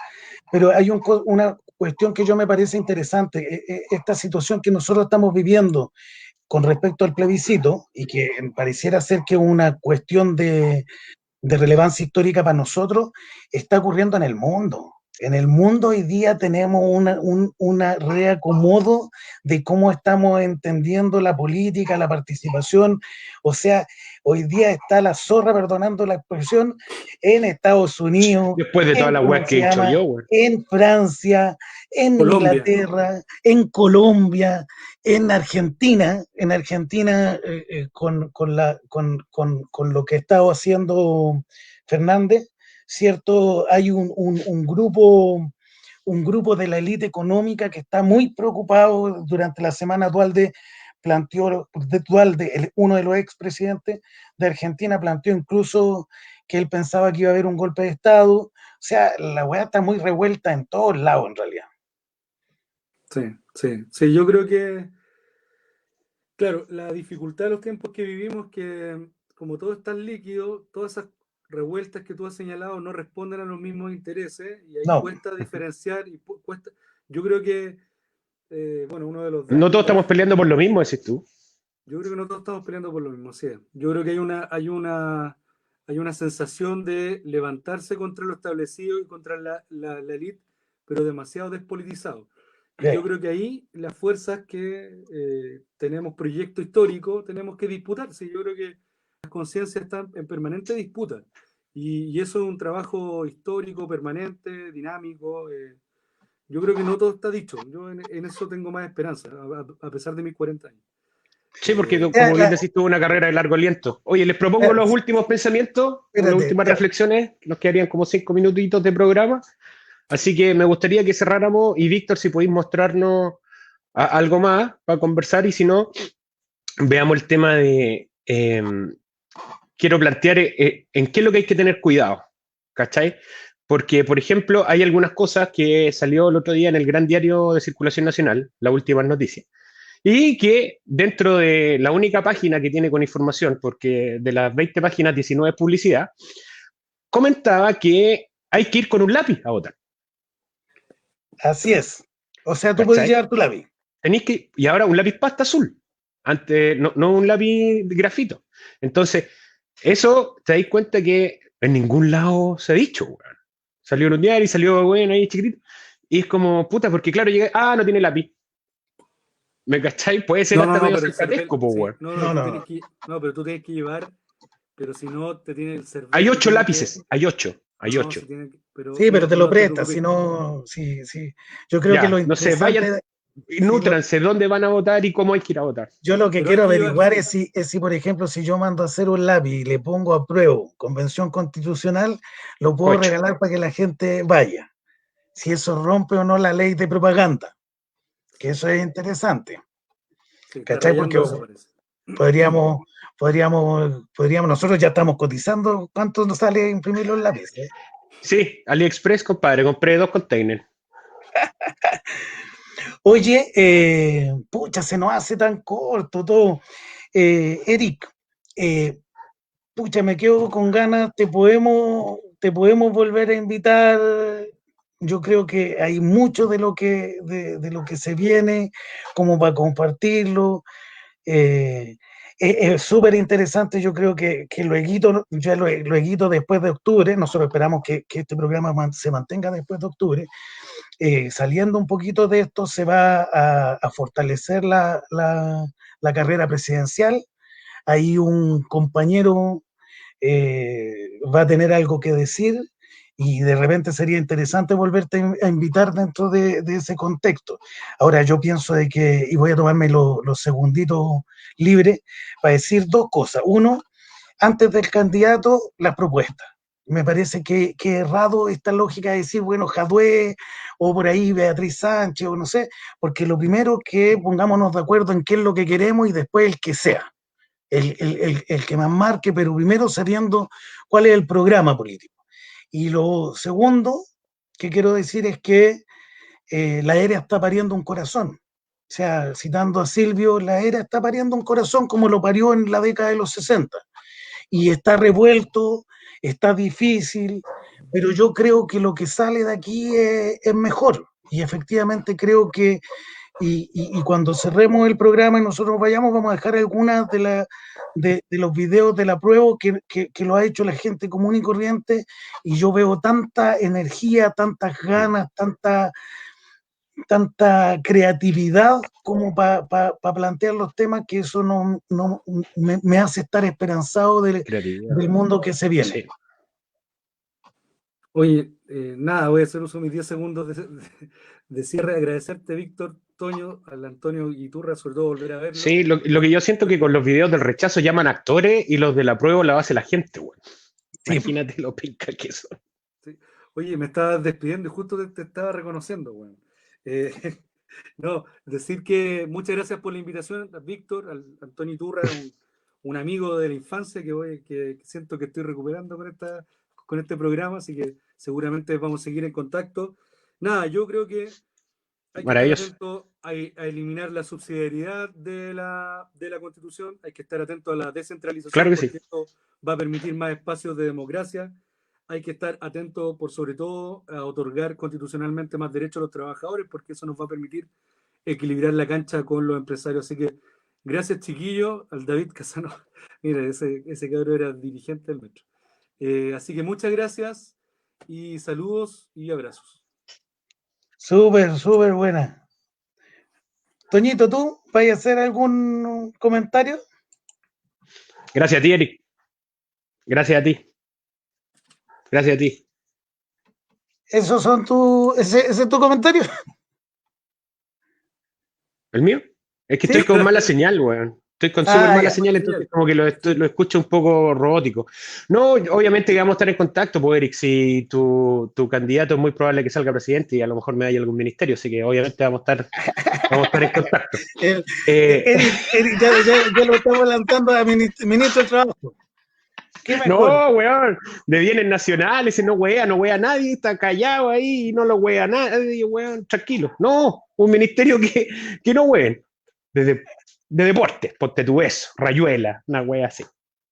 pero hay una cuestión que yo me parece interesante, esta situación que nosotros estamos viviendo con respecto al plebiscito y que pareciera ser que una cuestión de relevancia histórica para nosotros, está ocurriendo en el mundo. En el mundo hoy día tenemos una reacomodo de cómo estamos entendiendo la política, la participación. O sea, hoy día está la zorra, perdonando la expresión, en Estados Unidos. Después de toda la web que he hecho yo, güey. En Francia, en Colombia. Inglaterra, en Colombia, en Argentina. En Argentina, con lo que ha estado haciendo Fernández, ¿cierto? Hay un grupo de la élite económica que está muy preocupado. Durante la semana Dualde, uno de los expresidentes de Argentina, planteó incluso que él pensaba que iba a haber un golpe de Estado. O sea, la weá está muy revuelta en todos lados, en realidad. Sí, yo creo que, claro, la dificultad de los tiempos que vivimos, que como todo es tan líquido, todas esas revueltas que tú has señalado no responden a los mismos intereses y ahí cuesta diferenciar y cuesta. Yo creo que, uno de los... No todos estamos peleando por lo mismo, decís tú. Yo creo que no todos estamos peleando por lo mismo, sí. Yo creo que hay una sensación de levantarse contra lo establecido y contra la élite, pero demasiado despolitizado. Y yo creo que ahí las fuerzas que tenemos proyecto histórico tenemos que disputarse. Yo creo que las conciencias están en permanente disputa. Y eso es un trabajo histórico, permanente, dinámico. Yo creo que no todo está dicho. Yo en eso tengo más esperanza, a pesar de mis 40 años. Sí, porque como bien decís, tuvo una carrera de largo aliento. Oye, les propongo los últimos pensamientos, las últimas reflexiones, nos quedarían como 5 minutitos de programa. Así que me gustaría que cerráramos y Víctor, si podéis mostrarnos algo más para conversar y si no, veamos el tema de... quiero plantear en qué es lo que hay que tener cuidado, ¿cachai? Porque, por ejemplo, hay algunas cosas que salió el otro día en el Gran Diario de Circulación Nacional, las últimas noticias, y que dentro de la única página que tiene con información, porque de las 20 páginas, 19 es publicidad, comentaba que hay que ir con un lápiz a votar. Así es. O sea, tú puedes llevar tu lápiz. Tenéis que, y ahora un lápiz pasta azul, antes, no un lápiz grafito. Entonces, eso te dais cuenta que en ningún lado se ha dicho, weón. Salió en un diario y salió, bueno, ahí chiquitito. Y es como, puta, porque claro, llega, no tiene lápiz. ¿Me cachai? Puede ser hasta medio sarcasco, po, weón. Pero tú tienes que llevar, pero si no te tiene el cerveza. Hay 8 lápices, hay 8. Pero te lo prestas, si no, sí. Yo creo que lo interesante... No se vayan, nútranse dónde van a votar y cómo hay que ir a votar. Yo lo que quiero averiguar es si, por ejemplo, si yo mando a hacer un lápiz y le pongo apruebo Convención Constitucional, lo puedo regalar para que la gente vaya. Si eso rompe o no la ley de propaganda. Que eso es interesante. Sí, ¿cachai? Porque podríamos, nosotros ya estamos cotizando cuánto nos sale imprimir los lápices. Sí, AliExpress, compadre, compré 2 containers. Oye, pucha, se nos hace tan corto todo. Eric, pucha, me quedo con ganas, te podemos volver a invitar. Yo creo que hay mucho de lo que se viene como para compartirlo. Es súper interesante. Yo creo que luego después de octubre, nosotros esperamos que este programa se mantenga después de octubre. Saliendo un poquito de esto, se va a fortalecer la carrera presidencial. Ahí un compañero va a tener algo que decir y de repente sería interesante volverte a invitar dentro de ese contexto. Ahora yo pienso de que, y voy a tomarme los segunditos libres para decir 2 cosas. Uno, antes del candidato, las propuestas. Me parece que errado esta lógica de decir, bueno, Jadwe o por ahí Beatriz Sánchez o no sé, porque lo primero que pongámonos de acuerdo en qué es lo que queremos y después el que sea, el que más marque, pero primero sabiendo cuál es el programa político. Y lo segundo que quiero decir es que la ERA está pariendo un corazón. O sea, citando a Silvio, la ERA está pariendo un corazón como lo parió en la década de los 60. Y está revuelto, está difícil, pero yo creo que lo que sale de aquí es mejor. Y efectivamente creo que, y cuando cerremos el programa y nosotros vayamos, vamos a dejar algunas de los videos de la prueba que lo ha hecho la gente común y corriente, y yo veo tanta energía, tantas ganas, tanta creatividad como para plantear los temas, que eso me hace estar esperanzado del mundo que se viene. Sí. Oye, nada, voy a hacer uso de mis 10 segundos de cierre, agradecerte, Víctor, Toño, al Antonio Iturra, sobre todo volver a verlo. Sí, lo que yo siento que con los videos del rechazo llaman actores y los de la prueba la hace la gente, güey. Sí. Imagínate lo pinca que son. Sí. Oye, me estabas despidiendo y justo te estaba reconociendo, güey. No, decir que muchas gracias por la invitación, Víctor, al Antonio Iturra, un amigo de la infancia que siento que estoy recuperando con este programa, así que seguramente vamos a seguir en contacto. Nada, yo creo que hay que estar atento a eliminar la subsidiariedad de la Constitución, hay que estar atento a la descentralización, claro que porque sí. esto va a permitir más espacios de democracia. Hay que estar atento, por sobre todo, a otorgar constitucionalmente más derechos a los trabajadores, porque eso nos va a permitir equilibrar la cancha con los empresarios. Así que gracias, chiquillo, al David Casano. Mira, ese cabrón era dirigente del metro. Así que muchas gracias y saludos y abrazos. Súper buena. Toñito, ¿tú vas a hacer algún comentario? Gracias a ti, Eric. Gracias a ti. Gracias a ti. ¿Esos son ese es tu comentario? ¿El mío? Es que estoy con mala señal, weón. Estoy con súper mala señal, entonces como que lo escucho un poco robótico. No, obviamente que vamos a estar en contacto, pues, Eric, si tu candidato es muy probable que salga presidente y a lo mejor me da algún ministerio, así que obviamente vamos a estar en contacto. Eric ya lo estamos lanzando a ministro de Trabajo. No, weón, de bienes nacionales, no wea a nadie, está callado ahí y no lo wea a nadie, weón, tranquilo. No, un ministerio que no ween. De deporte, ponte tú eso, Rayuela, una wea así.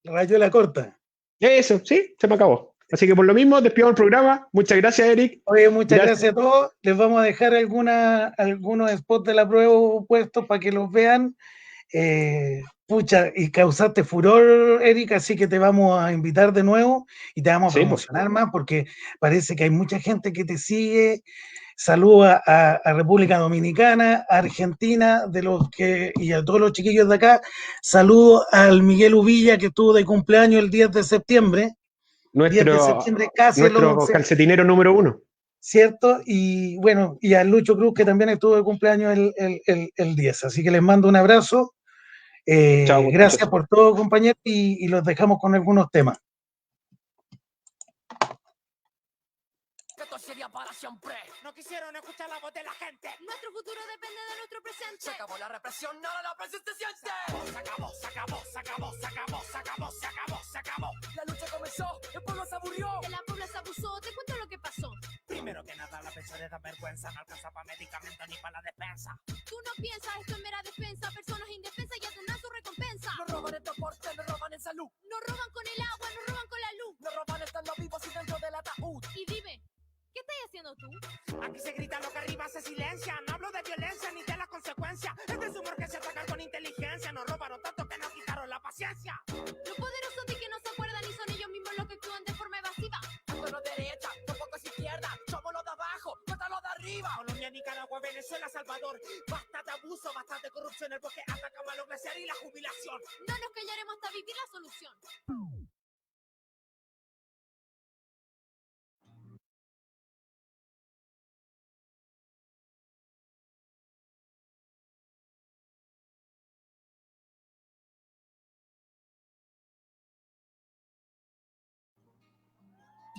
Rayuela corta. Eso, sí, se me acabó. Así que por lo mismo, despidamos el programa. Muchas gracias, Eric. Oye, muchas gracias a todos. Les vamos a dejar algunos spots de la prueba puestos para que los vean. Pucha, y causaste furor, Eric, así que te vamos a invitar de nuevo y te vamos a promocionar más, porque parece que hay mucha gente que te sigue. Saludos a República Dominicana, a Argentina, y a todos los chiquillos de acá. Saludos al Miguel Uvilla, que estuvo de cumpleaños el 10 de septiembre. 10 de septiembre, casi el 11. Calcetinero número 1. ¿Cierto? Y bueno, y a Lucho Cruz, que también estuvo de cumpleaños el 10. Así que les mando un abrazo. Chao, gracias por todo, compañeros, y los dejamos con algunos temas. Esto sería para siempre. No quisieron escuchar la voz de la gente. Nuestro futuro depende de nuestro presente. Se acabó la represión, ahora la presión se siente. Se acabó, se acabó, se acabó, se acabó, se acabó, se acabó, se acabó. La lucha comenzó, el pueblo se aburrió. De la puebla se abusó, te cuento lo que pasó. Primero que nada, la pensiones da vergüenza. No alcanza para medicamentos ni para la despensa. Tú no piensas, esto es mera defensa. Personas indefensas ya tendrán su recompensa. Nos roban el transporte, nos roban en salud. Nos roban con el agua, nos roban con la luz. Nos roban estando vivos y dentro del ataúd. Y dime, ¿qué estás haciendo tú? Aquí se grita lo que arriba se silencia. No hablo de violencia ni de las consecuencias. Es de su humor que se atacan con inteligencia. Nos robaron tanto que nos quitaron la paciencia. Los poderosos de que no se acuerdan y son ellos mismos los que actúan de forma evasiva. Esto no es derecha, tampoco es izquierda. Somos los de abajo, contra los de arriba. Colombia, Nicaragua, Venezuela, Salvador. Basta de abuso, basta de corrupción. El bosque atacamos a los glaciares y la jubilación. No nos callaremos hasta vivir la solución.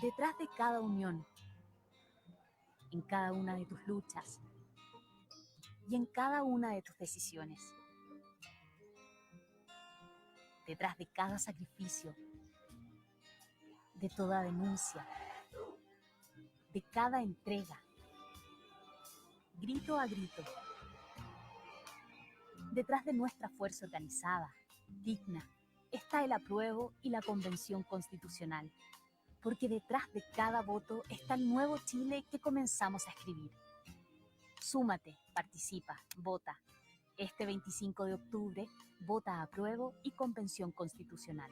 Detrás de cada unión, en cada una de tus luchas y en cada una de tus decisiones, detrás de cada sacrificio, de toda denuncia, de cada entrega, grito a grito, detrás de nuestra fuerza organizada, digna, está el apruebo y la Convención Constitucional. Porque detrás de cada voto está el nuevo Chile que comenzamos a escribir. Súmate, participa, vota. Este 25 de octubre, vota apruebo y Convención Constitucional.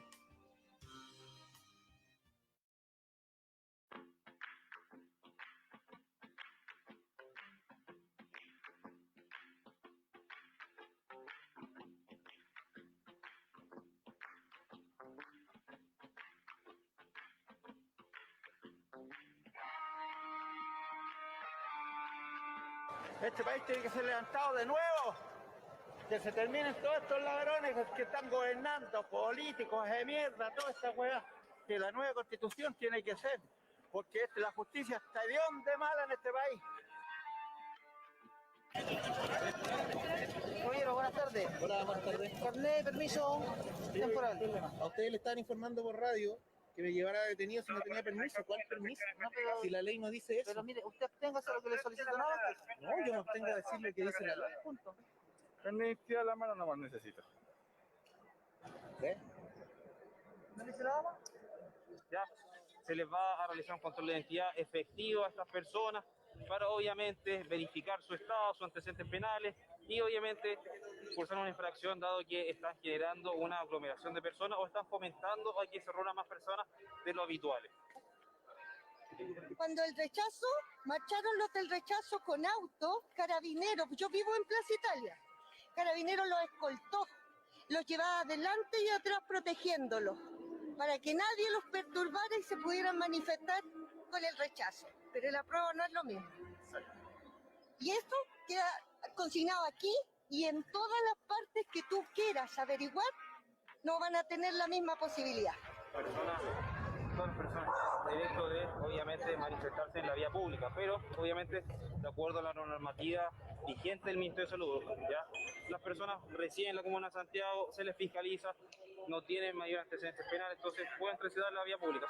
Este país tiene que ser levantado de nuevo. Que se terminen todos estos ladrones que están gobernando, políticos de mierda, toda esta weá. Que la nueva constitución tiene que ser. Porque la justicia está de donde mala en este país. Caballero, buenas tardes. Hola, buenas tardes. Carnet, permiso temporal. A ustedes le estaban informando por radio que me llevara detenido si no tenía permiso. ¿Cuál permiso? No, pero, si la ley no dice eso. Pero mire, usted absténgase lo que le solicito nada más. No, yo me abstengo a decirle que dice la ley. Punto. Permiso a la mano nomás necesito. ¿Ve? ¿No dice nada más? Ya se les va a realizar un control de identidad efectivo a estas personas para obviamente verificar su estado, sus antecedentes penales y obviamente cursar una infracción dado que están generando una aglomeración de personas o están fomentando a que se reúnan más personas de lo habituales. Cuando el rechazo, marcharon los del rechazo con autos, carabineros, yo vivo en Plaza Italia, carabineros los escoltó, los llevaba adelante y atrás protegiéndolos, para que nadie los perturbara y se pudieran manifestar con el rechazo, pero el apruebo no es lo mismo. Y esto queda consignado aquí y en todas las partes que tú quieras averiguar, no van a tener la misma posibilidad. Todas las personas tienen derecho de, obviamente, manifestarse en la vía pública, pero, obviamente, de acuerdo a la normativa vigente del Ministerio de Salud, ¿ya? Las personas residen en la Comuna de Santiago, se les fiscaliza, no tienen mayor antecedentes penales, entonces pueden transitar en la vía pública.